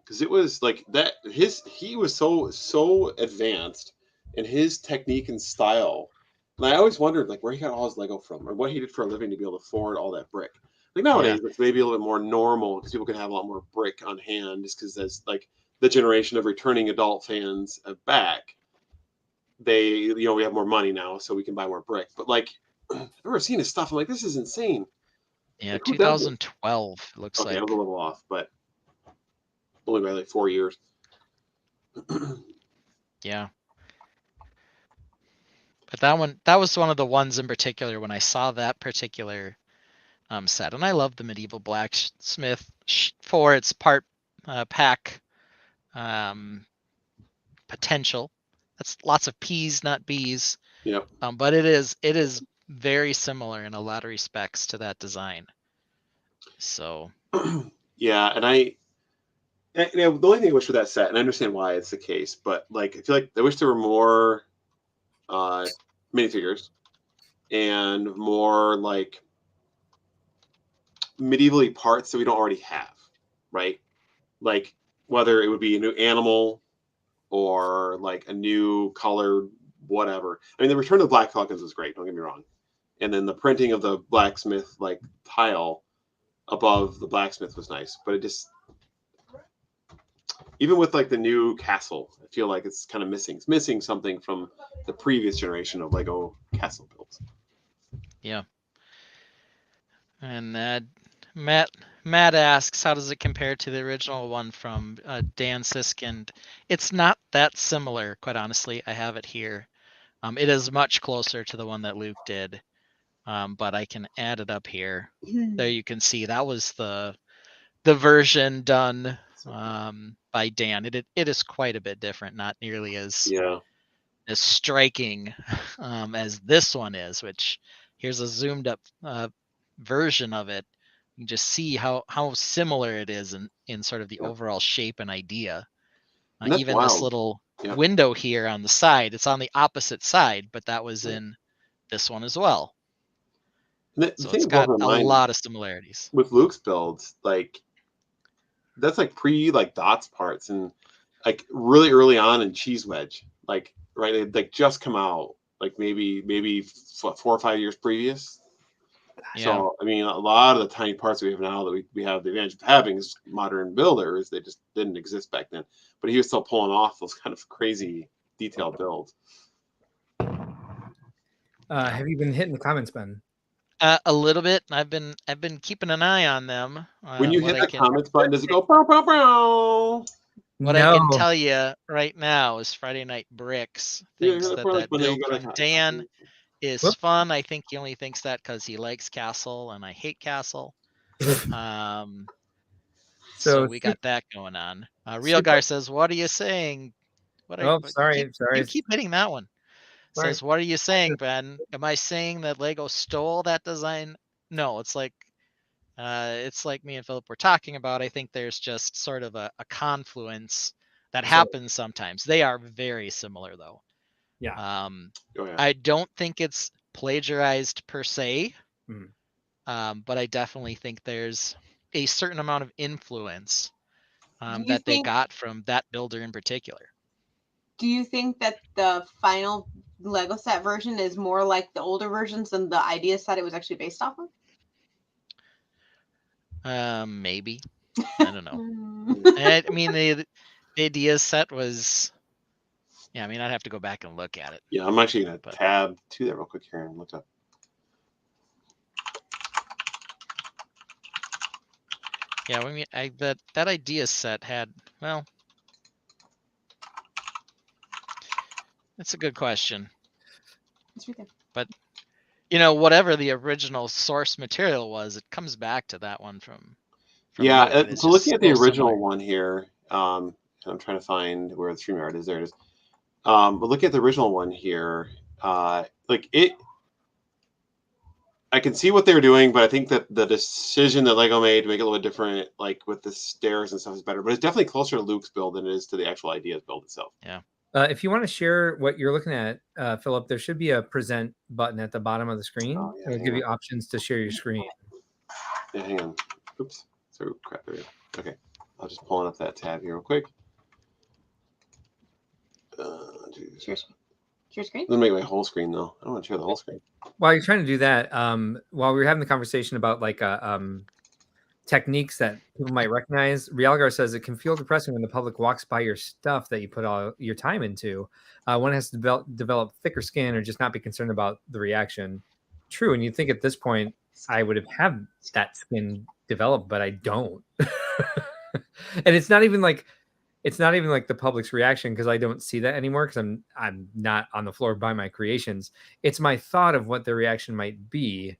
because it was like that. He was so advanced in his technique and style. And I always wondered like where he got all his Lego from, or what he did for a living to be able to afford all that brick. Like nowadays, it's maybe a little bit more normal because people can have a lot more brick on hand, just because there's like the generation of returning adult fans back. They, we have more money now, so we can buy more brick. But like, I've never seen his stuff. I'm like, this is insane. Yeah, Like, who does this? 2012 looks Okay, like. I was a little off, but only by like 4 years. Yeah. But that was one of the ones in particular when I saw that particular set. And I love the medieval blacksmith for its part pack potential. That's lots of P's, not B's. Yep. But it is very similar in a lot of respects to that design. So Yeah, and the only thing I wish for that set, and I understand why it's the case, but like I feel like I wish there were more minifigures and more like medievally parts that we don't already have, right? Like whether it would be a new animal or like a new colored whatever. I mean, the Return of the Black Falcons was great. Don't get me wrong. And then the printing of the blacksmith like tile above the blacksmith was nice, but it just even with like the new castle, I feel like it's kind of missing. It's missing something from the previous generation of Lego castle builds. yeah. And Matt asks, how does it compare to the original one from Dan Siskind? It's not that similar, quite honestly. I have it here. It is much closer to the one that Luke did, but I can add it up here. There you can see that was the version done by Dan. It is quite a bit different, not nearly as striking as this one is. Which here's a zoomed up version of it. You can just see how similar it is in sort of the overall shape and idea. Even wild. This little window here on the side, it's on the opposite side, but that was in this one as well. So it's got a lot of similarities. With Luke's builds, like that's like pre like dots parts and like really early on in Cheese Wedge, like right, they like just come out like maybe 4 or 5 years previous. Yeah. So, I mean, a lot of the tiny parts we have now that we have the advantage of having is modern builders. They just didn't exist back then. But he was still pulling off those kind of crazy detailed builds. Have you been hitting the comments, Ben? A little bit. I've been keeping an eye on them. When you what hit I the can comments button, does it go pow, pow, pow? what I can tell you right now is Friday Night Bricks thinks Yeah, that like when they build go to from Dan is Whoop. fun. I think he only thinks that because he likes Castle and I hate Castle. So we got that going on. Real Guy says, "What are you saying?" Sorry. You keep hitting that one. Sorry. Says, "What are you saying, Ben? Am I saying that Lego stole that design?" No, it's like me and Philip were talking about. I think there's just sort of a confluence that happens sometimes. They are very similar though. Yeah. I don't think it's plagiarized per se, Mhm. but I definitely think there's a certain amount of influence you that they think- got from that builder in particular. Do you think that the final Lego set version is more like the older versions than the idea set it was actually based off of? Maybe. I don't know. I mean, the idea set was. Yeah, I mean, I'd have to go back and look at it. Yeah, I'm actually gonna tab to that real quick here and look up. Yeah, I mean, that idea set had, well, it's a good question. It's right there. But you know, whatever the original source material was, it comes back to that one from Yeah, New. so looking at the so original similar. one here, I'm trying to find where the StreamYard is. There it is. But looking at the original one here, like it, I can see what they were doing, but I think that the decision that Lego made to make it a little bit different, like with the stairs and stuff, is better. But it's definitely closer to Luke's build than it is to the actual Ideas build itself. Yeah. If you want to share what you're looking at, Philip, there should be a present button at the bottom of the screen. Oh, yeah, It'll give you options to share your screen. Yeah, hang on. Oops. So crap. There we go. Okay. I'll just pulling up that tab here real quick. Share screen? Let me make my whole screen though. I don't want to share the whole screen. While you're trying to do that, while we were having the conversation about like techniques that people might recognize, Realgar says it can feel depressing when the public walks by your stuff that you put all your time into. One has to develop thicker skin or just not be concerned about the reaction. True, and you'd think at this point I would have had that skin developed, but I don't. And it's not even like the public's reaction because I don't see that anymore because I'm not on the floor by my creations. It's my thought of what their reaction might be.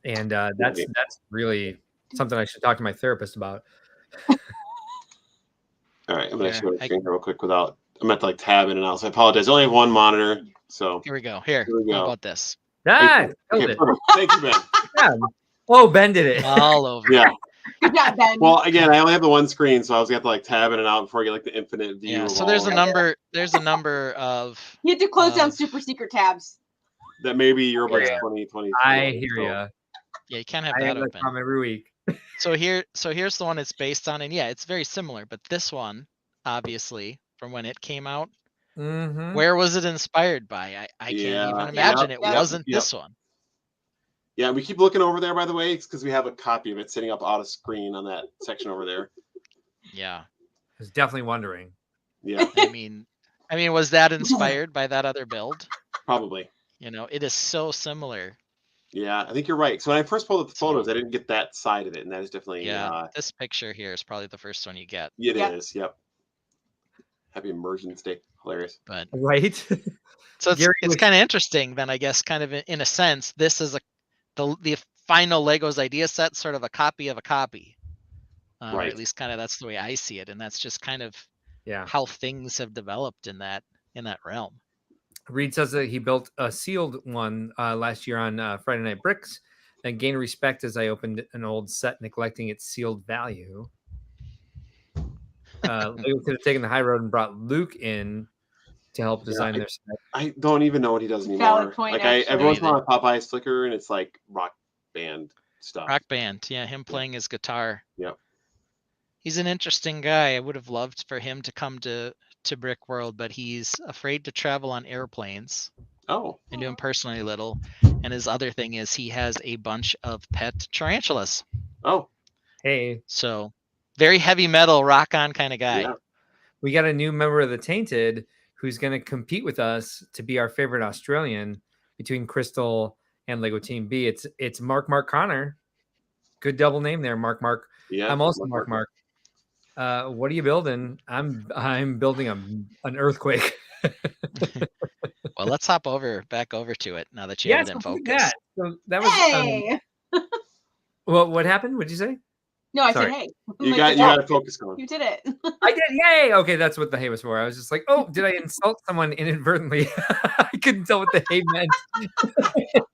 And that's really something I should talk to my therapist about. All right, I'm gonna share the screen here real quick without. I'm at like tab in and out, so I apologize. I only have one monitor, so here we go. Here we go. How about this? Okay, perfect. Thank you, Ben. Yeah. Oh, Ben did it. All over. Yeah. Good job, Ben. Well, again, I only have the one screen, so I was gonna have to like tab in and out before I get like the infinite view. Yeah. So there's a number. There's a number of. You had to close down super secret tabs. That maybe Eurobricks 2020. I hear you. Yeah, you can't have that open. Comment every week. So here's the one it's based on, and yeah, it's very similar. But this one, obviously, from when it came out, where was it inspired by? I can't even imagine it wasn't this one. Yeah, we keep looking over there, by the way, because we have a copy of it sitting up out of screen on that section over there. Yeah, I was definitely wondering. Yeah, I mean, was that inspired by that other build? Probably. You know, it is so similar. Yeah, I think you're right. So when I first pulled up the photos, I didn't get that side of it, and that is definitely this picture here is probably the first one you get. It is. Yep. Happy Immersions Day. Hilarious. But right. So it's kind of interesting. Then I guess, kind of in a sense, this is the final Legos idea set, sort of a copy of a copy. Right. Or at least kind of that's the way I see it, and that's just kind of how things have developed in that realm. Reed says that he built a sealed one last year on Friday Night Bricks and gained respect as I opened an old set, neglecting its sealed value. Lego could have taken the high road and brought Luke in to help design their set. I don't even know what he does anymore. Valid point, like every once in a while I Popeye's Flicker, and it's like rock band stuff. Rock band, yeah, him playing his guitar. Yep. He's an interesting guy. I would have loved for him to come to to Brick World, but he's afraid to travel on airplanes Oh, and doing personally little. And his other thing is he has a bunch of pet tarantulas. oh, Hey, So very heavy metal, rock on kind of guy. yeah. we got a new member of the Tainted who's going to compete with us to be our favorite Australian between Crystal and Lego Team B. It's Mark Connor. Good double name there, Mark. Yeah. I'm also Mark. What are you building? I'm building an earthquake. Well, let's hop back over to it now that you Yes, have it in let's look at focus. that. So that was Hey. well, what happened? What'd you say? No, I Sorry. said hey. You Like, got a focus going. You did it. I did. Yay. Okay, that's what the hey was for. I was just like, oh, did I insult someone inadvertently? I couldn't tell what the hey meant. You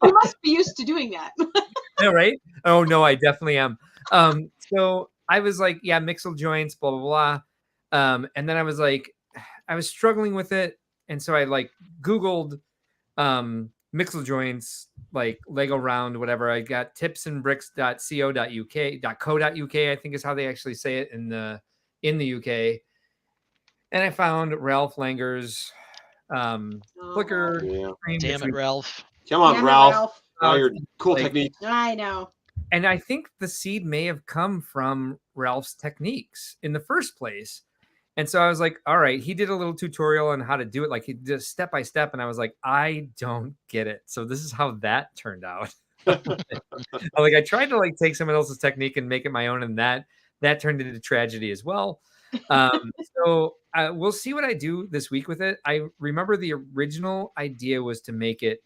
must be used to doing that. Yeah, right? Oh no, I definitely am. So I was like, yeah, mixel joints, blah blah blah. And then I was like, I was struggling with it, and so I like Googled mixel joints, like Lego round, whatever. I got tipsandbricks.co.uk, I think is how they actually say it in the UK. And I found Ralph Langer's Flickr. Yeah. stream, Damn which it, we Ralph. Come on, Damn it, Ralph. All your cool Like- technique. I know. And I think the seed may have come from Ralph's techniques in the first place. And so I was like, all right, he did a little tutorial on how to do it. Like he did step by step. And I was like, I don't get it. So this is how that turned out. Like I tried to like take someone else's technique and make it my own. And that turned into tragedy as well. So we'll see what I do this week with it. I remember the original idea was to make it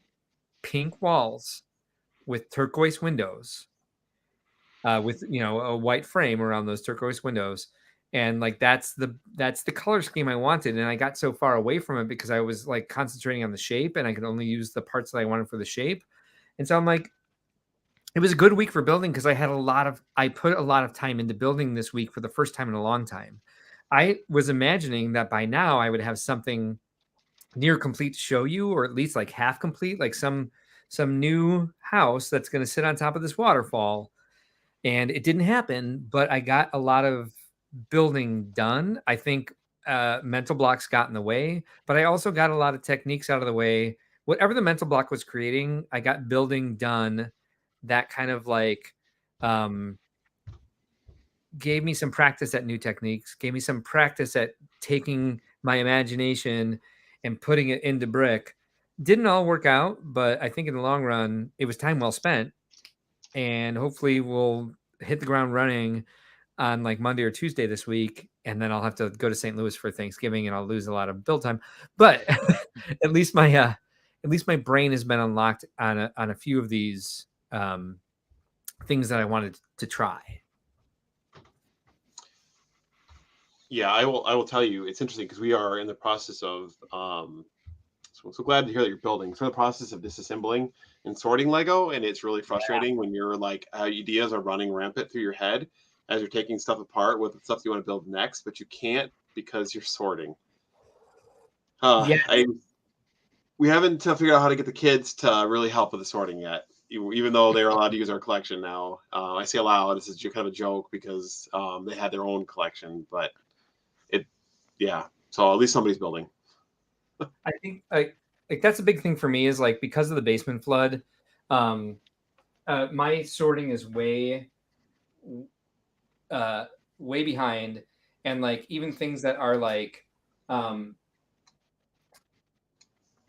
pink walls with turquoise windows. With a white frame around those turquoise windows, and like that's the color scheme I wanted, and I got so far away from it because I was like concentrating on the shape, and I could only use the parts that I wanted for the shape, and so I'm like, it was a good week for building because I put a lot of time into building this week for the first time in a long time. I was imagining that by now I would have something near complete to show you, or at least like half complete, like some new house that's going to sit on top of this waterfall. And it didn't happen, but I got a lot of building done. I think mental blocks got in the way, but I also got a lot of techniques out of the way. Whatever the mental block was creating, I got building done. That kind of like gave me some practice at new techniques, gave me some practice at taking my imagination and putting it into brick. Didn't all work out, but I think in the long run, it was time well spent. And hopefully we'll hit the ground running on like Monday or Tuesday this week, and then I'll have to go to St. Louis for Thanksgiving, and I'll lose a lot of build time. But at least my brain has been unlocked on a few of these things that I wanted to try. Yeah, I will tell you, it's interesting because we are in the process of so I'm so glad to hear that you're building. So the process of disassembling and sorting Lego, and it's really frustrating when you're like ideas are running rampant through your head as you're taking stuff apart with the stuff you want to build next, but you can't because you're sorting. We haven't figured out how to get the kids to really help with the sorting yet, even though they're allowed to use our collection now. I say aloud, this is kind of a joke because they had their own collection, but so at least somebody's building. I think like that's a big thing for me is like because of the basement flood, my sorting is way behind, and like even things that are like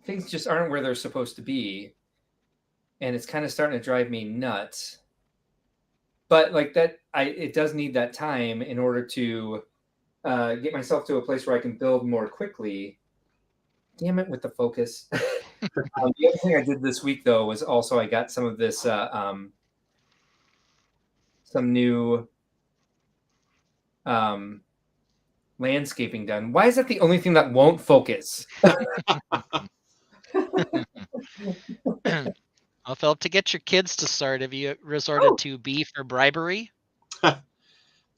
things just aren't where they're supposed to be, and it's kind of starting to drive me nuts. But like that, it does need that time in order to get myself to a place where I can build more quickly. Damn it with the focus. The other thing I did this week though was also I got some of this some new landscaping done. Why is that the only thing that won't focus? Well, Philip, to get your kids to start, have you resorted to B for bribery?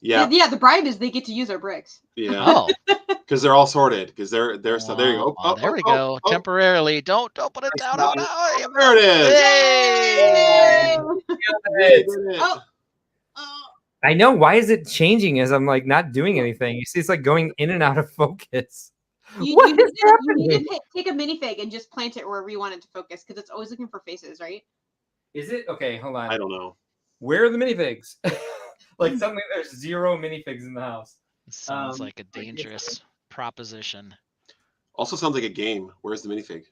Yeah. Yeah, the bribe is they get to use our bricks. Yeah. Oh, Because they're all sorted. Because they're so there you go. Oh, there we go. Temporarily. Don't put it down. Oh, no. There it is. Yay! They did it. Oh. I know. Why is it changing as I'm like not doing anything? You see, it's like going in and out of focus. You, What you is need to, you happening? need to take a minifig and just plant it wherever you want it to focus because it's always looking for faces, right? Is it? Okay, hold on. I don't know. Where are the minifigs? Like suddenly there's 0 minifigs in the house. Sounds like a I guess- dangerous proposition. Also sounds like a game. Where's the minifig?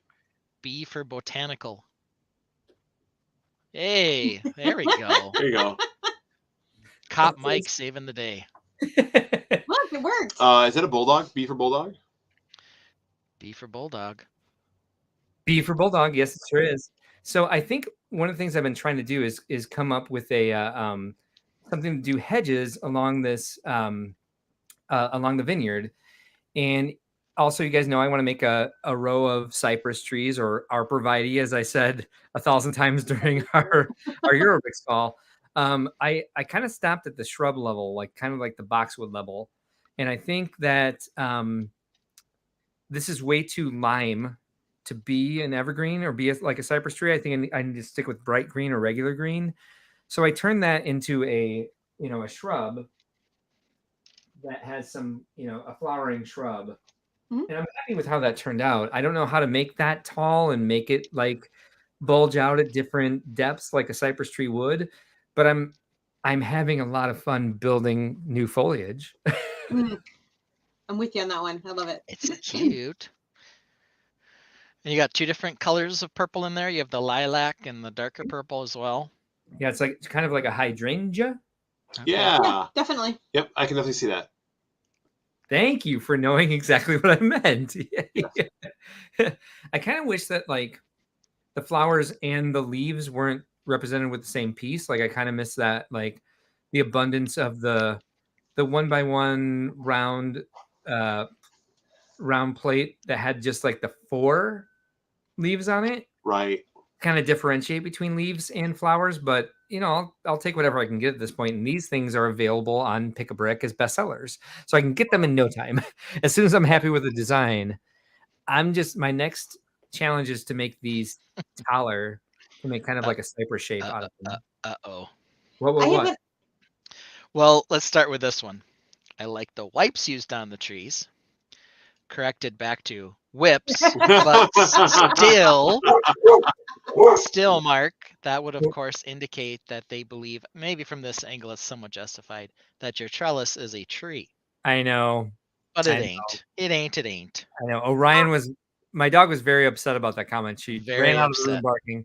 B for botanical. Hey, there we go. There you go. Cop Mike saving the day. Look, it worked. Is that a bulldog? B for bulldog? B for bulldog. B for bulldog. Yes, it sure is. So I think one of the things I've been trying to do is come up with a something to do hedges along this along the vineyard, and also you guys know I want to make a row of cypress trees or arborvitae, as I said 1,000 times during our Eurobics call. I kind of stopped at the shrub level, like kind of like the boxwood level, and I think that this is way too lime to be an evergreen or be like a cypress tree. I think I need to stick with bright green or regular green. So I turned that into a shrub that has some a flowering shrub, Mhm. and I'm happy with how that turned out. I don't know how to make that tall and make it like bulge out at different depths like a cypress tree would, but I'm having a lot of fun building new foliage. Mm. I'm with you on that one. I love it. It's cute. And you got 2 different colors of purple in there. You have the lilac and the darker purple as well. Yeah, it's kind of like a hydrangea. Okay. Yeah. Yeah, definitely. Yep, I can definitely see that. Thank you for knowing exactly what I meant. I kind of wish that like the flowers and the leaves weren't represented with the same piece. Like I kind of miss that, like the abundance of the 1x1 round plate that had just like the 4 leaves on it. Right. Kind of differentiate between leaves and flowers, but I'll take whatever I can get at this point. And these things are available on Pick a Brick as bestsellers, so I can get them in no time. As soon as I'm happy with the design, my next challenge is to make these taller, to make kind of like a cypress shape out of them. Uh-oh. What? Well, let's start with this one. I like the wipes used on the trees. Corrected back to whips, but still, Mark, that would of course indicate that they believe, maybe from this angle it's somewhat justified, that your trellis is a tree. I know. But I it know. ain't. It ain't. It ain't. I know. Orion my dog was very upset about that comment. She Very ran out of the upset. room barking.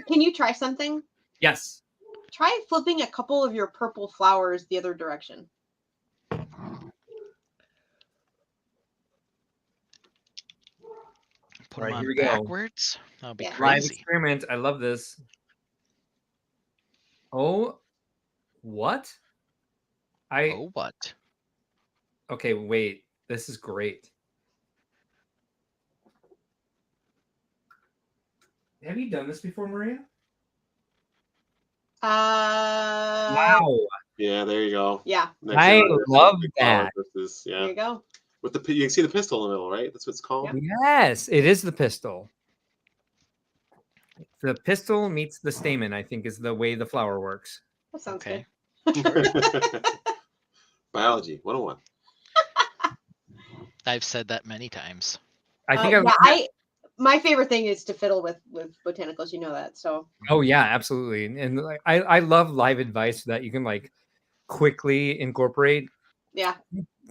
Can you try something? Yes. Try flipping a couple of your purple flowers the other direction. Put All right, them here on we go. backwards. That'll be Yeah. Live crazy. experiment. I love this. Oh, what? Oh, what? Okay, wait. This is great. Have you done this before, Maria? Wow. Yeah, there you go. Yeah. Next I generation love big flower that. versus, There you go. with you can see the pistol in the middle, right? That's what it's called. Yep. Yes, it is the pistol. The pistol meets the stamen, I think, is the way the flower works. That sounds Okay. good. Biology 101. I've said that many times. I think my favorite thing is to fiddle with botanicals. You know that, so. Oh yeah, absolutely. And like, I love live advice that you can like quickly incorporate. Yeah.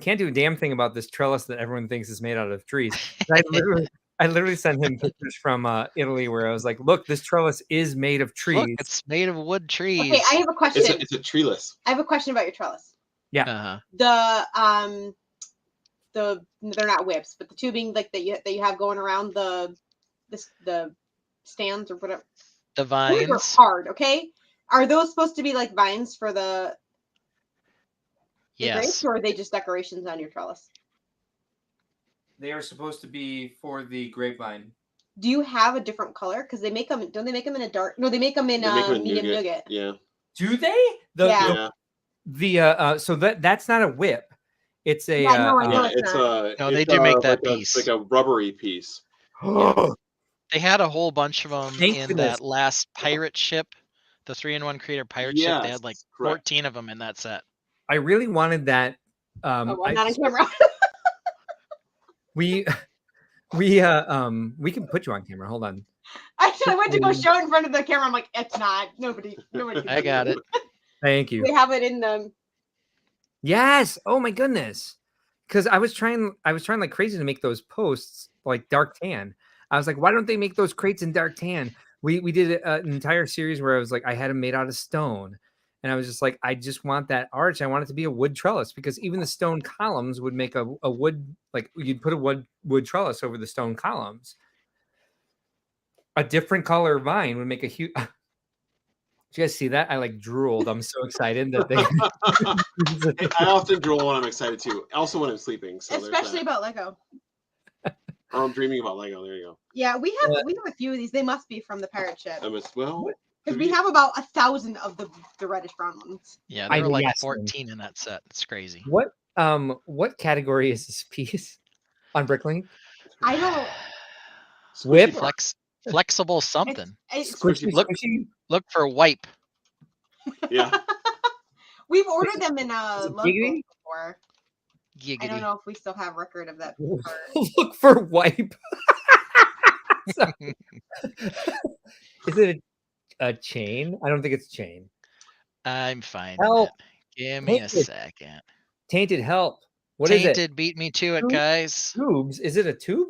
Can't do a damn thing about this trellis that everyone thinks is made out of trees. I literally sent him pictures from Italy where I was like, look, this trellis is made of trees. Look, it's made of wood trees. Okay, I have a question. It's a treeless. I have a question about your trellis. Uh-huh. They're not whips, but the tubing like that you have going around the stands or whatever. The Those vines. are hard, okay? Are those supposed to be like vines for the Yes. grapes, or are they just decorations on your trellis? They are supposed to be for the grapevine. Do you have a different color? Because they make them. Don't they make them in a dark? No, they make them in medium nougat. Yeah. Do they? So that's not a whip. It's a Yeah, no, I know it's not. No, they do make that piece. Like a rubbery piece. Yeah. They had a whole bunch of them Thank in goodness. that last pirate ship, the 3-in-1 Creator pirate ship. They had like correct. 14 of them in that set. I really wanted that. Not on camera. We can put you on camera. Hold on. I went to go show it in front of the camera. I'm like, it's not. Nobody can I see got it. Thank you. We have it in the. Yes. Oh my goodness. Because I was trying like crazy to make those posts like dark tan. I was like, why don't they make those crates in dark tan? We did an entire series where I was like, I had them made out of stone. And I was just like, I just want that arch. I want it to be a wood trellis because even the stone columns would make a wood, like you'd put a wood trellis over the stone columns. A different color vine would make a huge. Did you guys see that? I like drooled. I'm so excited that they. I often drool when I'm excited too. Also when I'm sleeping. So Especially about Lego. Or I'm dreaming about Lego. There you go. Yeah, we have a few of these. They must be from the pirate ship. Well, because we have about 1,000 of the reddish brown ones. Yeah, there were like 14 in that set. It's crazy. What category is this piece on Bricklink? I don't. Whip. Flexible something. It's look for wipe. Yeah. We've ordered them in Loveland before. Giggity. I don't know if we still have record of that. Look for wipe. Is it a chain? I don't think it's a chain. I'm fine. Help. Give me a second. Tainted, help. What is it? Tainted beat me to it, guys. Tubes. Is it a tube?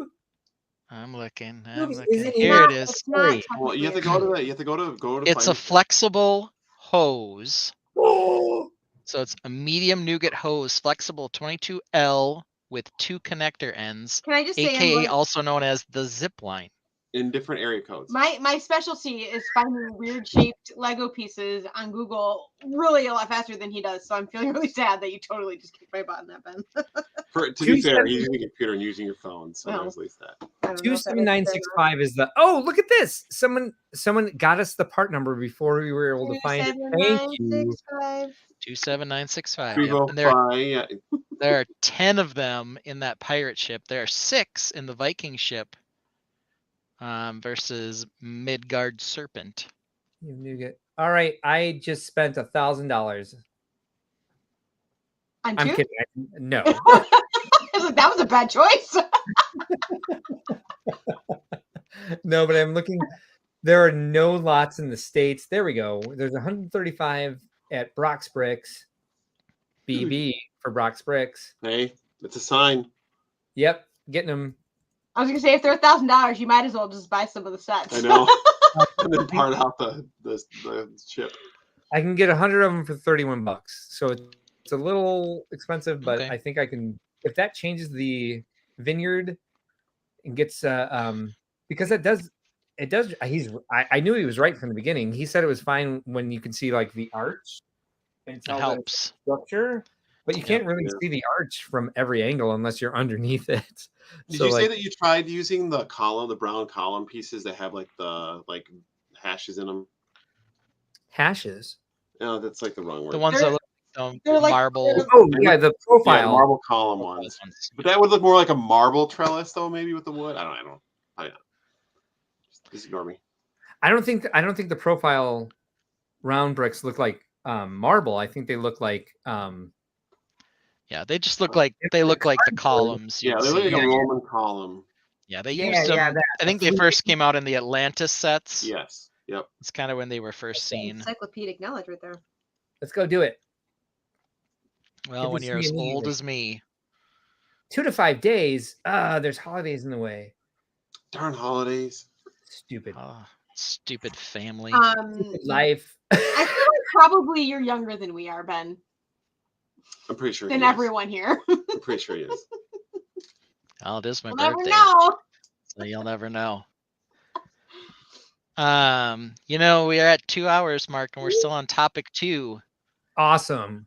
I'm looking. Here it is. Well, you have to go to. It's a flexible hose. Oh. So it's a medium nougat hose, flexible 22L with 2 connector ends. Can I just say, AKA also known as the zip line. In different area codes. My specialty is finding weird shaped Lego pieces on Google really a lot faster than he does. So I'm feeling really sad that you totally just kicked my butt in that, Ben. To be fair, he's using a computer and using your phone, so there's at least that. 27965 is the. Oh, look at this! Someone got us the part number before we were able to find it. Thank you. 27965. And there are 10 of them in that pirate ship. There are 6 in the Viking ship. Versus Midgard Serpent. All right, I just spent $1,000. I'm kidding. No. That was a bad choice. No, but I'm looking. There are no lots in the States. There we go. There's 135 at Brock's Bricks. BB for Brock's Bricks. Hey, it's a sign. Yep, getting them. I was gonna say, if they're $1,000, you might as well just buy some of the sets. I know. And then part out the chip. I can get 100 of them for $31. So it's a little expensive, but I think I can. If that changes the vineyard and gets because it does. I knew he was right from the beginning. He said it was fine when you can see like the arch and tell it helps structure. But you can't really see the arch from every angle unless you're underneath it. Did you say that you tried using the brown column pieces that have like the hashes in them? Hashes? No, that's like the wrong word. The ones that look like marble. Oh yeah, the profile. Yeah, marble column ones. But that would look more like a marble trellis, though, maybe with the wood. I don't know. Just ignore me. I don't think the profile round bricks look like marble. I think they look like yeah, they just look like the columns. Yeah, they look like a Roman column. Yeah, they used them. I think they first came out in the Atlantis sets. Yes. Yep. It's kind of when they were first seen. Encyclopedic knowledge right there. Let's go do it. Well, when you're as old as me. 2 to 5 days. There's holidays in the way. Darn holidays. Stupid. Stupid family. Stupid life. I feel like probably you're younger than we are, Ben. I'm pretty sure. Than everyone here. I'm pretty sure he is. Oh, it is my we'll birthday. Never know. So you'll never know. We are at 2 hours mark and we're still on topic 2. Awesome.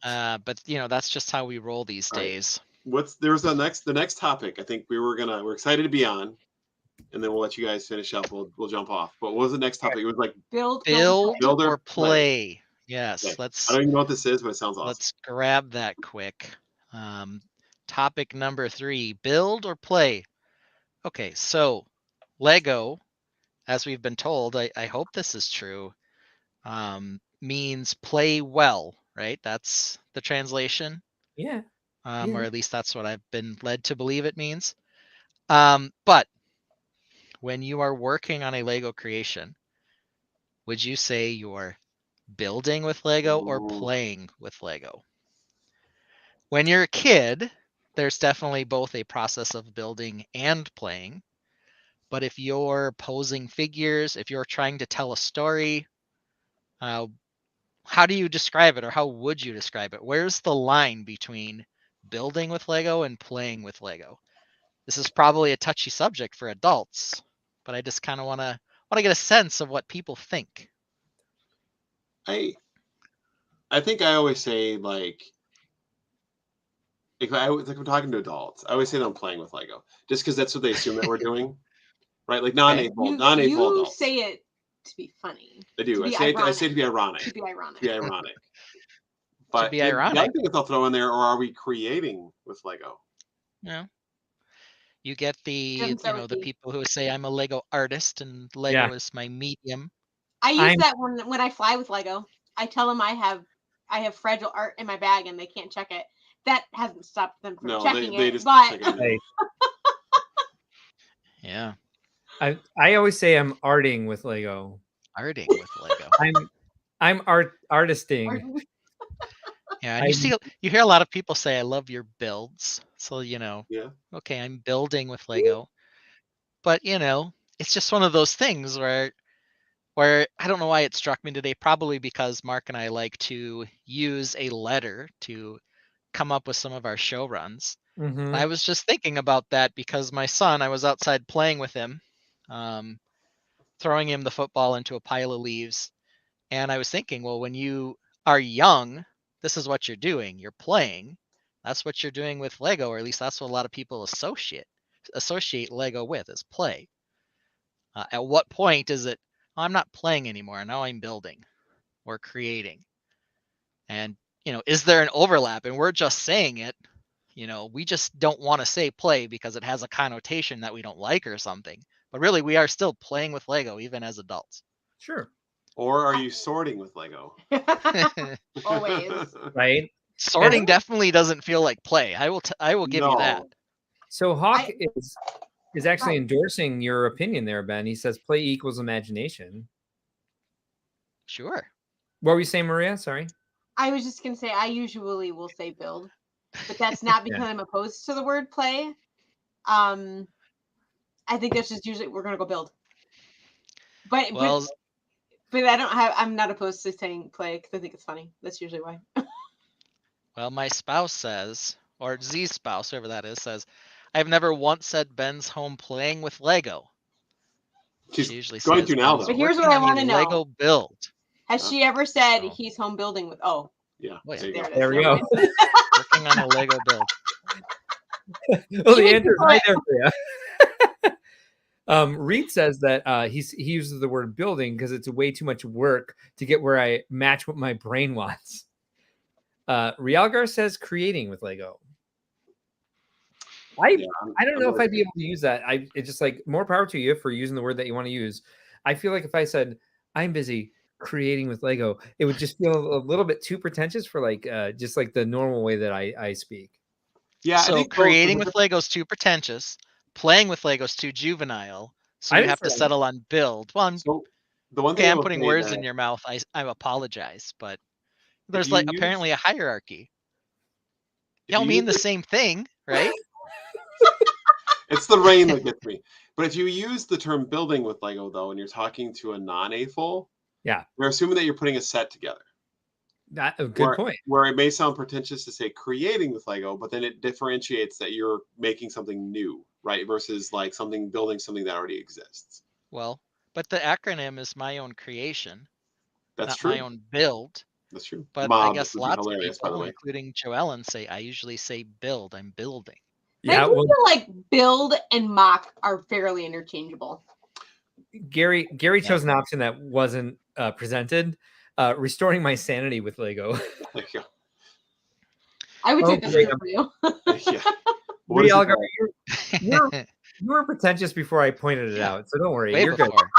But that's just how we roll these days. There's the next topic I think we're excited to be on, and then we'll let you guys finish up. We'll jump off. But what was the next topic? It was like build or play. Yes. Okay. Let's I don't even know what this is, but it sounds awesome. Let's grab that quick. Topic number 3, build or play. Okay, so Lego, as we've been told, I hope this is true, means play well, right? That's the translation. Yeah. Or at least that's what I've been led to believe it means. But when you are working on a Lego creation, would you say you're building with Lego or Ooh. playing with Lego? When you're a kid, there's definitely both a process of building and playing. But if you're posing figures, if you're trying to tell a story, how do you describe it, or how would you describe it? Where's the line between building with Lego and playing with Lego? This is probably a touchy subject for adults, but I just kind of want to get a sense of what people think. I think I always say like if I'm talking to adults, I always say that I'm playing with Lego, just because that's what they assume that we're doing, right? Like Okay. non-AFL You adults. say it to be funny. I do. To I be say it, I ironic. say to be ironic. To be ironic. To be ironic. To But be the ironic, other thing that they'll throw in there, or are we creating with Lego? you know, you get Doesn't start with the B. people who say I'm a Lego artist and Lego is my medium. I use I'm- that when I fly with Lego. I tell them I have fragile art in my bag and they can't check it. That hasn't stopped them from No, checking they it, just but check it Hey, Yeah, I always say I'm arting with Lego. arting with Lego. I'm artisting. Yeah, and you hear a lot of people say I love your builds. So, Yeah. okay, I'm building with Lego. But, it's just one of those things where I don't know why it struck me today, probably because Mark and I like to use a letter to come up with some of our show runs. Mhm. I was just thinking about that because my son, I was outside playing with him, throwing him the football into a pile of leaves. And I was thinking, well, when you are young, this is what you're doing. You're playing. That's what you're doing with Lego, or at least that's what a lot of people associate Lego with, is play. At what point is it, "Oh, I'm not playing anymore. Now I'm building or creating?" And, is there an overlap? And we're just saying it. We just don't want to say play because it has a connotation that we don't like or something. But really, we are still playing with Lego even as adults. Sure. Or are you sorting with Lego? always. Right. Sorting definitely doesn't feel like play. I will give you that. No. So Hawk I- is actually Right. endorsing your opinion there, Ben. He says play equals imagination. Sure. What were you saying, Maria? Sorry. I was just gonna say I usually will say build, but that's not because Yeah. I'm opposed to the word play. I think that's just usually we're gonna go build. But Well, I'm not opposed to saying play because I think it's funny. That's usually why. my spouse says, or Z's spouse, whoever that is, says, "I've never once said Ben's home playing with Lego." She's She usually going says to now, Ben's though. But here's working what I on a want to know: Lego build. has she ever said Oh. he's home building with? Oh, Yeah. Oh, yeah. There you there go. it is. There we Never go. mind. Working on a Lego build. Well, the Even answer is people right there for you. Reed says that he uses the word building because it's way too much work to get where I match what my brain wants. Rialgar says creating with Lego. I don't know if I'd be able to use that. It's just like more power to you for using the word that you want to use. I feel like if I said I'm busy creating with Lego, it would just feel a little bit too pretentious for like just like the normal way that I speak. Yeah. I So think creating with Lego's too pretentious. Playing with Lego's too juvenile. So I you didn't have say to that. settle on build. Well, So the one thing okay, I I'm will putting say words that in your mouth. I apologize, but if there's you like use apparently a hierarchy. if Y'all you mean use the same thing, right? it's the rain that gets me. But if you use the term building with Lego, though, and you're talking to a non-AFL, Yeah. they're assuming that you're putting a set together. Good point. Where it may sound pretentious to say creating with Lego, but then it differentiates that you're making something new, right? Versus like building something that already exists. Well, but the acronym is my own creation, That's not true. my own build. That's true. But I Mob guess would be lots of hilarious, by the people, way. including Joellen, I usually say build. I'm building. Yeah. I do feel like build and mock are fairly interchangeable. Gary chose an option that wasn't presented. Restoring my sanity with Lego. There you go. I would Oh, take this yeah. for you. Yeah. What is it Rialgar, called? you were pretentious before I pointed it Yeah. out, so don't worry. Way You're good. before.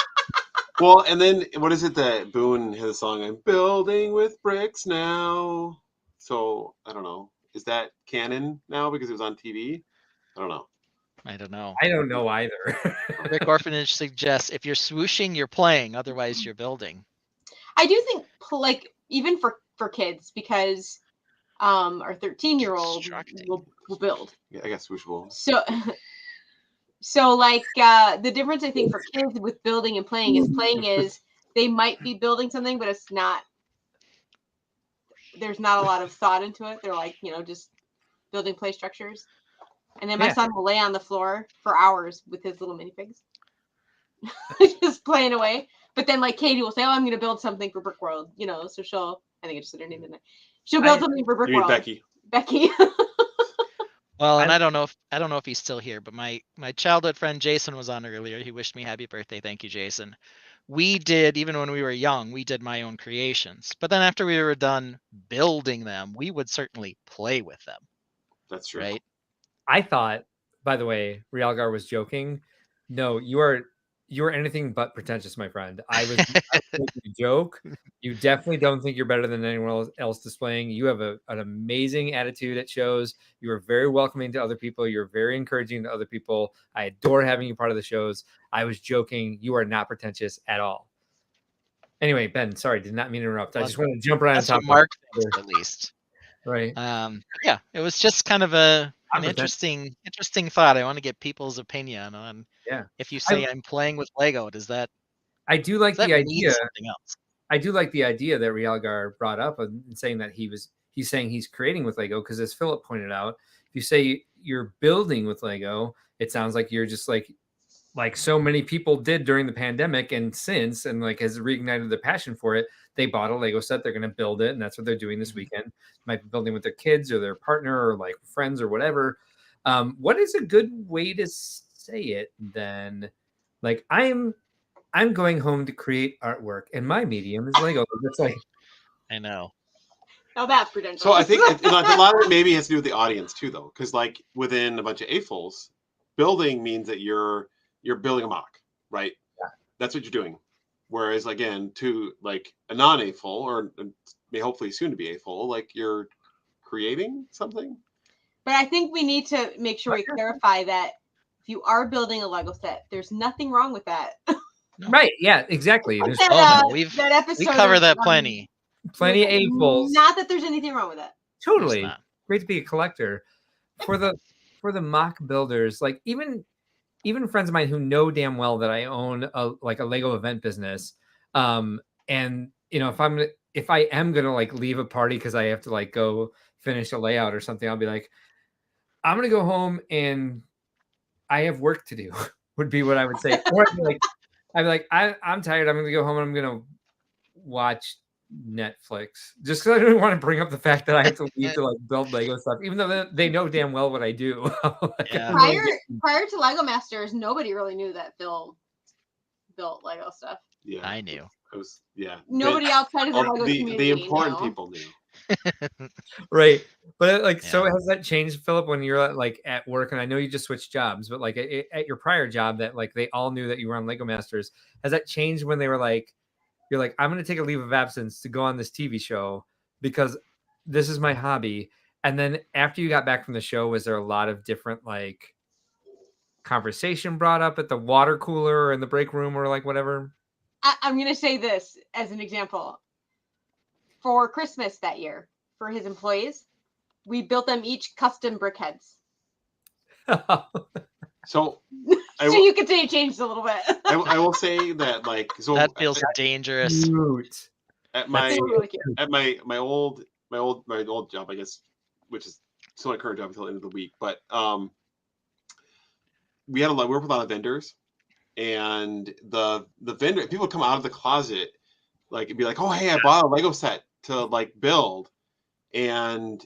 Well, and then what is it that Boone has a song? I'm building with bricks now. So I don't know. Is that canon now because it was on TV? I don't know. I don't know. I don't know either. Rick Orphanage suggests if you're swooshing, you're playing. Otherwise, you're building. I do think like even for kids, because our 13-year-old Constructing. will build. Yeah, I guess swooshable. So like the difference I think for kids with building and playing is they might be building something, but it's not. There's not a lot of thought into it. They're like, just building play structures. And then my son will lay on the floor for hours with his little minifigs, just playing away. But then like Katie will say, "Oh, I'm going to build something for Brick World," So she'll. I think I just said her name, didn't I? She'll build something for Brick You mean World. Becky? Becky. Well, and I don't know if he's still here, but my childhood friend Jason was on earlier. He wished me happy birthday. Thank you, Jason. We did, even when we were young, we did my own creations. But then after we were done building them, we would certainly play with them. That's true. Right? I thought, by the way, Rialgar was joking. No, you are anything but pretentious, my friend. I was making a joke. You definitely don't think you're better than anyone else displaying. You have an amazing attitude at shows. You are very welcoming to other people. You're very encouraging to other people. I adore having you part of the shows. I was joking. You are not pretentious at all. Anyway, Ben, sorry, did not mean to interrupt. I just wanted to jump right on top of Mark, of at least. Right. Yeah, it was just kind of an interesting thought. I want to get people's opinion on. Yeah. If you say I'm playing with Lego, does that? I do like the idea. Something else? I do like the idea that Rialgar brought up and saying that he's saying he's creating with Lego, because as Philip pointed out, if you say you're building with Lego, it sounds like you're just like so many people did during the pandemic and since, and like has reignited the passion for it. They bought a Lego set, they're going to build it, and that's what they're doing this weekend. Might be building with their kids or their partner or like friends or whatever. What is a good way to say it then? Like I'm going home to create artwork, and my medium is Lego. It's like, I know. Oh, that's pretentious. So I think a lot of it maybe has to do with the audience too, though, because like within a bunch of AFOLs, building means that you're building a mock, right? Yeah. That's what you're doing. Whereas again, to like a non-AFOL or may hopefully soon to be AFOL, like you're creating something. But I think we need to make sure we clarify that if you are building a Lego set, there's nothing wrong with that. No. Right? Yeah, exactly. We cover that plenty. Plenty of AFOLs. Not that there's anything wrong with it. Totally. Great to be a collector. For the mock builders, like even friends of mine who know damn well that I own a Lego event business, and if I am gonna like leave a party because I have to like go finish a layout or something, I'll be like, I'm gonna go home and I have work to do. Would be what I would say. Or I'd be like, I'm tired. I'm gonna go home and I'm gonna watch Netflix, just because I don't want to bring up the fact that I have to leave to like build Lego stuff, even though they know damn well what I do. Prior to Lego Masters, nobody really knew that Phil built Lego stuff. Yeah, I knew. It was Nobody outside of the Lego community. The important people knew. Right, but so has that changed, Philip, when you're at work? And I know you just switched jobs, but like at your prior job, that like they all knew that you were on Lego Masters. Has that changed when they were like, you're like, I'm going to take a leave of absence to go on this TV show because this is my hobby? And then after you got back from the show, was there a lot of different like conversation brought up at the water cooler or in the break room or like whatever? I'm going to say this as an example. For Christmas that year, for his employees, we built them each custom brick heads. So you could say it changed a little bit. I will say that that feels dangerous. At my old job, I guess, which is still my current job until the end of the week, but we worked with a lot of vendors, and the vendor people come out of the closet and be like, oh hey, I bought a Lego set to like build, and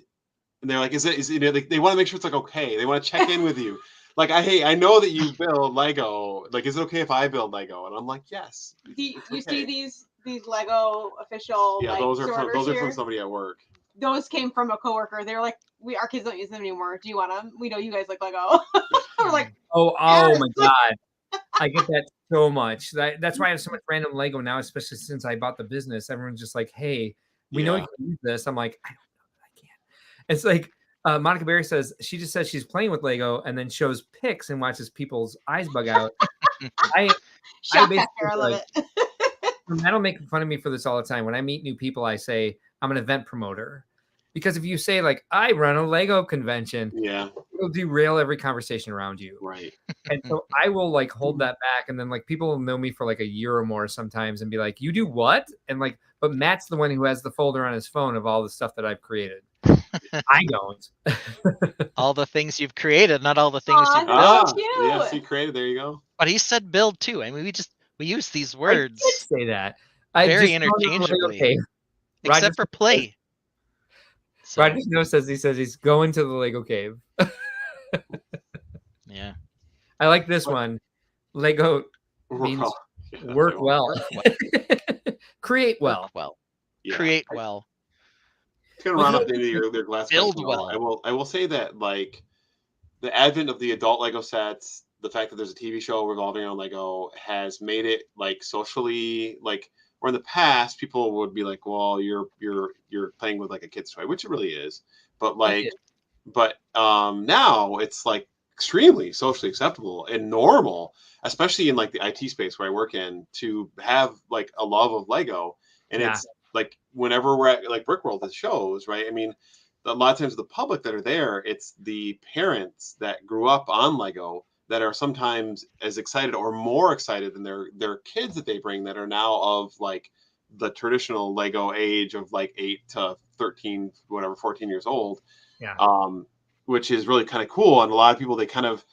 they're like, is it they want to make sure it's like okay, they want to check in with you. Like, hey, I know that you build Lego. Like, is it okay if I build Lego? And I'm like, yes. You see these Lego official? Yeah, those are from somebody at work. Those came from a coworker. They were like, our kids don't use them anymore. Do you want them? We know you guys like Lego. We're like, oh my god, I get that so much. That's why I have so much random Lego now, especially since I bought the business. Everyone's just like, hey, we know you can use this. I'm like, I don't know that I can. It's like. Monica Berry says she just says she's playing with Lego and then shows pics and watches people's eyes bug out. I Shock basically factor. I love like, it. Matt'll make fun of me for this all the time. When I meet new people, I say I'm an event promoter. Because if you say like I run a Lego convention, Yeah. it'll derail every conversation around you. Right. And so I will like hold that back, and then like people will know me for like a year or more sometimes and be like, "You do what?" And like, but Matt's the one who has the folder on his phone of all the stuff that I've created. I don't. All the things you've created, not all the things Aw, you've that's built. Ah, cute. yes, he created. There you go. But he said build too. I mean, we use these I words did say that. I very just don't know, like, interchangeably, okay. except Roger for says- play. So, Roger Snow says he's going to the Lego cave. yeah. I like this one. Lego means Well, yeah, that's work right. well. Create well. Work well. Yeah. Create well. It's gonna Well, round no, up the end of your glass build question, well. though. I will say that like the advent of the adult Lego sets, the fact that there's a TV show revolving around Lego has made it like socially like. Or in the past, people would be like, "Well, you're playing with like a kid's toy," which it really is. But like, is. now it's like extremely socially acceptable and normal, especially in like the IT space where I work in, to have like a love of Lego. And Yeah. it's like whenever we're at like Brickworld at shows, right? I mean, a lot of times the public that are there, it's the parents that grew up on Lego that are sometimes as excited or more excited than their kids that they bring that are now of like the traditional Lego age of like 8 to 13, whatever, 14 years old. Yeah. Which is really kind of cool. And a lot of people, they kind of,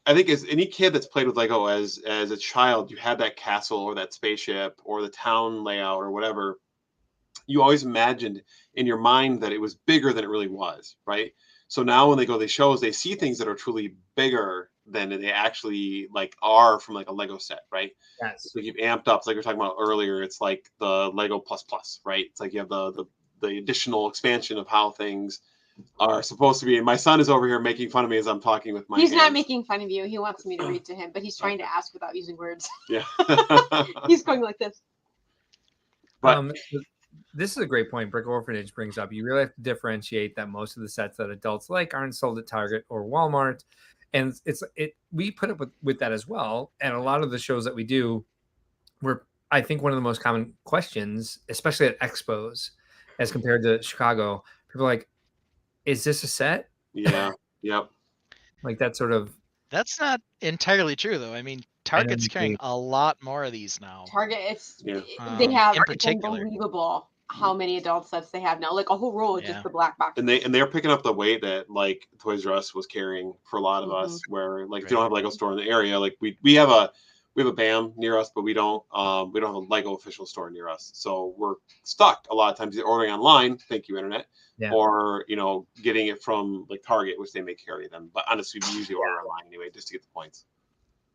I think as any kid that's played with Lego as a child, you had that castle or that spaceship or the town layout or whatever. You always imagined in your mind that it was bigger than it really was, right? So now when they go to these shows, they see things that are truly bigger than they actually like are from like a Lego set, right? Yes. So you've amped up, like we were talking about earlier. It's like the Lego plus plus, right? It's like you have the additional expansion of how things are supposed to be. And my son is over here making fun of me as I'm talking with my He's not hands. making fun of you. He wants me to read to him, but he's trying to ask without using words. Yeah. He's going like this. But This is a great point Brick Orphanage brings up. You really have to differentiate that most of the sets that adults like aren't sold at Target or Walmart. And we put up with that as well. And a lot of the shows that we do, I think one of the most common questions, especially at expos as compared to Chicago, people are like, is this a set? yeah. Yep. Like that sort of. That's not entirely true, though. I mean, Target's carrying a lot more of these now. Target, Yeah. they have, in it's particular. unbelievable how many adult sets they have now. Like a whole row of Yeah. just the black box. And they're picking up the weight that like Toys R Us was carrying for a lot of us, where like if you don't have a Lego store in the area, like we have a BAM near us, but we don't have a Lego official store near us. So we're stuck a lot of times either ordering online, thank you internet, or getting it from like Target, which they may carry them. But honestly, we usually order online anyway just to get the points.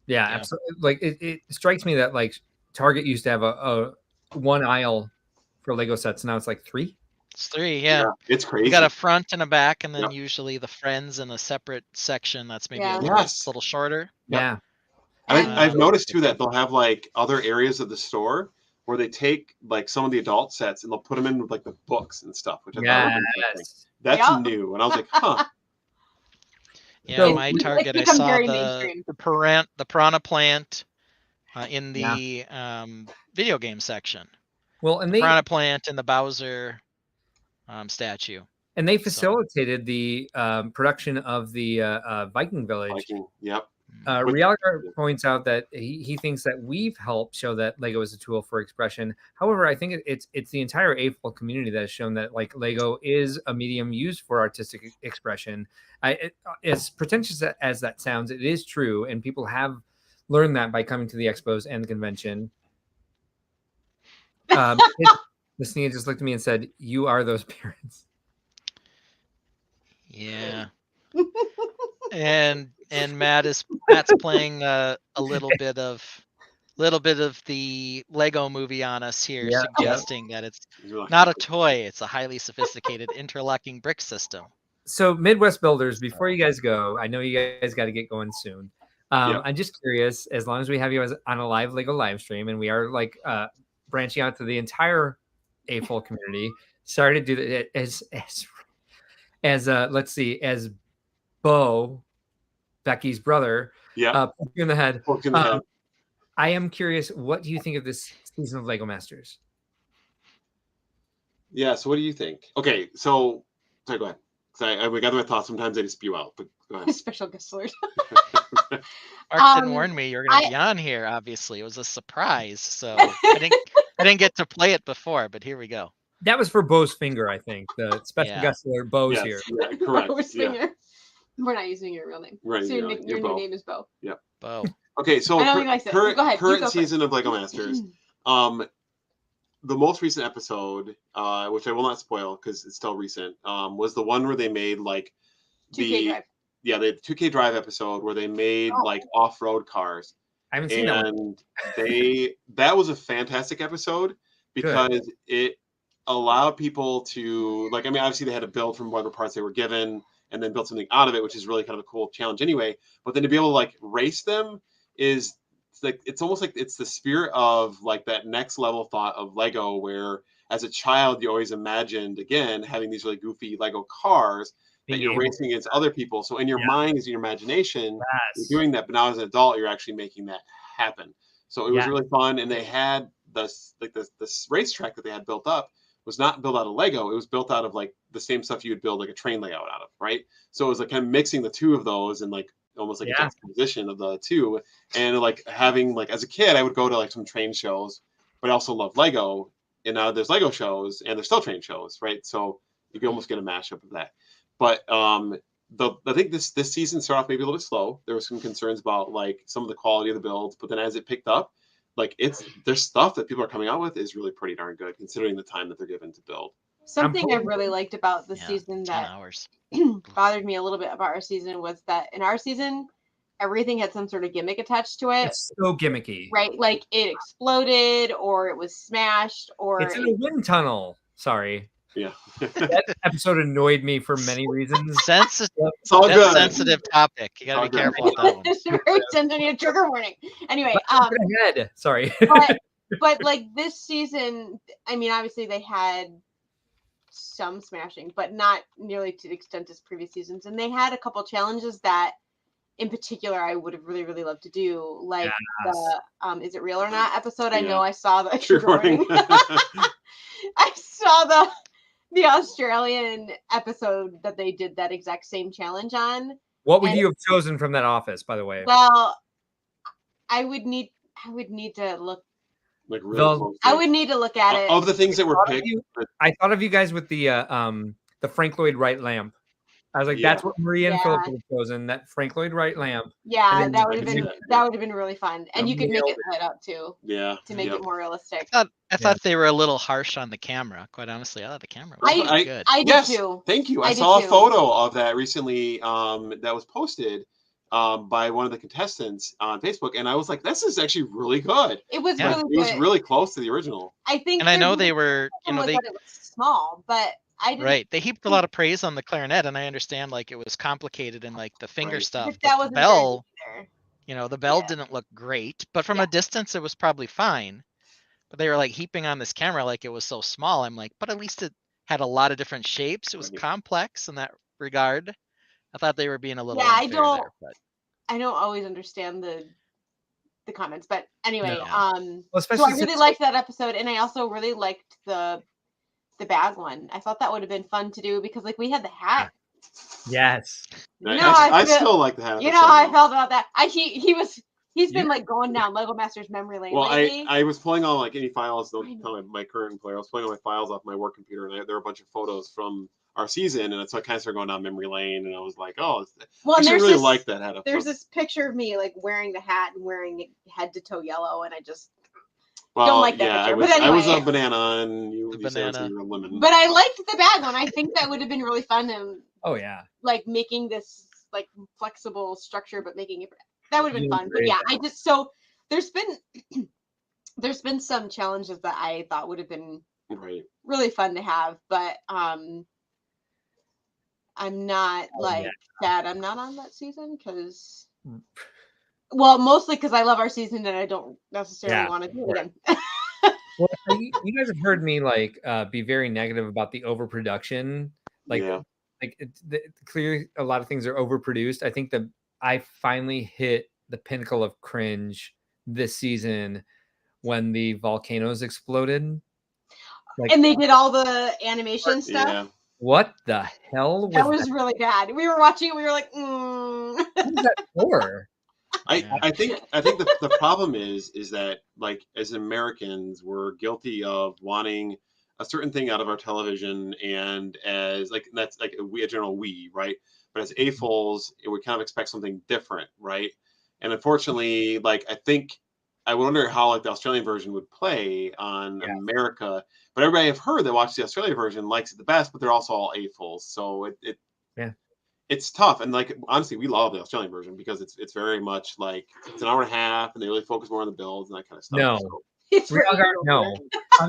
Yeah, absolutely. Like it strikes me that like Target used to have a one aisle for Lego sets. Now it's like 3. It's 3, yeah. It's crazy. You got a front and a back, and then usually the friends in a separate section that's maybe a little shorter. Yeah. I've noticed too that they'll have like other areas of the store where they take like some of the adult sets and they'll put them in with like the books and stuff, which I thought was interesting. That's new, and I was like, huh. Yeah, So my Target, I become saw very the mainstream. the Piranha Plant in the video game section. Well, and the Piranha Plant and the Bowser statue. And they facilitated the production of the Viking Village. Viking, yep. Realgar points out that he thinks that we've helped show that Lego is a tool for expression. However, I think it's the entire AFL community that has shown that like Lego is a medium used for artistic expression. As pretentious as that sounds, it is true, and people have learned that by coming to the expos and the convention. Lisnia just looked at me and said, "You are those parents." Yeah. and Matt's playing a little bit of the Lego movie on us here, suggesting that it's not a toy, it's a highly sophisticated interlocking brick system. So Midwest Builders, before you guys go, I know you guys got to get going soon. I'm just curious, as long as we have you on a live Lego live stream, and we are like branching out to the entire AFL community, sorry to do that as let's see, as Bo, Becky's brother, Yeah. poked you in the head. Poke in the head. I am curious, what do you think of this season of Lego Masters? Yeah. So what do you think? Okay. So sorry, go ahead. I gather my thoughts. Sometimes I just spew out, but go ahead. Special guest alert. Mark didn't warn me you're going to be on here. Obviously, it was a surprise, so I didn't get to play it before. But here we go. That was for Bo's finger, I think. The special Yeah. guest alert, Bo's Yes, here. yeah, correct. Bo's Yeah. finger. We're not using your real name. Right, So you're your Bo. new name is Bo. Bo. Okay, so I don't think I said. Go ahead. You current go first. season of Lego Masters. The most recent episode, which I will not spoil because it's still recent, was the one where they made like 2K Drive. the 2K Drive episode where they made like off-road cars. I haven't seen that one. And that was a fantastic episode because it allowed people to, like, I mean, obviously they had to build from whatever parts they were given and then build something out of it, which is really kind of a cool challenge anyway. But then to be able to like race them is like, it's almost like it's the spirit of like that next level thought of Lego, where as a child you always imagined again having these really goofy Lego cars that you're racing against other people. So in your mind, is in your imagination, you're doing that. But now as an adult, you're actually making that happen. So it was really fun. And they had this racetrack that they had built up was not built out of Lego. It was built out of like the same stuff you would build like a train layout out of, right? So it was like kind of mixing the two of those and like almost like a juxtaposition of the two. And like having like as a kid, I would go to like some train shows, but I also love Lego. And now there's Lego shows and there's still train shows, right? So you can almost get a mashup of that. But I think this season started off maybe a little bit slow. There were some concerns about like some of the quality of the builds, but then as it picked up, like there's stuff that people are coming out with is really pretty darn good considering the time that they're given to build. Something I really liked about the season 10 that hours. bothered me a little bit about our season was that in our season, everything had some sort of gimmick attached to it. It's so gimmicky. Right? Like it exploded or it was smashed or it's in a wind tunnel. Sorry. Yeah. That episode annoyed me for many reasons. Sensitive. It's all good. Sensitive topic. You gotta be careful with that one. It's very sensitive. Trigger warning. Anyway, Sorry. but like this season, I mean, obviously they had some smashing, but not nearly to the extent as previous seasons. And they had a couple challenges that, in particular, I would have really, really loved to do, like the "Is It Real or Not" episode. I know I saw the trigger warning. I saw the Australian episode that they did that exact same challenge on. What would you have chosen from that office, by the way? Well, I would need to look. Like really close. I would need to look at it. Of the things that were picked, I thought of you guys with the Frank Lloyd Wright lamp. I was like, that's what Maria and Philip would have chosen, that Frank Lloyd Wright lamp. Yeah, that would have been really fun. And you could make it lit up too. Yeah. To make it more realistic. I thought they were a little harsh on the camera. Quite honestly, I thought the camera was good. I did too. Thank you. I saw a photo of that recently that was posted by one of the contestants on Facebook, and I was like, "This is actually really good." It was really good. It was really close to the original. I think, and I know they were, it was small, but I didn't. Right, they heaped a lot of praise on the clarinet, and I understand like it was complicated and like the finger stuff. But that wasn't the bell, either. The bell didn't look great, but from a distance it was probably fine. But they were like heaping on this camera like it was so small. I'm like, but at least it had a lot of different shapes. It was complex in that regard. I thought they were being a little unfair there, but I don't always understand the comments, but anyway, so I really liked that episode, and I also really liked the bag one. I thought that would have been fun to do because like we had the hat. Yes. I still like the hat. You know how I felt about that. He's been like going down Lego Masters memory lane. Well, lately. I was pulling on like any files. Don't tell my current player. I was pulling on my files off my work computer, and there were a bunch of photos from our season, and so I kind of started going down memory lane, and I was like, "Oh, I really like that hat." There's this picture of me like wearing the hat and wearing it head to toe yellow, and I just don't like that picture. But anyway, I was a banana, and you said you were a lemon. But I liked the bag one. I think that would have been really fun, and like making this like flexible structure, but making it that would have been fun. But yeah, there's been some challenges that I thought would have been really fun to have, but I'm not sad I'm not on that season because mostly because I love our season and I don't necessarily want to do it again. Well, you guys have heard me like be very negative about the overproduction. Like like clearly a lot of things are overproduced. I think I finally hit the pinnacle of cringe this season when the volcanoes exploded. Like, And they did all the animation stuff. Yeah. what the hell was That was really bad. We were watching it. We were like, What was that for? I think the problem is that like as Americans we're guilty of wanting a certain thing out of our television, and as like that's like a general we, right? But as AFOLs, we kind of expect something different, right? And unfortunately, like I wonder how like the Australian version would play on America. But everybody I've heard that watched the Australian version likes it the best, but they're also all AFOLs, so Yeah. it's tough. And like honestly, we love the Australian version because it's very much like it's an hour and a half, and they really focus more on the builds and that kind of stuff. No. So, it's Real for Gar- 8-year-olds. no.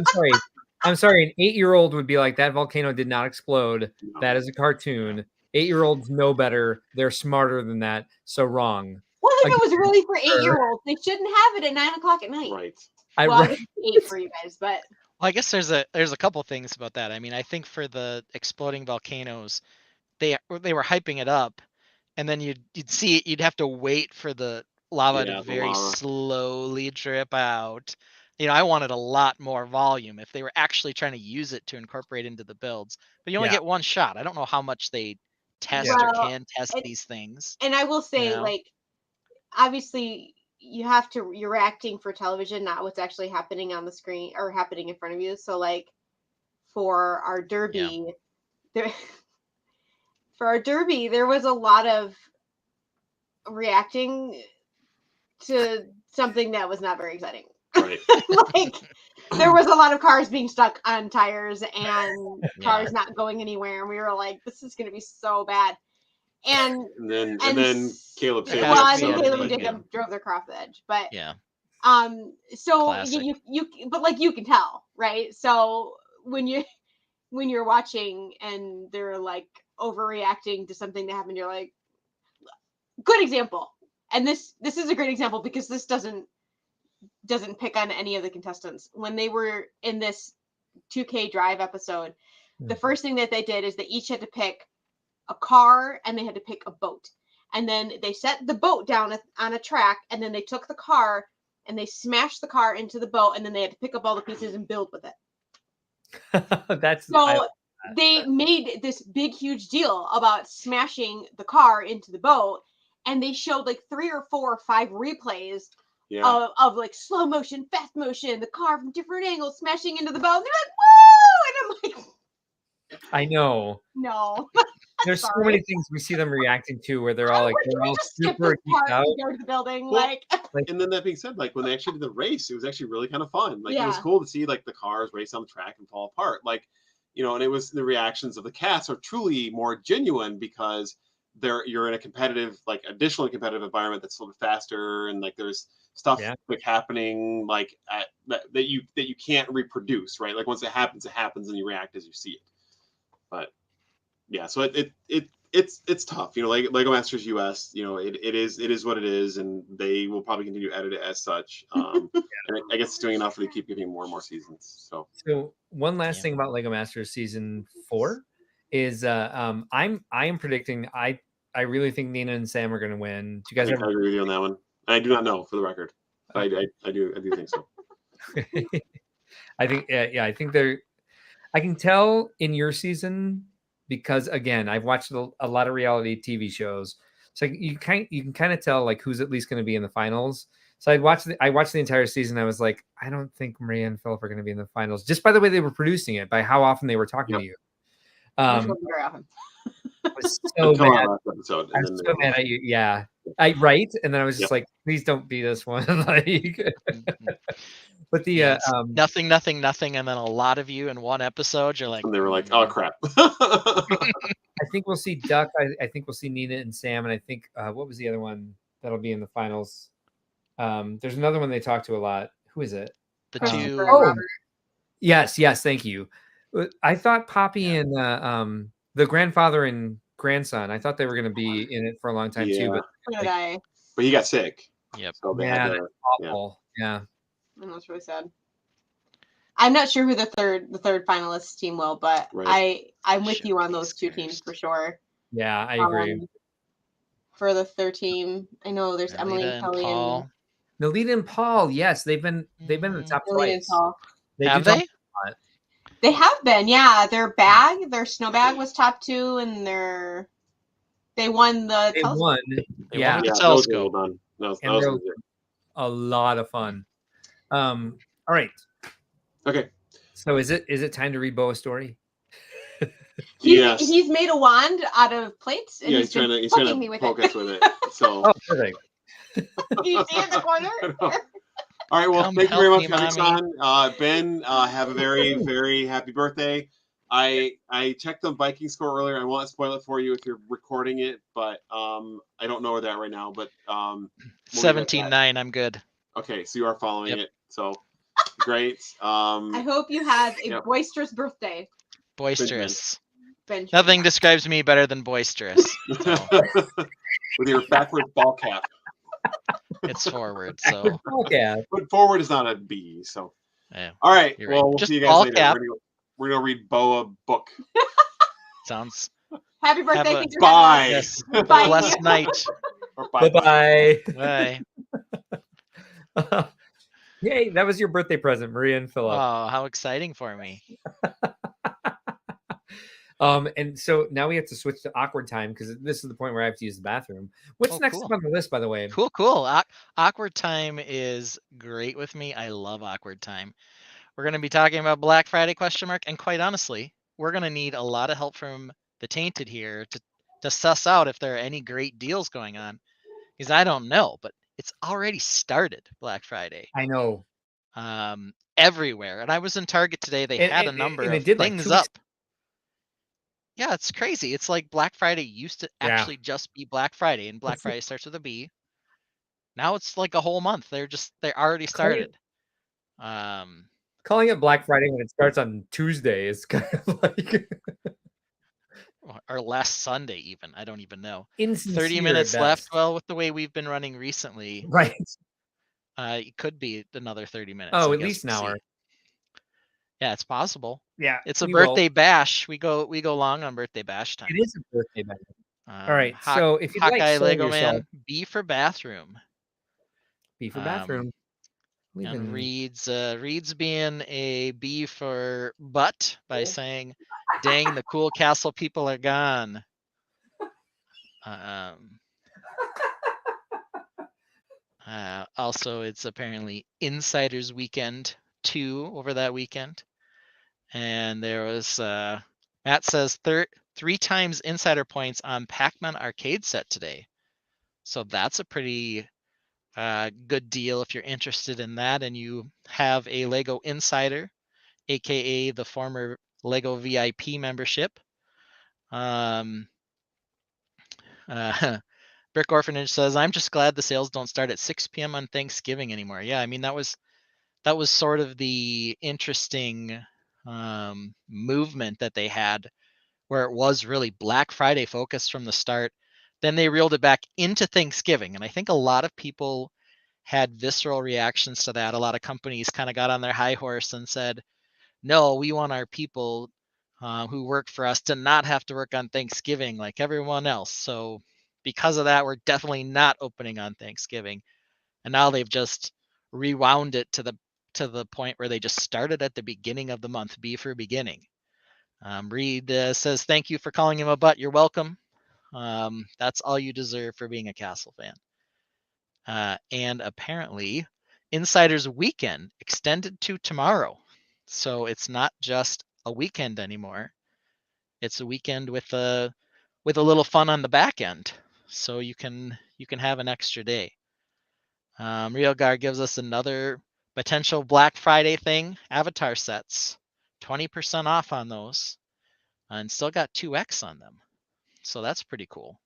I'm sorry. An 8-year-old would be like, that volcano did not explode. no. That is a cartoon. 8-year-olds know better. They're smarter than that. So wrong. Well, if it was really for Sure. 8-year-olds, they shouldn't have it at 9:00 at night. Right. Well, I guess it's 8 for you guys, but Well, I guess there's a couple things about that. I mean, I think for the exploding volcanoes, they were hyping it up, and then you'd see it. You'd have to wait for the lava Yeah, to the very lava. slowly drip out. I wanted a lot more volume if they were actually trying to use it to incorporate into the builds. But you only Yeah. get one shot. I don't know how much they test Well, or can test and- these things. and I will say, know? like, obviously you're acting for television, not what's actually happening on the screen or happening in front of you. So like for our derby, there was a lot of reacting to something that was not very exciting. Right. Like there was a lot of cars being stuck on tires and cars not going anywhere, and we were like, this is going to be so bad. And then Caleb There saved has well, to I be think a Caleb big, and Jacob drove their car off the edge, but Yeah. so Classic. you but like you can tell, right? So when you're watching and they're like overreacting to something that happened, you're like, good example. And this is a great example because this doesn't pick on any of the contestants. When they were in this 2K drive episode, the first thing that they did is they each had to pick a car and they had to pick a boat. And then they set the boat down on a track, and then they took the car and they smashed the car into the boat, and then they had to pick up all the pieces and build with it. That's So they made this big, huge deal about smashing the car into the boat, and they showed like 3 or 4 or 5 replays of like slow motion, fast motion, the car from different angles smashing into the boat. They're like, woo! And I'm like, I know. no. There's so many things we see them reacting to where they're all like, Can they're we all just skip super this part geeked out. and go to the building? Well, Like, and then that being said, like when they actually did the race, it was actually really kind of fun. Like it was Yeah. cool to see like the cars race on the track and fall apart. Like, and it was the reactions of the cast are truly more genuine because you're in a competitive, like additionally competitive environment that's a little bit faster, and like there's stuff like happening like that you can't reproduce, right? Like once it happens, and you react as you see it. But yeah, so it's tough, like Lego Masters US, it is what it is, and they will probably continue to edit it as such. And I guess it's doing enough for they keep giving more and more seasons. So one last thing about Lego Masters season 4 is I am predicting I really think Nina and Sam are going to win. Do you guys I agree with you on that one? I do not know, for the record. I do think so. I think I think I can tell in your season because again I've watched a lot of reality TV shows, so you can kind of tell like who's at least going to be in the finals. So I watched the entire season. I was like, I don't think Maria and Philip are going to be in the finals, just by the way they were producing it, by how often they were talking to you. very often. I was so mad. Episode, I was so mad at you. Yeah, right. And then I was just like, please don't be this one. Like, but the nothing, and then a lot of you in one episode, you're like, and they were like, oh crap. I think we'll see Duck. I think we'll see Nina and Sam, and I think what was the other one that'll be in the finals? There's another one they talk to a lot. Who is it? The two. Yes, thank you. I thought Poppy and the grandfather and grandson, I thought they were going to be in it for a long time too, but he got sick. Yep. So they yeah, had that's awful. Yeah. And that's really sad. I'm not sure who the third finalist team will, but Right. I'm with Shit, you on these those two cursed. teams for sure. Yeah, I agree. For the third team, I know there's Emily Alita and Kelly and Paul. Nalita and Paul, yes, they've been in the top Lily and twice. Paul. They Have do they? top a lot. They have been, yeah. Their snow bag was top 2, and they won the They telescope. won. They Yeah, won with Yeah, the that was telescope. well done. That was and they're legit. a lot of fun. All right. Okay. So is it time to read Boa's story? Yes. He's made a wand out of plates, and Yeah, he's trying trying to to me with poke it. us with it. So Oh, perfect. Do you see it in the corner? all right. Well, Come thank you very help much me, for having mommy. us on. Ben, have a very, very happy birthday. I checked the Viking score earlier. I won't spoil it for you if you're recording it, but I don't know where that right now. But we'll leave it at that. 17-9. I'm good. Okay, so you are following Yep. it. So great. I hope you have a Yep. boisterous birthday, Boisterous. Benjamin. Nothing describes me better than boisterous. So With your backwards ball cap. it's forward. So Yeah. But forward is not a B. So yeah, all right. you're Well, right. we'll Just see you guys all later. cap. We're gonna read Boa book. Sounds. Happy birthday. Have a- Thanks for Bye. having us. Yes. Bye. Blessed night. Or bye. Bye-bye. Bye. Yay, that was your birthday present, Maria and Philip. Oh, how exciting for me. And so now we have to switch to awkward time because this is the point where I have to use the bathroom. What's Oh, next cool. on the list, by the way? Cool. Awkward time is great with me. I love awkward time. We're going to be talking about Black Friday ? And quite honestly, we're going to need a lot of help from the Tainted here to suss out if there are any great deals going on. Because I don't know, but it's already started, Black Friday. I know. Everywhere. And I was in Target today. They had a number of things up. Yeah, it's crazy. It's like Black Friday used to actually just be Black Friday, and Black Friday starts with a B. Now it's like a whole month. They already started. Calling it Black Friday when it starts on Tuesday is kind of like or last Sunday even. I don't even know. insincere 30 minutes at left. best. Well, with the way we've been running recently, Right. It could be another 30 minutes. Oh, I at guess least an we'll hour. see. Yeah, it's possible. Yeah. It's a birthday bash. We go long on birthday bash time. It is a birthday bash. All right. So if you'd Hawkeye like Lego yourself, Man, B for bathroom. B for bathroom. And Reed's being a B for butt by saying, "Dang, the cool castle people are gone." Also, it's apparently Insiders Weekend 2 over that weekend, and there was Matt says 3 times insider points on Pac-Man arcade set today, so that's a pretty good deal if you're interested in that and you have a Lego Insider, aka the former Lego VIP membership. Brick Orphanage says, "I'm just glad the sales don't start at 6 p.m. on Thanksgiving anymore." Yeah, I mean that was sort of the interesting movement that they had, where it was really Black Friday focused from the start. Then they reeled it back into Thanksgiving, and I think a lot of people had visceral reactions to that. A lot of companies kind of got on their high horse and said, "No, we want our people who work for us to not have to work on Thanksgiving like everyone else." So because of that, we're definitely not opening on Thanksgiving. And now they've just rewound it to the point where they just started at the beginning of the month. B for beginning. Reed says, "Thank you for calling him a butt. You're welcome. That's all you deserve for being a Castle fan." And apparently, Insiders Weekend extended to tomorrow. So it's not just a weekend anymore. It's a weekend with a little fun on the back end. So you can have an extra day. Realgar gives us another potential Black Friday thing. Avatar sets, 20% off on those, and still got 2x on them. So that's pretty cool.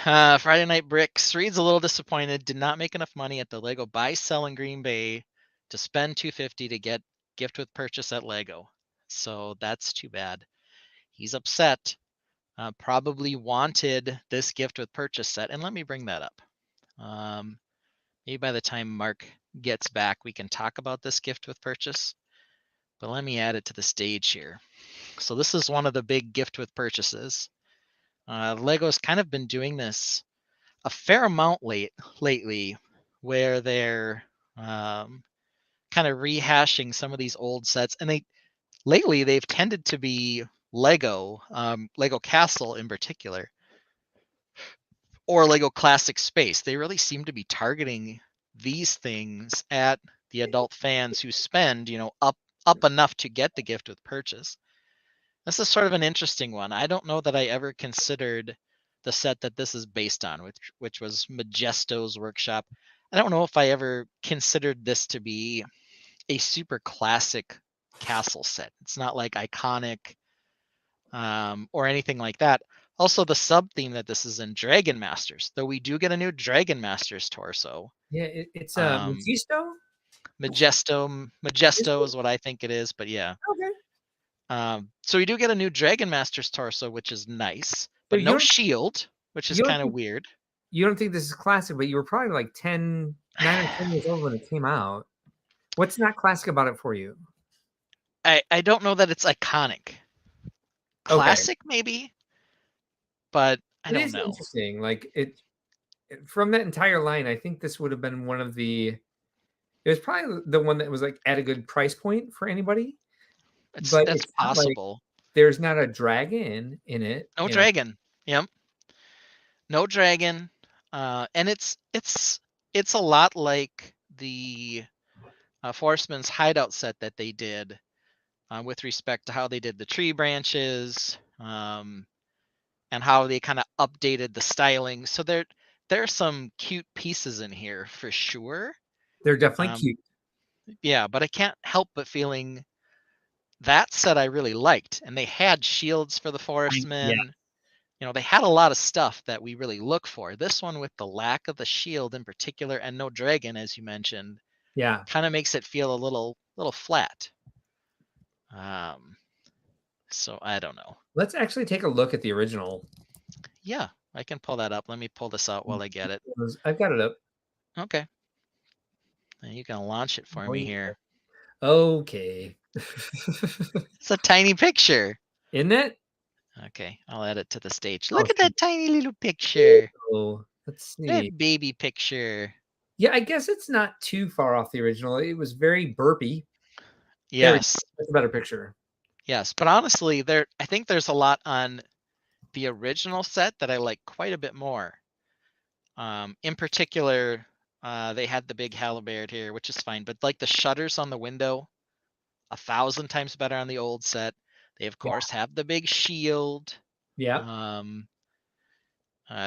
Friday Night Bricks reads a little disappointed. Did not make enough money at the Lego buy sell in Green Bay to spend $250 to get gift with purchase at Lego. So that's too bad. He's upset. Probably wanted this gift with purchase set, and let me bring that up. Maybe by the time Mark gets back, we can talk about this gift with purchase. But let me add it to the stage here. So this is one of the big gift with purchases. Lego's kind of been doing this a fair amount lately, where they're kind of rehashing some of these old sets, and they've tended to be Lego Castle in particular, or Lego Classic Space. They really seem to be targeting these things at the adult fans who spend, up enough to get the gift with purchase. This is sort of an interesting one. I don't know that I ever considered the set that this is based on, which was Majesto's Workshop. I don't know if I ever considered this to be a super classic castle set. It's not like iconic or anything like that. Also, the sub theme that this is in, Dragon Masters, though we do get a new Dragon Masters torso. Yeah, it's Majesto. Mephisto? Majesto is what I think it is, but yeah. Okay. So we do get a new Dragon Masters torso, which is nice, but So no shield, which is kind of weird. You don't think this is classic, but you were probably like 9 or 10 years old when it came out. What's not classic about it for you? I don't know that it's iconic. Classic, maybe, but I don't know. It is interesting. Like from that entire line, I think this would have been one of the. It was probably the one that was like at a good price point for anybody. But It's possible. There's not a dragon in it. No dragon. Yep. No dragon. And it's a lot like the Forestman's Hideout set that they did with respect to how they did the tree branches and how they kind of updated the styling. So there are some cute pieces in here for sure. They're definitely cute. Yeah, but I can't help but feeling that set I really liked. And they had shields for the Forestmen. They had a lot of stuff that we really look for. This one, with the lack of the shield in particular and no dragon, as you mentioned, kind of makes it feel a little flat. So I don't know. Let's actually take a look at the original. Yeah, I can pull that up. Let me pull this out while I get it. I've got it up. Okay. And you can launch it for me here. Okay. It's a tiny picture. Isn't it? Okay, I'll add it to the stage. Look at that tiny little picture. Oh, let's see. That baby picture. Yeah, I guess it's not too far off the original. It was very burpy. Yes. That's a better picture. Yes, but honestly, I think there's a lot on the original set that I like quite a bit more. In particular, they had the big halberd here, which is fine, but like the shutters on the window, 1,000 times better on the old set. They of course have the big shield. Yeah.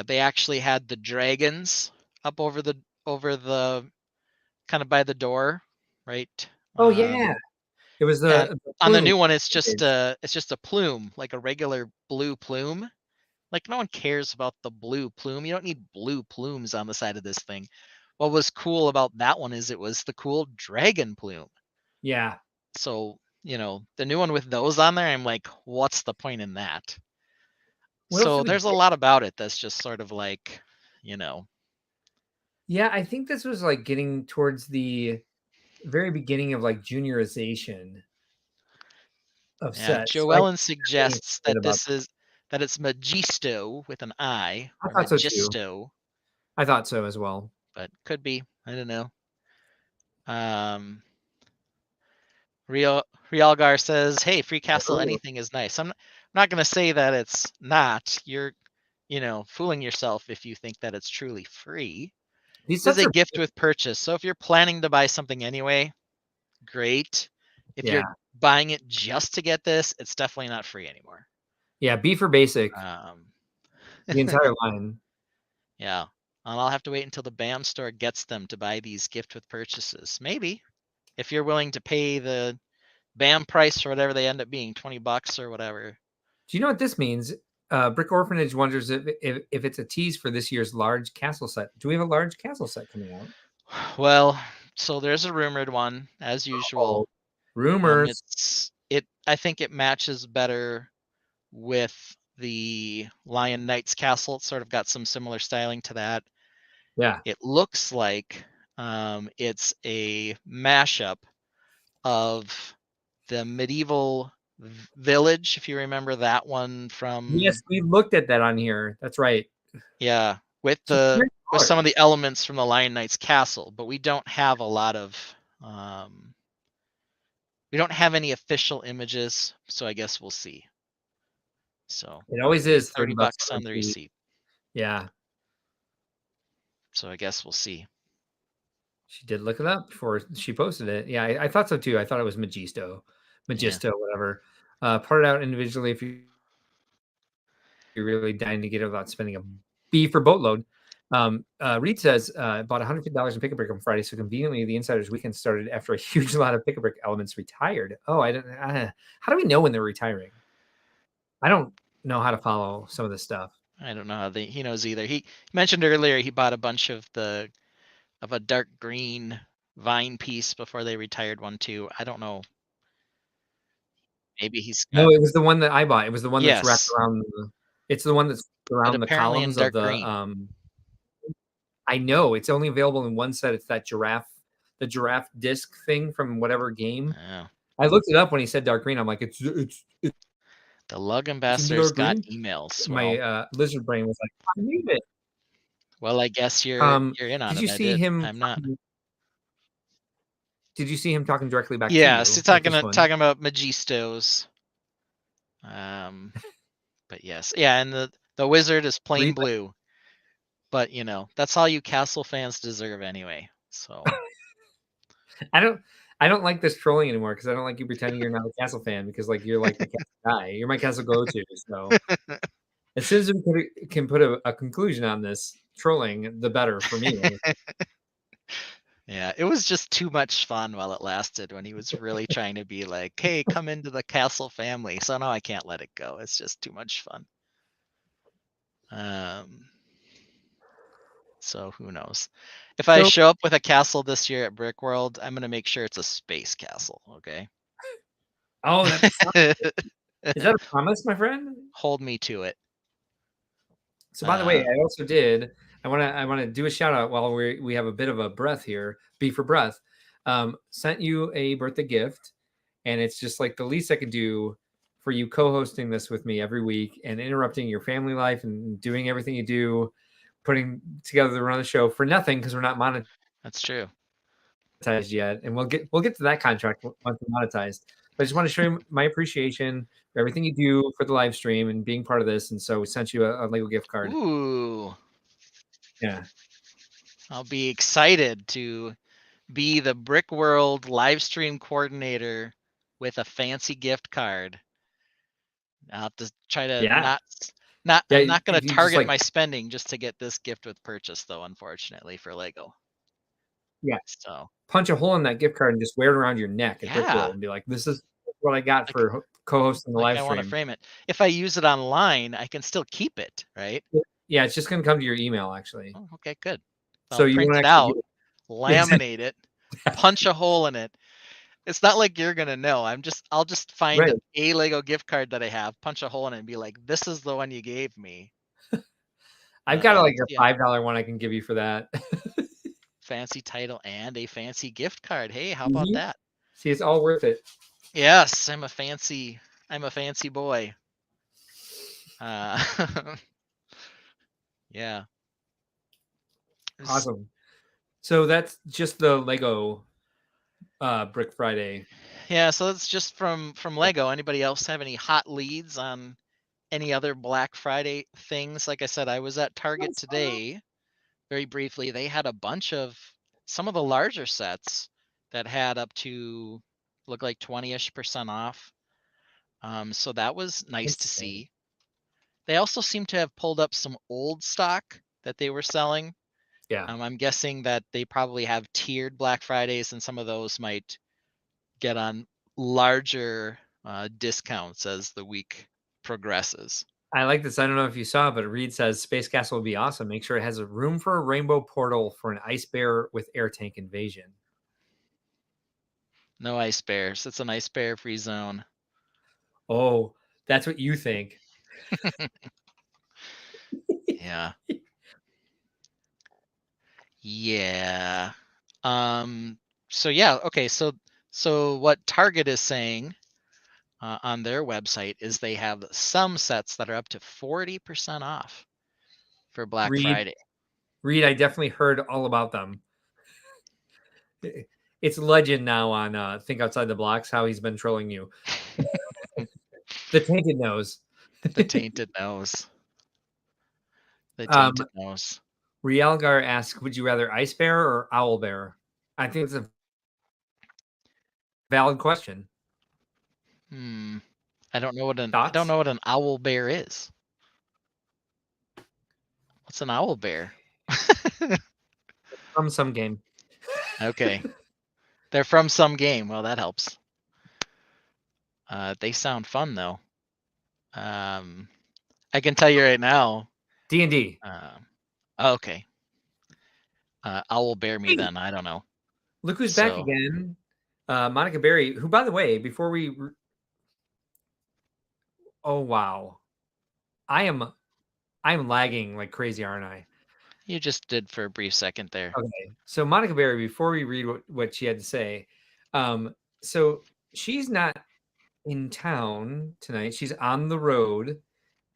They actually had the dragons up over the kind of by the door, right? Oh yeah. It was on the new one. It's just a plume, like a regular blue plume. Like, no one cares about the blue plume. You don't need blue plumes on the side of this thing. What was cool about that one is it was the cool dragon plume. Yeah. So, the new one with those on there, I'm like, what's the point in that? So there's a lot about it that's just sort of like, Yeah, I think this was like getting towards the very beginning of like juniorization of sets. Joellen suggests that it's Magisto with an I. I thought so Magisto. too. I thought so as well. But could be. I don't know. Realgar says, "Hey, free castle, anything is nice." I'm not going to say that it's not. You're, fooling yourself if you think that it's truly free. This is a gift with purchase. So if you're planning to buy something anyway, great. If you're buying it just to get this, it's definitely not free anymore. Yeah, B for basic. The entire line. Yeah. I'll have to wait until the BAM store gets them to buy these gift with purchases. Maybe. If you're willing to pay the BAM price or whatever they end up being, $20 or whatever. Do you know what this means? Brick Orphanage wonders if it's a tease for this year's large castle set. Do we have a large castle set coming out? Well, so there's a rumored one, as usual. Rumors. I think it matches better with the Lion Knight's castle. It's sort of got some similar styling to that. Yeah. It looks like It's a mashup of the medieval village, if you remember that one from Yes, we looked at that on here. That's right. yeah, with It's great some of art. the elements from the Lion Knight's castle, but we don't have a lot of we don't have any official images, so I guess we'll see. So It always be is 30 $30 bucks on on the receipt. receipt. Yeah, So I guess we'll see. she did look it up before she posted it. Yeah, I thought so too. I thought it was Magisto, whatever. Part it out individually if you're really dying to get it without spending a B for boatload. Reed says bought $150 in Pick-a-Brick on Friday, so conveniently the Insiders Weekend started after a huge lot of Pick-a-Brick elements retired. Oh, I didn't. How do we know when they're retiring? I don't know how to follow some of this stuff. I don't know how he knows either. He mentioned earlier he bought a bunch of a dark green vine piece before they retired one too. I don't know. Maybe he's No, got it was the one that I bought. It was the one that's wrapped yes, around it's the one that's but around the apparently in columns of dark the green. I know it's only available in one set. It's that the giraffe disc thing from whatever game. Oh, I looked it up when he said dark green. I'm like, it's the Lug in the ambassadors dark got green. emails. My lizard brain was like, I knew it. Well, I guess you're in on Did it. you see him? I'm not. Did you see him talking directly back to Yes, he's you with this one? talking about Magistos. But yes, yeah, and the wizard is plain Read blue. But that's all you castle fans deserve anyway. So I don't like this trolling anymore because I don't like you pretending you're not a Castle fan because like you're like the Castle guy. You're my Castle go-to. So as soon as we can put a conclusion on this trolling, the better for me. yeah, it was just too much fun while it lasted when he was really trying to be like, hey, come into the castle family. So now I can't let it go. It's just too much fun. So who knows? If I So- show up with a castle this year at Brick World, I'm gonna make sure it's a space castle, okay? Oh, that's is that a promise, my friend? Hold me to it. So by the way, I also did. I want to do a shout out while we have a bit of a breath here. B for breath. Sent you a birthday gift, and it's just like the least I could do for you co-hosting this with me every week and interrupting your family life and doing everything you do, putting together the run of the show for nothing because we're not monetized That's true. yet, and we'll get to that contract once we're monetized. But I just want to show you my appreciation for everything you do for the live stream and being part of this. And so we sent you a Lego gift card. Ooh. Yeah. I'll be excited to be the Brick World live stream coordinator with a fancy gift card. I'll have to try to Yeah. I'm not going to you just, target like my spending just to get this gift with purchase though, unfortunately for Lego. Yeah. So punch a hole in that gift card and just wear it around your neck at Brick Yeah. World and be like, this is what I got Like- for co-hosting the like live I want to stream. frame it. If I use it online, I can still keep it, right? Yeah, it's just gonna come to your email actually. Oh, okay, good. So I'll you print won't it actually out, laminate it, punch a hole in it. It's not like you're gonna know. I'll just find Right. a Lego gift card that I have, punch a hole in it, and be like, "This is the one you gave me." I've got like a Yeah, $5 one I can give you for that. fancy title and a fancy gift card. Hey, how about that? See, it's all worth it. Yes, I'm a fancy boy. Yeah. Awesome. So that's just the Lego Brick Friday. Yeah, so that's just from Lego. Anybody else have any hot leads on any other Black Friday things? Like I said, I was at Target today. Very briefly, they had a bunch of some of the larger sets that had up to look like 20-ish% off. So that was nice to see. They also seem to have pulled up some old stock that they were selling. Yeah. I'm guessing that they probably have tiered Black Fridays, and some of those might get on larger discounts as the week progresses. I like this. I don't know if you saw, but Reed says Space Castle would be awesome. Make sure it has a room for a rainbow portal for an ice bear with air tank invasion. No ice bears. It's an ice bear free zone. Oh, that's what you think. Yeah. Yeah. So yeah, okay. So what Target is saying on their website is they have some sets that are up to 40% off for Black Friday. Reed, I definitely heard all about them. It's legend now on Think Outside the Blocks how he's been trolling you. The Tainted knows. The Tainted knows. The Um, Tainted knows. Rielgar asks, would you rather ice bear or owl bear? I think it's a valid question. I don't know what Thoughts? an owl bear is. What's an owl bear? From some game. Okay. They're from some game. Well, that helps. They sound fun though. I can tell you right now. D&D. Okay. Owl bear me Hey, then. I don't know. look who's back again. Monica Berry, who, by the way, before we... Oh, wow. I am lagging like crazy, aren't I? You just did for a brief second there. Okay. So Monica Berry, before we read what she had to say, so she's not in town tonight. She's on the road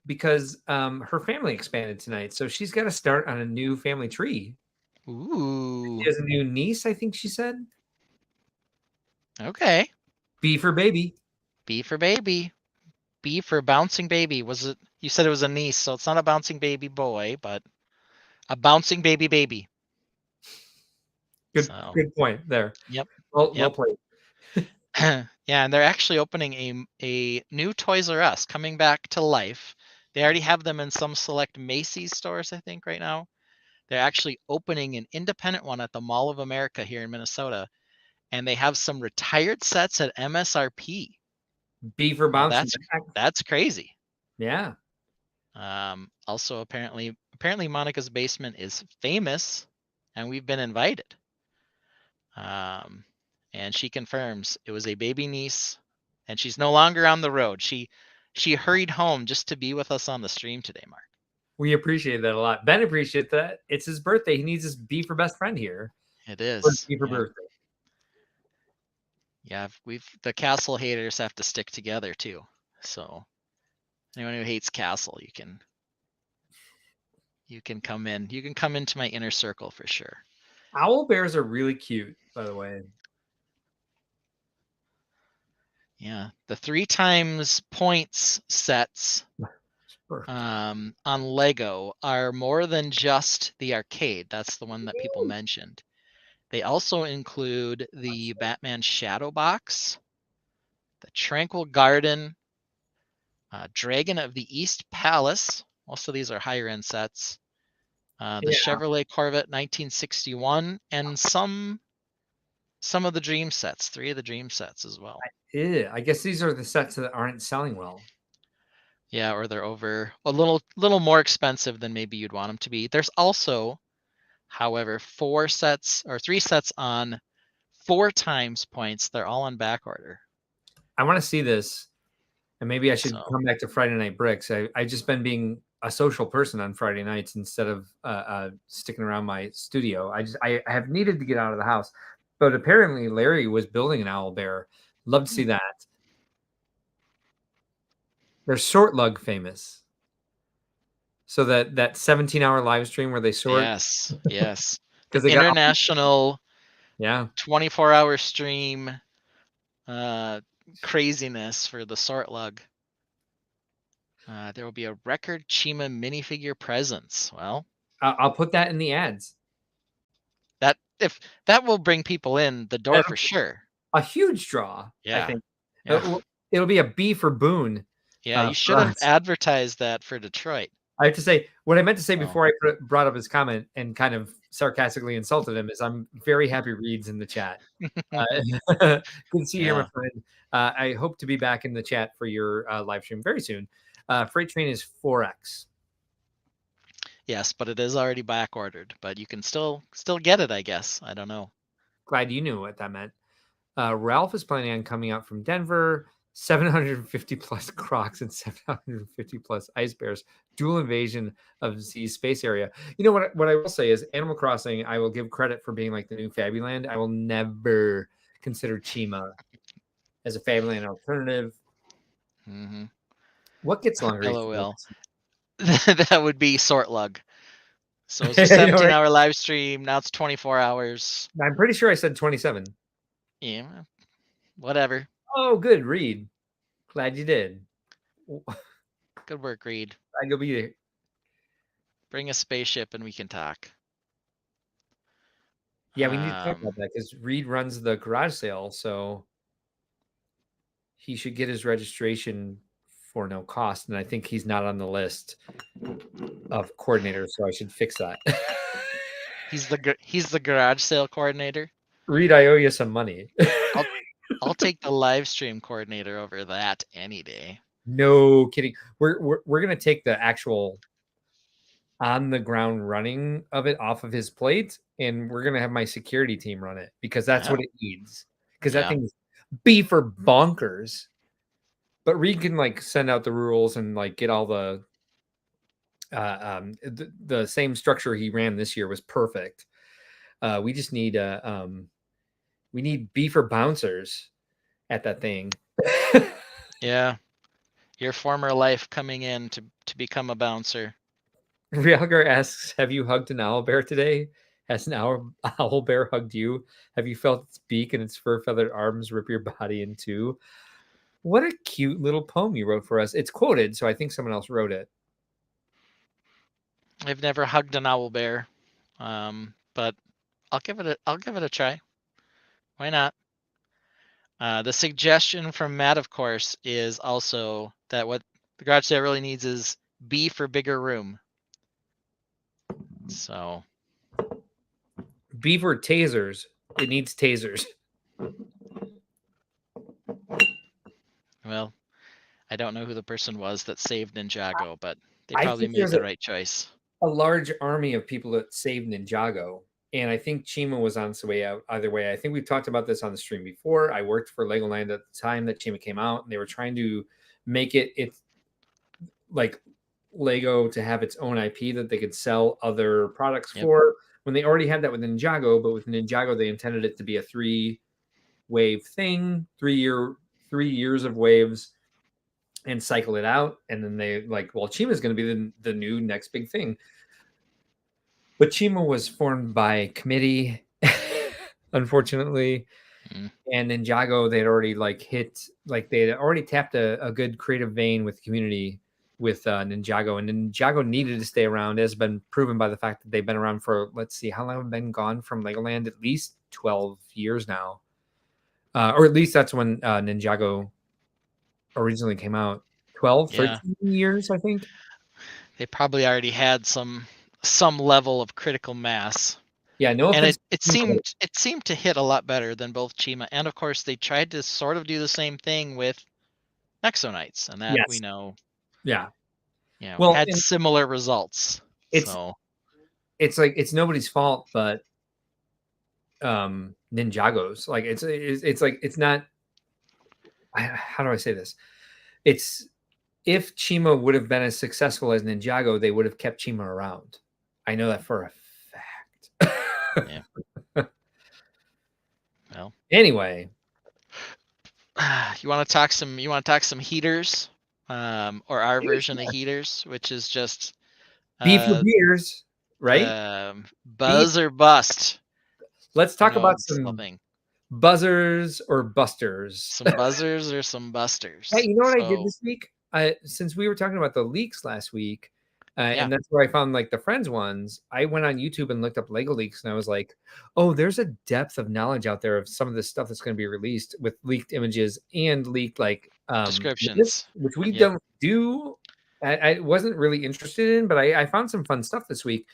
because her family expanded tonight. So she's got to start on a new family tree. Ooh. She has a new niece, I think she said. Okay. B for baby. B for baby. B for bouncing baby. Was it? You said it was a niece, so it's not a bouncing baby boy, but a bouncing baby baby. Good point there. Yep. Well played. Yeah, and they're actually opening a new Toys R Us coming back to life. They already have them in some select Macy's stores, I think, right now. They're actually opening an independent one at the Mall of America here in Minnesota, and they have some retired sets at MSRP. B for bouncing. That's crazy. Yeah. Also, apparently Monica's basement is famous, and we've been invited. And she confirms it was a baby niece, and she's no longer on the road. She hurried home just to be with us on the stream today, Mark. We appreciate that a lot. Ben appreciates that. It's his birthday. He needs his B for best friend here. It is. B for birthday. Yeah, the Castle haters have to stick together too. So anyone who hates Castle, you can come in. You can come into my inner circle for sure. Owl bears are really cute, by the way. Yeah, the 3 times points sets on Lego are more than just the arcade. That's the one that people mentioned. They also include the Batman Shadow Box, the Tranquil Garden, Dragon of the East Palace. Most of these are higher end sets. The Chevrolet Corvette 1961, and some of the Dream sets, 3 of the Dream sets as well. I guess these are the sets that aren't selling well. Yeah, or they're over a little more expensive than maybe you'd want them to be. There's also, however, 3 sets on 4 times points. They're all on back order. I want to see this, and maybe I should come back to Friday Night Bricks. I've just been being a social person on Friday nights instead of sticking around my studio. I have needed to get out of the house, but apparently Larry was building an owl bear. Love to see that. They're sort lug famous. So that 17-hour live stream where they sort. Yes. Because the international 24-hour stream craziness for the sort lug. There will be a record Chima minifigure presence. Well, I'll put that in the ads. That will bring people in the door for sure. A huge draw, yeah. I think. Yeah. It'll be a B for Boone. Yeah, you should have advertised that for Detroit. I have to say, what I meant to say before I brought up his comment and kind of sarcastically insulted him is I'm very happy Reed's in the chat. Good to see you here, my friend. I hope to be back in the chat for your live stream very soon. Freight Train is 4X. Yes, but it is already back ordered. But you can still get it, I guess. I don't know. Glad you knew what that meant. Ralph is planning on coming out from Denver. 750 plus Crocs and 750 plus Ice Bears. Dual invasion of the space area. You know what I will say is Animal Crossing, I will give credit for being like the new Fabuland. I will never consider Chima as a Fabuland alternative. Mm-hmm. What gets longer? LOL. That would be Sort Lug. So it's a I know, right? 17-hour live stream. Now it's 24 hours. I'm pretty sure I said 27. Yeah, whatever. Oh, good. Reed. Glad you did. Good work, Reed. I go be there. Bring a spaceship and we can talk. Yeah, we need to talk about that because Reed runs the garage sale, so he should get his registration for no cost. And I think he's not on the list of coordinators, so I should fix that. He's the garage sale coordinator. Reed, I owe you some money. I'll take the live stream coordinator over that any day. No kidding. We're gonna take the actual on the ground running of it off of his plate, and we're gonna have my security team run it because that's what it needs. Because that thing's B for bonkers. But Reed can like send out the rules and like get all the same structure he ran this year was perfect. We just need we need B for bouncers at that thing. Yeah. Your former life coming in to become a bouncer. Realgar asks, have you hugged an owlbear today? Has an owlbear hugged you? Have you felt its beak and its fur-feathered arms rip your body in two? What a cute little poem you wrote for us. It's quoted, so I think someone else wrote it. I've never hugged an owl bear, but I'll give it a try. Why not? The suggestion from Matt, of course, is also that what the garage sale really needs is B for bigger room. So B for tasers. It needs tasers. Well, I don't know who the person was that saved Ninjago, but they I probably think made there's the right choice. a large army of people that saved Ninjago. And I think Chima was on its way out either way. I think we've talked about this on the stream before. I worked for Legoland at the time that Chima came out, and they were trying to make it's like Lego to have its own IP that they could sell other products for when they already had that with Ninjago. But with Ninjago, they intended it to be a 3-wave thing, 3 years of waves, and cycle it out. And then they like, well, Chima is going to be the new next big thing. But Chima was formed by committee, unfortunately. And Ninjago, they'd already they'd already tapped a good creative vein with the community with Ninjago. And Ninjago needed to stay around, as been proven by the fact that they've been around for, let's see, how long have been gone from Legoland? At least 12 years now. Or at least that's when Ninjago originally came out. 12, 13 years, I think. They probably already had some level of critical mass. Yeah, no offense. And it seemed to hit a lot better than both Chima, and of course they tried to sort of do the same thing with Nexo-Knights, and that we know. Yeah. Well, had similar results. It's like it's nobody's fault, but Ninjago's like it's like it's not. How do I say this? It's if Chima would have been as successful as Ninjago, they would have kept Chima around. I know that for a fact. Well, anyway, you want to talk some heaters, or our version of heaters, which is just beef for beers, right? Buzz or bust. Let's talk about some buzzers or busters. Some buzzers or some busters. Hey, you know what I did this week? Since we were talking about the leaks last week, and that's where I found like the Friends ones, I went on YouTube and looked up Lego leaks, and I was like, oh, there's a depth of knowledge out there of some of this stuff that's going to be released with leaked images and leaked like descriptions, which we don't do. I wasn't really interested in, but I found some fun stuff this week.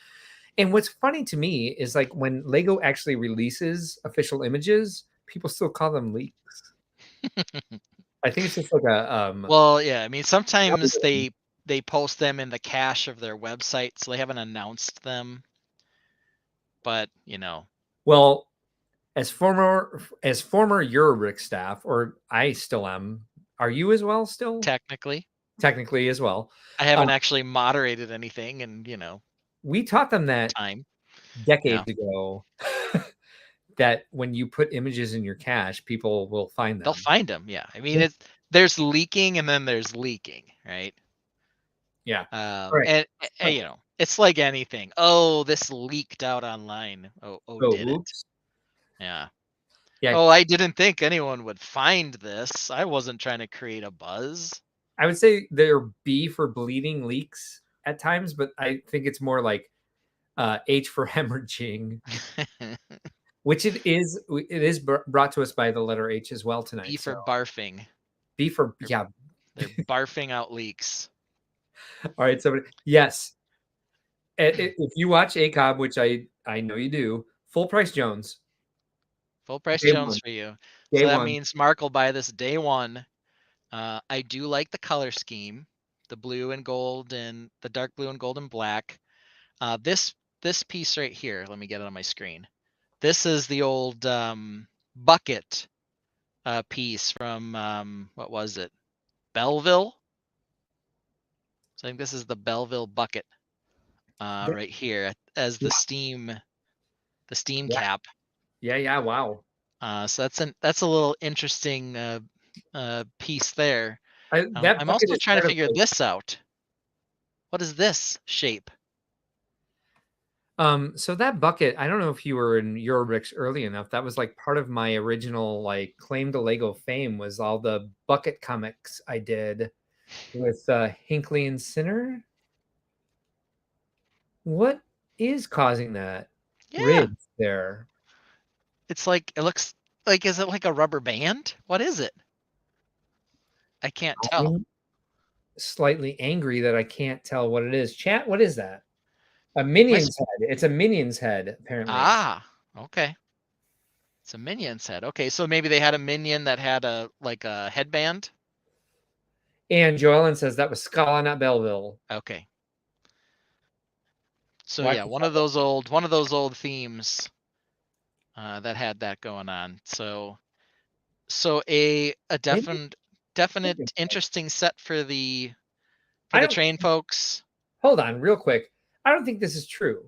And what's funny to me is like when Lego actually releases official images, people still call them leaks. I think it's just like a well, yeah. I mean, sometimes they post them in the cache of their website, so they haven't announced them. But well, as former Eurobrick staff, or I still am, Are you as well still? technically. Technically as well. I haven't actually moderated anything in, We taught them that time. decades ago that when you put images in your cache, people will find They'll them. find them. Yeah. I mean, there's leaking and then there's leaking, right? Yeah. And it's like anything. Oh, this leaked out online. Oh, did it? Oops. Yeah. Yeah. Oh, I didn't think anyone would find this. I wasn't trying to create a buzz. I would say they're B for bleeding leaks at times, but I think it's more like H for hemorrhaging, which it is. It is brought to us by the letter H as well tonight. B for So barfing. B for They're barfing out leaks. All right, so yes, if you watch ACOB, which I know you do, full price Jones. Full price Day Jones one. for you. Day So that one. means Mark will buy this day one. I do like the color scheme, the blue and gold and the dark blue and gold and black. This piece right here, let me get it on my screen. This is the old bucket piece from what was it? Belleville. So I think this is the Belleville bucket right here as the steam cap. Yeah. Wow. So that's a little interesting piece there. That I'm bucket also is trying to kind of figure like, this out. What is this shape? so that bucket, I don't know if you were in Eurobricks early enough. That was like part of my original like claim to Lego fame was all the bucket comics I did with Hinckley and Sinner. What is causing that Yeah, ridge there? it's like it looks like, is it like a rubber band? What is it? I can't tell. I'm slightly angry that I can't tell what it is. Chat, what is that? A minion's head. It's a minion's head, apparently. Ah, okay. It's a minion's head. Okay, so maybe they had a minion that had a headband. And Joellen says that was Scala, not Belleville. Okay. So Watch yeah, one of those old themes that had that going on. So a definite interesting set for the train folks. Hold on, real quick. I don't think this is true.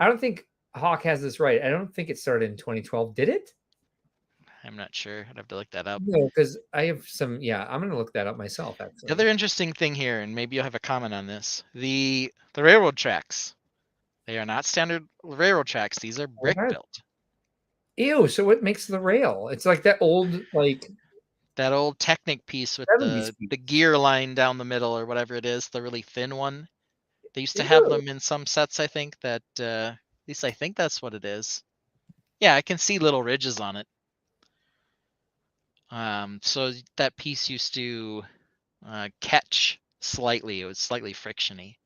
I don't think Hawk has this right. I don't think it started in 2012. Did it? I'm not sure. I'd have to look that up. No, because I have some. Yeah, I'm going to look that up myself. Actually, The other interesting thing here, and maybe you'll have a comment on this: the railroad tracks. They are not standard railroad tracks. These are brick built. Ew! So what makes the rail? It's like that old that old Technic piece with the gear line down the middle or whatever it is, the really thin one. They used to have them in some sets, I think, that at least I think that's what it is. Yeah, I can see little ridges on it. So that piece used to catch slightly. It was slightly frictiony.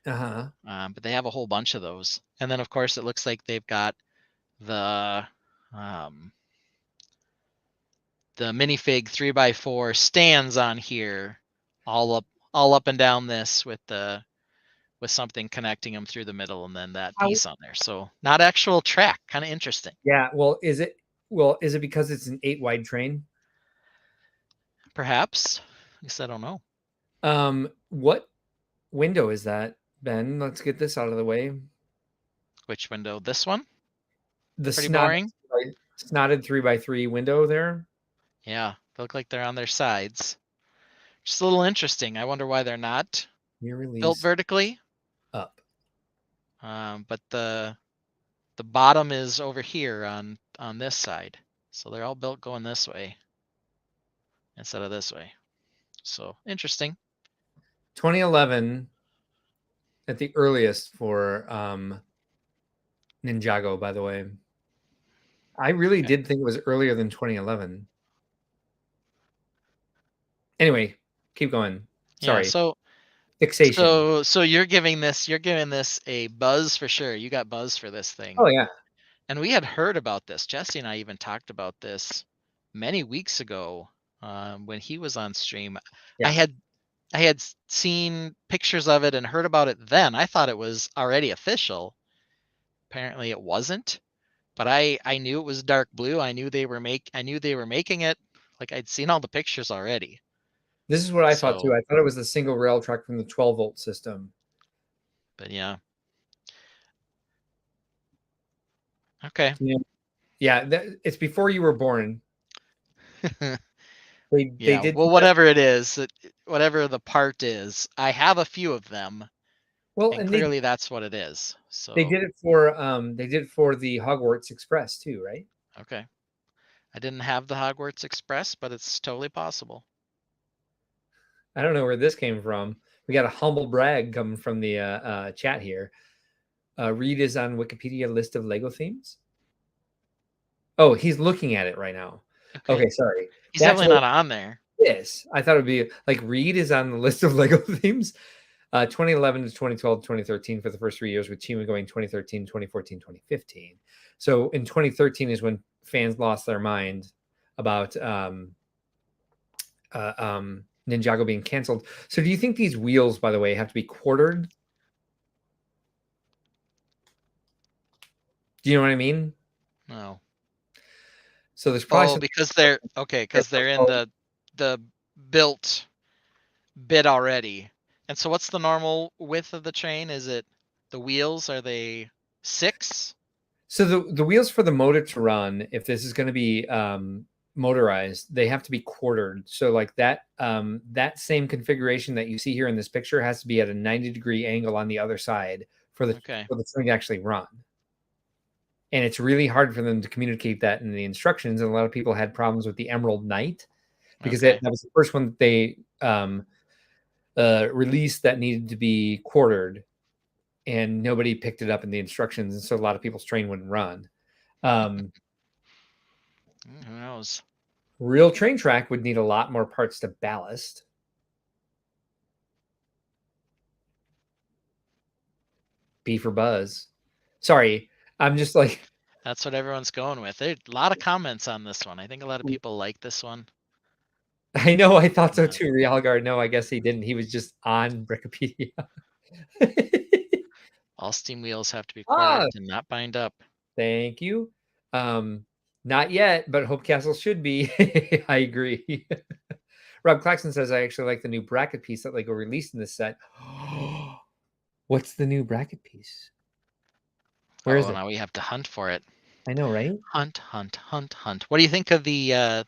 But they have a whole bunch of those. And then, of course, it looks like they've got the minifig 3x4 stands on here, all up and down this with something connecting them through the middle, and then that piece on there. So not actual track, kind of interesting. Yeah. Well, is it because it's an 8 wide train? Perhaps. At least I don't know. What window is that, Ben? Let's get this out of the way. Which window? This one? The pretty boring. Snotted 3x3 window there. Yeah, they look like they're on their sides. Just a little interesting. I wonder why they're not built vertically. Up. But the bottom is over here on this side. So they're all built going this way instead of this way. So interesting. 2011 at the earliest for Ninjago, by the way. I really did think it was earlier than 2011. Anyway, keep going. Sorry. Yeah, so fixation. So you're giving this a buzz for sure. You got buzz for this thing. Oh yeah. And we had heard about this. Jesse and I even talked about this many weeks ago when he was on stream. Yeah. I had seen pictures of it and heard about it then. I thought it was already official. Apparently it wasn't. But I knew it was dark blue. I knew they were making it. Like I'd seen all the pictures already. This is what I thought too. So, I thought it was the single rail track from the 12-volt system. but yeah. Okay. Yeah, it's before you were born. They Yeah. did Well, do that. whatever it is, whatever the part is, I have a few of them, Well, and and clearly that's what it is. they So, did it for the Hogwarts Express too, right? okay. I didn't have the Hogwarts Express, but it's totally possible. I don't know where this came from. We got a humble brag coming from the chat here. Reed is on Wikipedia list of Lego themes. Oh, he's looking at it right now. Okay. Okay, sorry. He's That's definitely what not on there. it is. I thought it'd be like Reed is on the list of Lego themes. 2011 to 2012 to 2013 for the first 3 years, with Chima going 2013, 2014, 2015. So in 2013 is when fans lost their mind about Ninjago being canceled. So do you think these wheels, by the way, have to be quartered? Do you know what I mean? No. So there's probably Oh, some because they're in the built bit already. And so what's the normal width of the train? Is it the wheels? Are they 6? So the wheels for the motor to run, if this is going to be motorized, they have to be quartered. So like that same configuration that you see here in this picture has to be at a 90-degree angle on the other side for the Okay. train to actually run. And it's really hard for them to communicate that in the instructions. And a lot of people had problems with the Emerald Knight because Okay. that was the first one that they released that needed to be quartered, and nobody picked it up in the instructions, and so a lot of people's train wouldn't run. Who knows? Real train track would need a lot more parts to ballast. B for Buzz. Sorry, I'm just like, That's what everyone's going with. There's a lot of comments on this one. I think a lot of people like this one. I know, I thought so too. Realgard, no, I guess he didn't. He was just on Wikipedia. All steam wheels have to be Ah, quartered to not bind up. thank you. Not yet, but Hope Castle should be. I agree. Rob Claxton says, I actually like the new bracket piece that Lego released in this set. What's the new bracket piece? Where is Oh, it? now we have to hunt for it. I know, right? Hunt, hunt, hunt, hunt. What do you think of the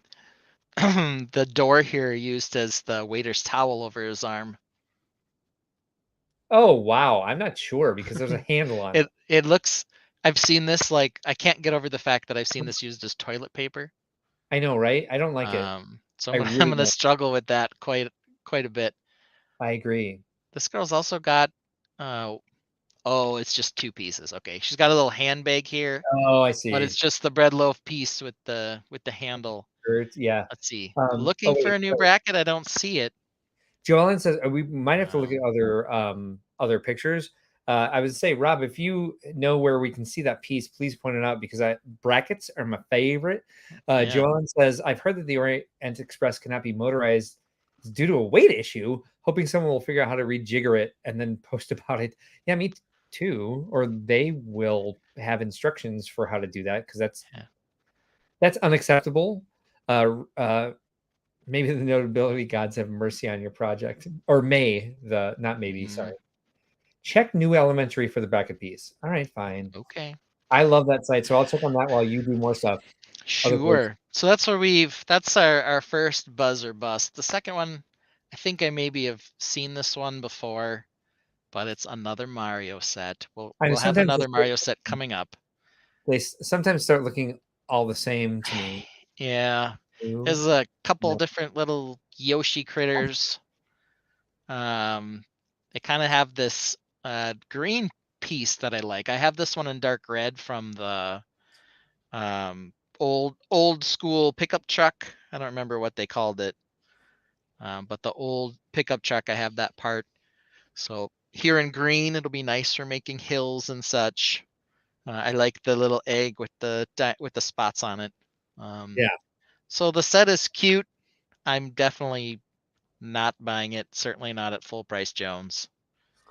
the door here used as the waiter's towel over his arm? Oh, wow. I'm not sure because there's a handle on it. It looks. I've seen this, like, I can't get over the fact that I've seen this used as toilet paper. I know, right? I don't like it. So I I'm really gonna don't. struggle with that quite a bit. I agree. This girl's also got oh, it's just 2 pieces. Okay. She's got a little handbag here, Oh, I but see. it's just the bread loaf piece with the handle. Yeah. Let's see. Oh, Looking for wait. a new bracket. I don't see it. Joellen says we might have to look at Um, other pictures. I would say, Rob, if you know where we can see that piece, please point it out because brackets are my favorite. Yeah. Joellen says, I've heard that the Orient Express cannot be motorized due to a weight issue. Hoping someone will figure out how to rejigger it and then post about it. Yeah, me too. Or they will have instructions for how to do that because that's unacceptable. Maybe the notability gods have mercy on your project, or not maybe, sorry. Check new elementary for the bracket piece. All right, fine. Okay. I love that site, so I'll check on that while you do more stuff. Sure. So that's where that's our first buzz or bust. The second one, I think I maybe have seen this one before, but it's another Mario set. We'll have another Mario set coming up. They sometimes start looking all the same to me. Yeah. There's a couple different little Yoshi critters. They kind of have this green piece that I like. I have this one in dark red from the old school pickup truck. I don't remember what they called it. But the old pickup truck, I have that part. So here in green, it'll be nice for making hills and such. I like the little egg with the spots on it. Yeah. So the set is cute. I'm definitely not buying it. Certainly not at full price Jones.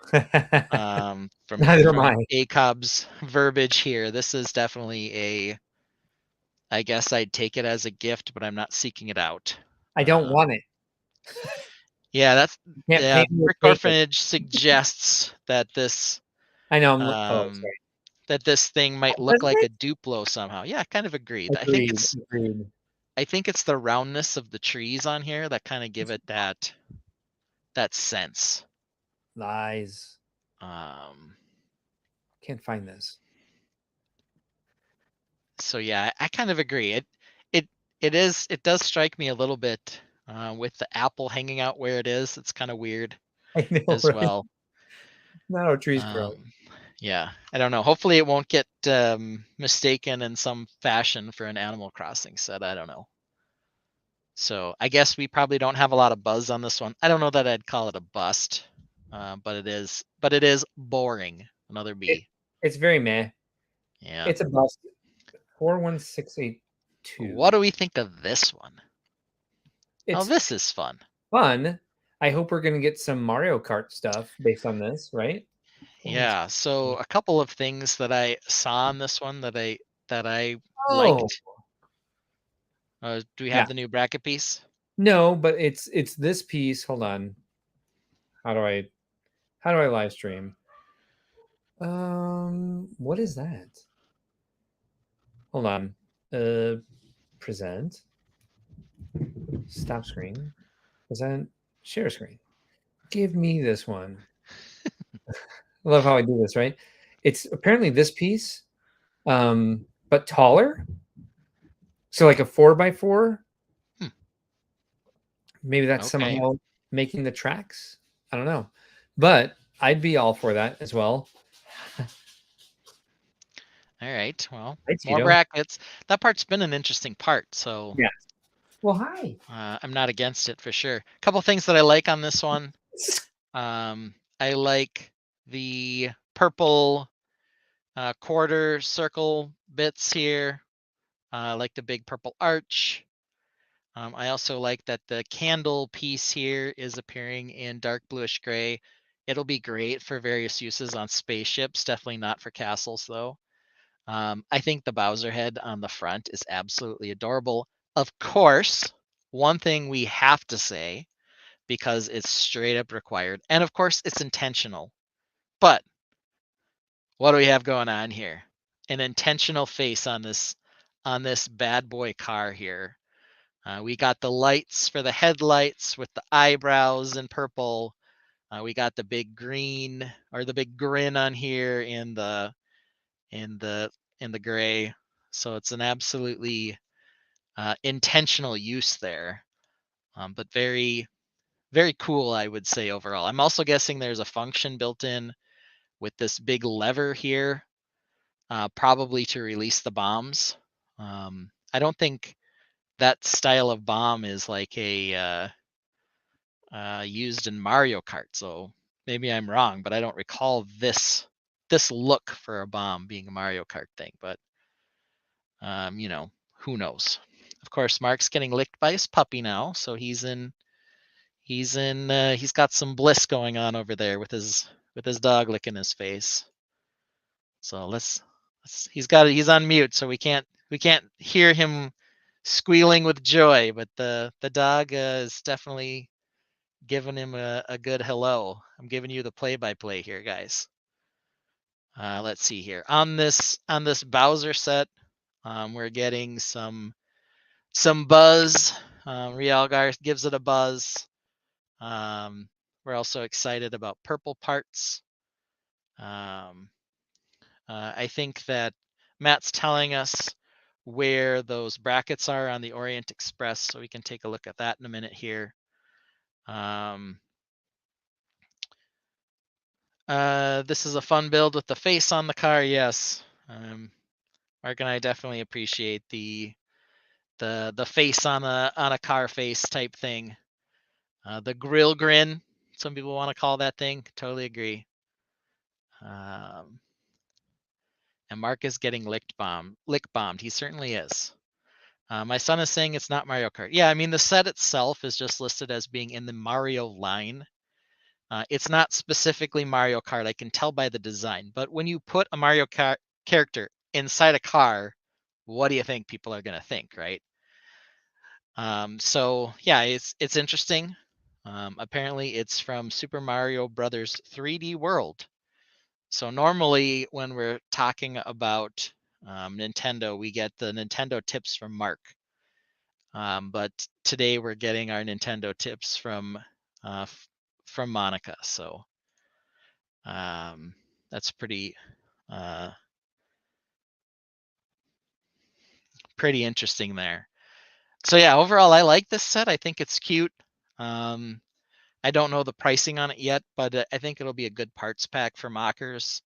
From Neither am I. ACOB's verbiage here, this is definitely I guess I'd take it as a gift, but I'm not seeking it out. I don't want it. Yeah, that's Can't yeah. paint with Brick paint. Orphanage suggests that this I know. Oh, um sorry. that this thing might look Doesn't like it? a Duplo somehow. Yeah, I kind of agreed. Agreed. Agreed. I think it's the roundness of the trees on here that kind of give it that sense. Lies. Um Can't find this. so yeah, I kind of agree. It does strike me a little bit with the apple hanging out where it is. It's kind of weird I know, as right? well. Not how trees grow. Yeah, I don't know. Hopefully, it won't get mistaken in some fashion for an Animal Crossing set. I don't know. So I guess we probably don't have a lot of buzz on this one. I don't know that I'd call it a bust, but it is. But it is boring. Another B. It's very meh. Yeah. It's a bust. 41682. What do we think of this one? Oh, It's this is fun. fun. I hope we're gonna get some Mario Kart stuff based on this, right? Yeah. So a couple of things that I saw on this one that I Oh, liked. Do we yeah. have the new bracket piece? No, but it's this piece. Hold on. How do I live stream? What is that? Hold on. Present. Stop screen. Present. Share screen. Give me this one. I love how I do this, right? It's apparently this piece, but taller. So like a 4x4. Hmm. Maybe that's Okay. somehow making the tracks. I don't know, but I'd be all for that as well. All right. Well, Thanks, more Vito. brackets. That part's been an interesting part. So Yeah. Well, hi. I'm not against it for sure. A couple things that I like on this one. I like the purple quarter circle bits here. I like the big purple arch. I also like that the candle piece here is appearing in dark bluish gray. It'll be great for various uses on spaceships, definitely not for castles though. I think the Bowser head on the front is absolutely adorable. Of course, one thing we have to say, because it's straight up required, and of course it's intentional, but what do we have going on here? An intentional face on this bad boy car here. We got the lights for the headlights with the eyebrows in purple. We got the big green or the big grin on here in the gray. So it's an absolutely intentional use there, but very very cool, I would say overall. I'm also guessing there's a function built in with this big lever here, probably to release the bombs. I don't think that style of bomb is like a used in Mario Kart, so maybe I'm wrong, but I don't recall this look for a bomb being a Mario Kart thing. But who knows? Of course, Mark's getting licked by his puppy now, so he's got some bliss going on over there with his dog licking his face. So he's on mute, so we can't hear him squealing with joy, but the dog is definitely giving him a good hello. I'm giving you the play-by-play here, guys. Let's see here. On this Bowser set, we're getting some buzz. Realgar gives it a buzz. We're also excited about purple parts. I think that Matt's telling us where those brackets are on the Orient Express, so we can take a look at that in a minute here. This is a fun build with the face on the car. Yes, Mark and I definitely appreciate the face on a car face type thing. The grill grin, some people want to call that thing. Totally agree. And Mark is getting lick bombed. He certainly is. My son is saying it's not Mario Kart. Yeah, I mean the set itself is just listed as being in the Mario line. It's not specifically Mario Kart. I can tell by the design. But when you put a Mario Kart character inside a car, what do you think people are going to think, right? So yeah, it's interesting. Apparently, it's from Super Mario Brothers 3D World. So normally, when we're talking about Nintendo, we get the Nintendo tips from Mark. But today we're getting our Nintendo tips from Monica. So that's pretty interesting there. So yeah, overall, I like this set. I think it's cute. I don't know the pricing on it yet, but I think it'll be a good parts pack for mockers.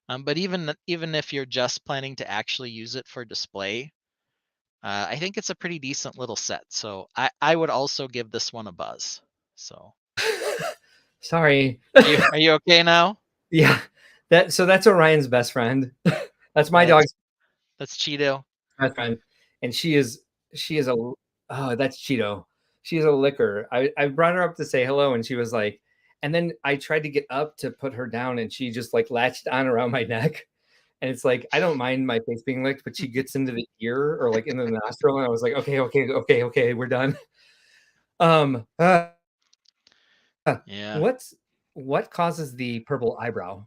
But even if you're just planning to actually use it for display, I think it's a pretty decent little set. So I would also give this one a buzz. So Sorry. are you okay now? Yeah. That's Orion's best friend. That's my dog's That's Cheeto. best friend. And she is a that's Cheeto. She's a licker. I brought her up to say hello and she was like, and then I tried to get up to put her down and she just like latched on around my neck. And it's like, I don't mind my face being licked, but she gets into the ear or like into the nostril. And I was like, okay, we're done. Yeah. What causes the purple eyebrow?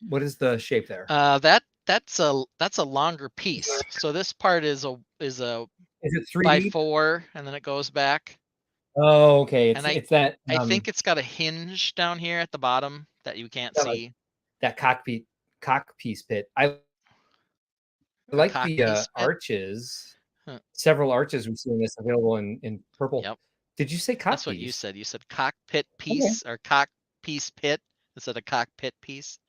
What is the shape there? That's a longer piece. So this part is a Is it by 3D? 4, and then it goes back. Oh, okay. And It's that. I think it's got a hinge down here at the bottom that you can't see. That cock piece pit. I like the arches. Huh. Several arches we've seen this available in purple. Yep. Did you say cock That's what piece? you said. You said cockpit piece or cock piece pit instead of cockpit piece.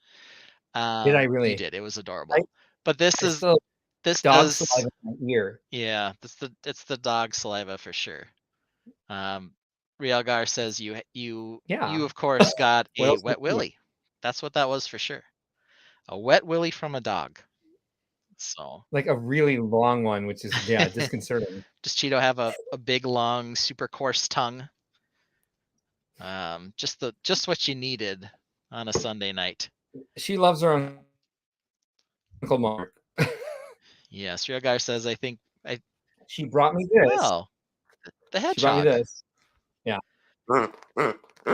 Did I really? You did. It was adorable. But this dog does saliva in my ear. Yeah, it's the dog saliva for sure. Rialgar says you of course got a wet willy. That's what that was for sure. A wet willy from a dog. So like a really long one, which is disconcerting. Does Cheeto have a big long super coarse tongue? Just what you needed on a Sunday night. She loves her Uncle Mark. Yes, Rialgar says she brought me this. Oh, the hedgehog. She brought me this. Yeah.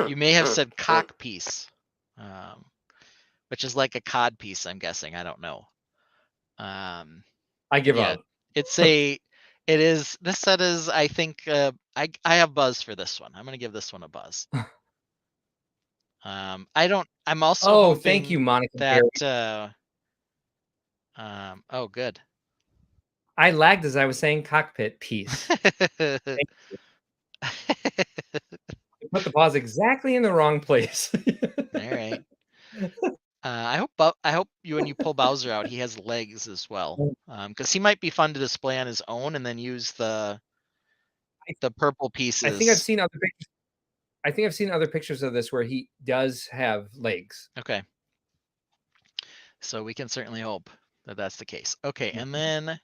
You may have said cock piece, which is like a cod piece, I'm guessing. I don't know. I give up. This set is, I think, I have buzz for this one. I'm going to give this one a buzz. I'm also hoping thank you, Monica. That, oh, good. I lagged as I was saying cockpit piece. Put the pause exactly in the wrong place. All right. I hope when you pull Bowser out, he has legs as well, because he might be fun to display on his own and then use the purple pieces. I think I've seen other pictures. I think I've seen other pictures of this where he does have legs. Okay. So we can certainly hope that that's the case. Okay, and then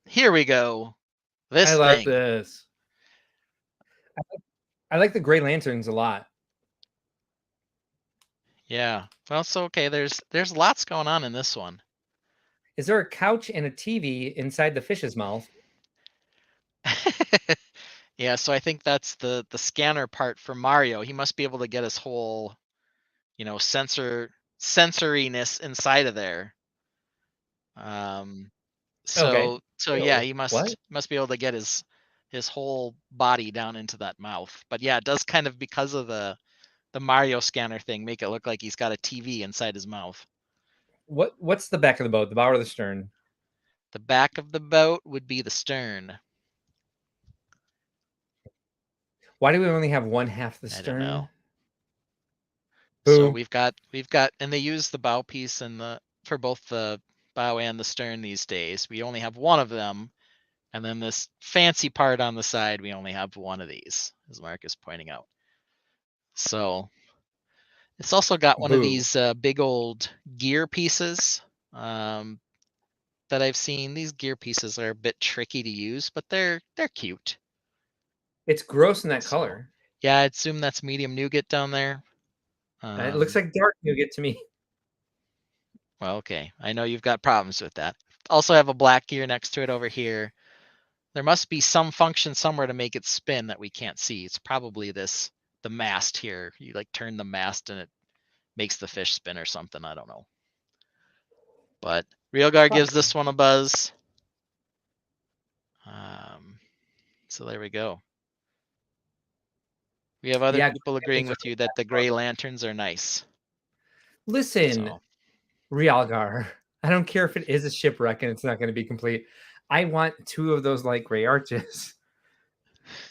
here we go. I like this. I like the gray lanterns a lot. Yeah. Well, so okay, there's lots going on in this one. Is there a couch and a TV inside the fish's mouth? Yeah, so I think that's the scanner part for Mario. He must be able to get his whole, sensoriness inside of there. So yeah, he must be able to get his whole body down into that mouth. But yeah, it does kind of, because of the Mario scanner thing, make it look like he's got a TV inside his mouth. What's the back of the boat? The bow or the stern? The back of the boat would be the stern. Why do we only have one half the stern? I don't know. So we've got, and they use the bow piece for both the bow and the stern these days. We only have one of them, and then this fancy part on the side, we only have one of these, as Mark is pointing out. So it's also got one of these big old gear pieces that I've seen. These gear pieces are a bit tricky to use, but they're cute. It's gross in that color. Yeah, I'd assume that's medium nougat down there. It looks like dark nougat to me. Well, okay. I know you've got problems with that. Also have a black gear next to it over here. there must be some function somewhere to make it spin that we can't see. It's probably the mast here. You like turn the mast and it makes the fish spin or something. I don't know. But Realgar gives this one a buzz. So there we go. We have other people agreeing with you that the gray lanterns are nice. Listen, So, Realgar, I don't care if it is a shipwreck and it's not going to be complete. I want 2 of those light gray arches.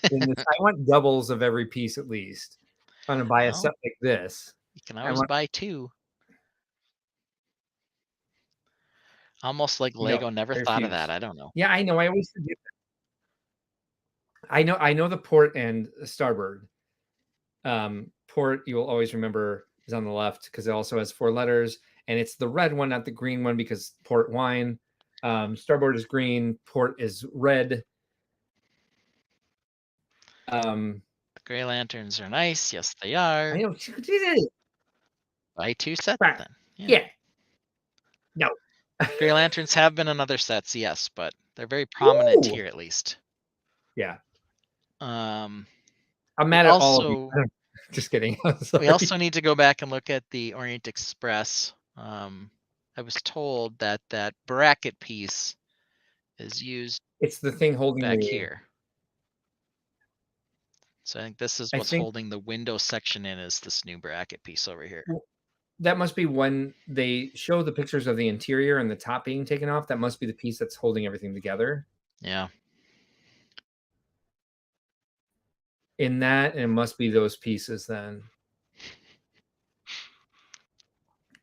I want doubles of every piece at least. I'm going to buy a set like this. You can always buy 2. Almost like Lego never thought of that. I don't know. Yeah, I know. I always forget that. I know the port and starboard. Port, you will always remember, is on the left because it also has 4 letters, and it's the red one, not the green one, because port wine. Starboard is green, port is red. The gray lanterns are nice. Yes, they are. I know. Buy 2 sets then. Yeah. No. Gray lanterns have been in other sets, yes, but they're very prominent here at least. Yeah. I'm mad at all of you. Just kidding. We also need to go back and look at the Orient Express. I was told that that bracket piece is used. It's the thing holding back here. So I think this is what's holding the window section in, is this new bracket piece over here. That must be when they show the pictures of the interior and the top being taken off. That must be the piece that's holding everything together. Yeah. In that, it must be those pieces then.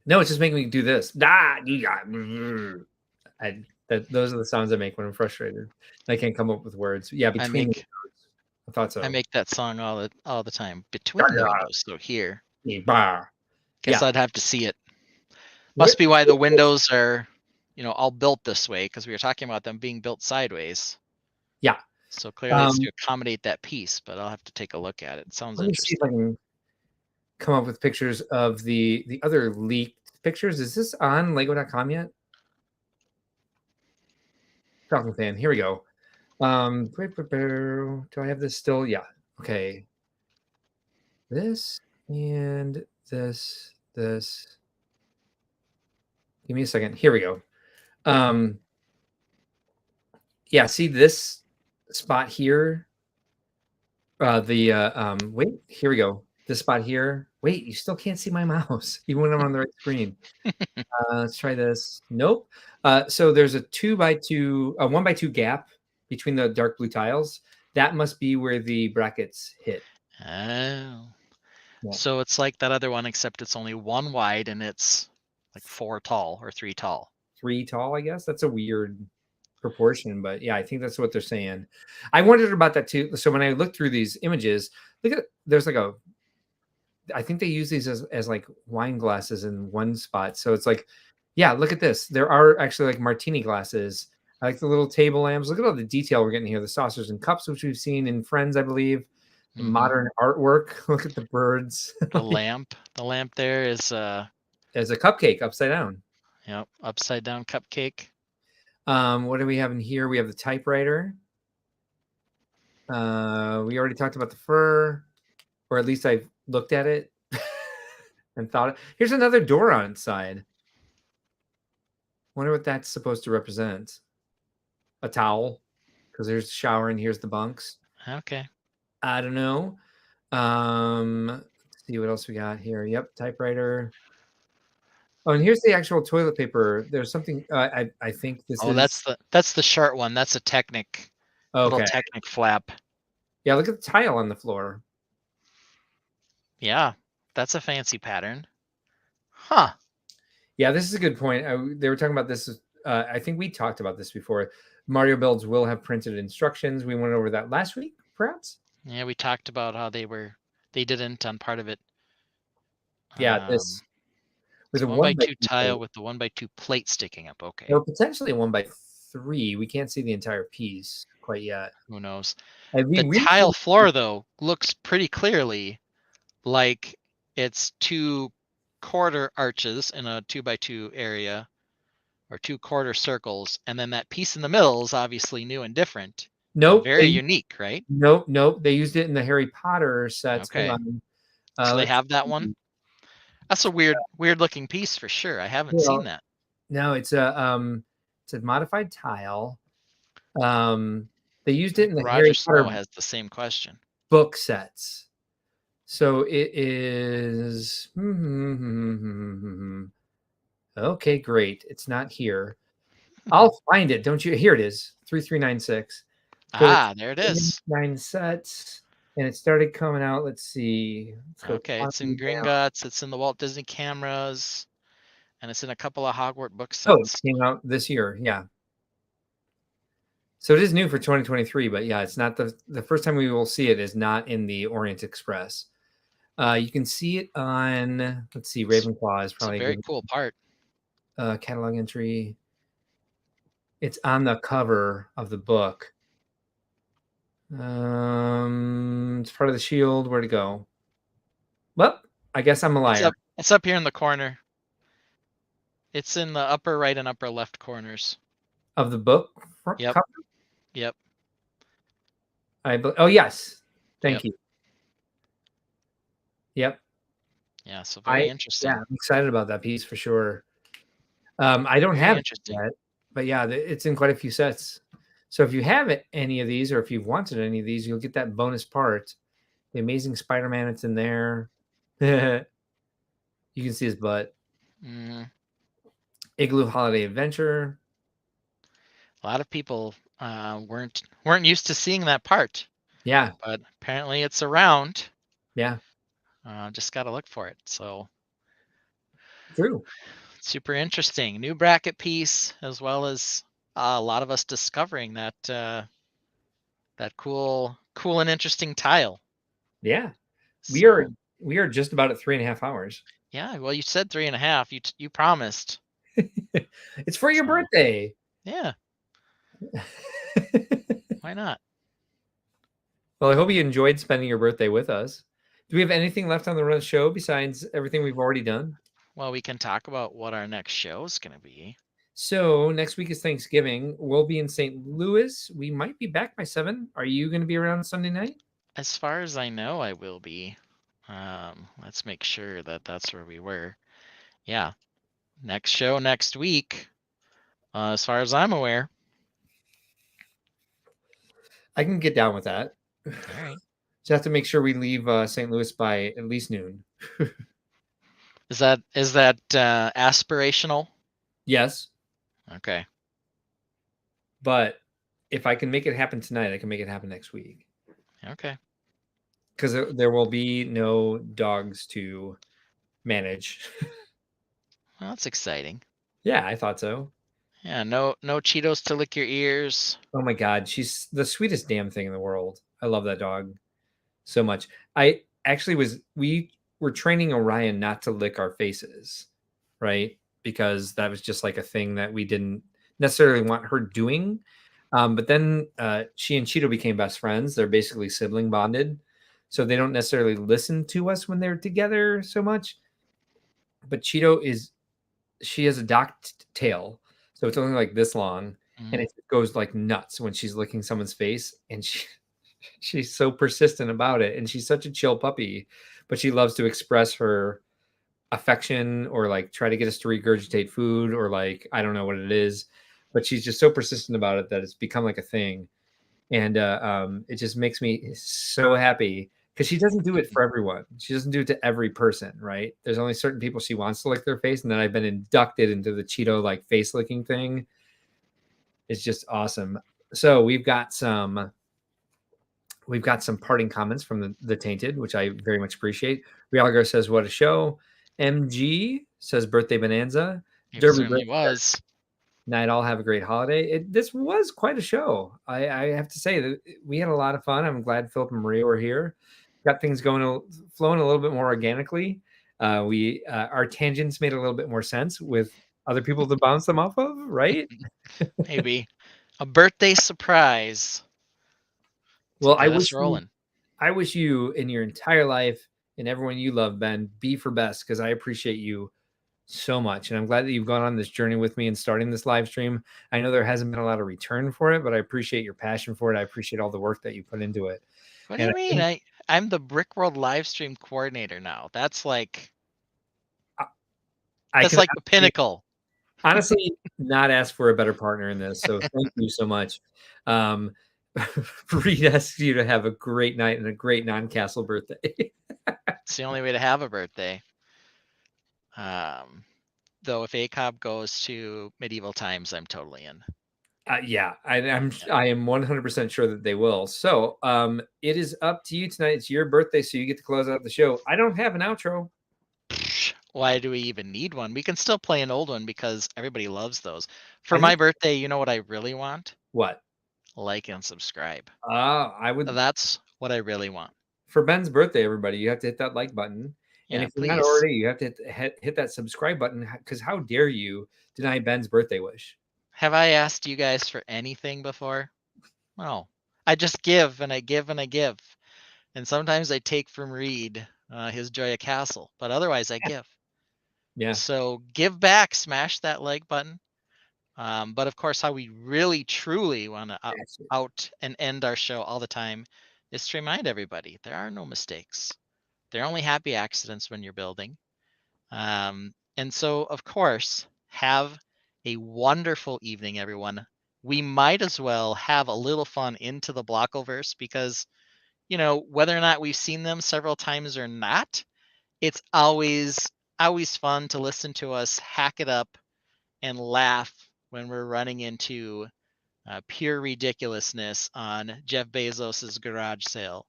No, it's just making me do this. Those are the sounds I make when I'm frustrated. I can't come up with words. Yeah, between the words. I thought so. I make that song all the time. Between the windows. So here. Guess I'd have to see it. Must be why the windows are, all built this way, because we were talking about them being built sideways. Yeah. So clearly it's to accommodate that piece, but I'll have to take a look at it. It sounds interesting. Let me see if I can come up with pictures of the other leaked pictures. Is this on Lego.com yet? Falcon fan. Here we go. Do I have this still? Yeah. Okay. This and this. Give me a second. Here we go. Yeah, see this spot here? Wait, here we go. This spot here. Wait, you still can't see my mouse, even when I'm on the right screen. Let's try this. Nope. So there's a 1x2 gap between the dark blue tiles. That must be where the brackets hit. Oh. Yeah. So it's like that other one, except it's only 1 wide and it's like 4 tall or 3 tall. 3 tall, I guess. That's a weird proportion, but yeah, I think that's what they're saying. I wondered about that too. So when I looked through these images, there's like I think they use these as like wine glasses in one spot. So it's like, yeah, look at this. There are actually like martini glasses. I like the little table lamps. Look at all the detail we're getting here. The saucers and cups, which we've seen in Friends, I believe. Modern artwork. Look at the birds. The lamp. The lamp there is as a cupcake upside down. Yep, upside down cupcake. What do we have in here? We have the typewriter. We already talked about the fur, or at least I've looked at it and thought. Here's another door on its side. Wonder what that's supposed to represent. A towel, because there's the shower and here's the bunks. Okay. I don't know. Let's see what else we got here. Yep, typewriter. Oh, and here's the actual toilet paper. There's something. I think this. Oh, that's the short one. That's a Technic. Okay. Little Technic flap. Yeah, look at the tile on the floor. Yeah, that's a fancy pattern. Huh. Yeah, this is a good point. They were talking about this. I think we talked about this before. Mario builds will have printed instructions. We went over that last week, perhaps. Yeah, we talked about how they didn't on part of it. Yeah, this with a 1x2 tile with the 1x2 plate sticking up. Okay. Or potentially a 1x3. We can't see the entire piece quite yet. Who knows? The tile floor though looks pretty clearly like it's 2 quarter arches in a 2x2 area, or 2 quarter circles, and then that piece in the middle is obviously new and different. Nope. Very unique, right? Nope. They used it in the Harry Potter sets. Hold Okay. on. So they Let's have that one. see. That's a weird looking piece for sure. I haven't seen Well, that. no, it's a modified tile. They used I it think in the Roger Harry Snow Potter has the same question. book sets. So it is. Okay, great. It's not here. I'll find it. Don't you? Here it is. 3396. So it's Ah, there it is. 9 sets, and it started coming out. Let's see. Let's go Okay, it's in counting down. Gringotts, it's in the Walt Disney cameras, and it's in a couple of Hogwarts book Oh, it sets. came out this year. Yeah. So it is new for 2023, but yeah, it's not the first time we will see it is not in the Orient Express. You can see it on, let's see, Ravenclaw is It's a probably a very good cool part. catalog entry. It's on the cover of the book. It's part of the shield. Where'd it go? Well, I guess I'm a liar. It's up here in the corner. It's in the upper right and upper left corners. Of the book Yep. cover? Yep. Oh, yes. Thank Yep. you. Yep. Yeah, so very Yeah, interesting. I'm excited about that piece for sure. I don't Very have it interesting. yet, but yeah, it's in quite a few sets. So if you have any of these, or if you've wanted any of these, you'll get that bonus part. The Amazing Spider-Man, it's in there. You can see his butt. Mhm. Igloo Holiday Adventure. A lot of people weren't used to seeing that part, Yeah, but apparently it's around. yeah, Just got to look for it. So true. super interesting. New bracket piece, as well as a lot of us discovering that that cool and interesting tile. Yeah, we are So we are just about at 3.5 hours. yeah, well, you said 3.5. You promised. It's for your So birthday. yeah, why not? Well, I hope you enjoyed spending your birthday with us. Do we have anything left on the show besides everything we've already done? Well, we can talk about what our next show is going to be. So next week is Thanksgiving. We'll be in St. Louis. We might be back by 7. Are you going to be around Sunday night? As far as I know, I will be. Let's make sure that that's where we were. Yeah, next show next week. As far as I'm aware. I can get down with that. All right. Just have to make sure we leave St. Louis by at least noon. Is that aspirational? Yes, Okay. but if I can make it happen tonight, I can make it happen next week. Okay. Because there will be no dogs to manage. Well, that's exciting. Yeah, I thought so. Yeah, no Cheetos to lick your ears. Oh my God, she's the sweetest damn thing in the world. I love that dog so much. I actually we were training Orion not to lick our faces, right? Because that was just like a thing that we didn't necessarily want her doing. But then she and Cheeto became best friends. They're basically sibling bonded. So they don't necessarily listen to us when they're together so much. But she has a docked tail. So it's only like this long. And Mhm. it goes like nuts when she's licking someone's face. And she's so persistent about it. And she's such a chill puppy, but she loves to express her affection or like try to get us to regurgitate food or like I don't know what it is, but she's just so persistent about it that it's become like a thing, and it just makes me so happy because she doesn't do it for everyone. She doesn't do it to every person, right? There's only certain people she wants to lick their face, and then I've been inducted into the Cheeto like face licking thing. It's just awesome. So we've got some parting comments from the Tainted, which I very much appreciate. Realgar says, "What a show." MG says, "Birthday bonanza." It Derby certainly Break, was. night all have a great holiday. This was quite a show. I have to say that we had a lot of fun. I'm glad Philip and Maria were here. Got things flowing a little bit more organically. We our tangents made a little bit more sense with other people to bounce them off of, right? Maybe a birthday surprise to Well, get us rolling. I wish you in your entire life and everyone you love, Ben, be for best because I appreciate you so much. And I'm glad that you've gone on this journey with me and starting this live stream. I know there hasn't been a lot of return for it, but I appreciate your passion for it. I appreciate all the work that you put into it. What do And you I mean? think I'm the Brick World live stream coordinator now. That's like I that's could like the pinnacle. honestly not ask for a better partner in this. So thank you so much. Reed asks you to have a great night and a great non-castle birthday. It's the only way to have a birthday. Though if ACOB goes to medieval times, I'm totally in. Yeah, I am 100% sure that they will. So it is up to you tonight. It's your birthday, so you get to close out the show. I don't have an outro. Why do we even need one? We can still play an old one because everybody loves those. For I my think- birthday, you know what I really want? What? Like and subscribe. I would. That's what I really want. For Ben's birthday, everybody, you have to hit that like button. And Yeah, if you're not please. already, you have to hit that subscribe button, because how dare you deny Ben's birthday wish? Have I asked you guys for anything before? No. I just give and I give and I give. And sometimes I take from Reed his Joya Castle, but otherwise I give. Yeah. So give back, smash that like button. But of course, how we really truly want to out and end our show all the time is to remind everybody there are no mistakes. They're only happy accidents when you're building. And so, of course, have a wonderful evening, everyone. We might as well have a little fun into the Blockoverse because, you know, whether or not we've seen them several times or not, it's always fun to listen to us hack it up and laugh when we're running into pure ridiculousness on Jeff Bezos's garage sale.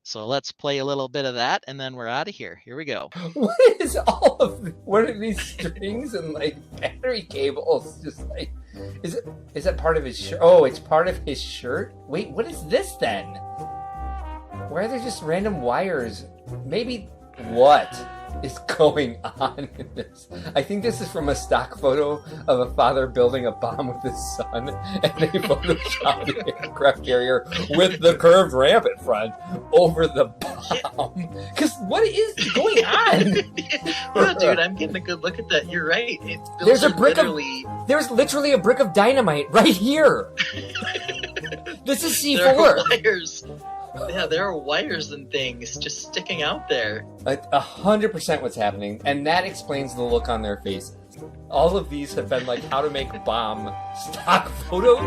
So let's play a little bit of that, and then we're out of here. Here we go. What is what are these strings and like battery cables? Just like, is that part of his shirt? Oh, it's part of his shirt. Wait, what is this then? Why are there just random wires? Maybe what is going on in this? I think this is from a stock photo of a father building a bomb with his son, and they photoshopped the aircraft carrier with the curved ramp in front over the bomb. Because what is going on? Oh, dude, I'm getting a good look at that. You're right. There's literally a brick of dynamite right here. This is C4. There are wires. Yeah, there are wires and things just sticking out there. 100% what's happening, and that explains the look on their faces. All of these have been like how to make bomb stock photos.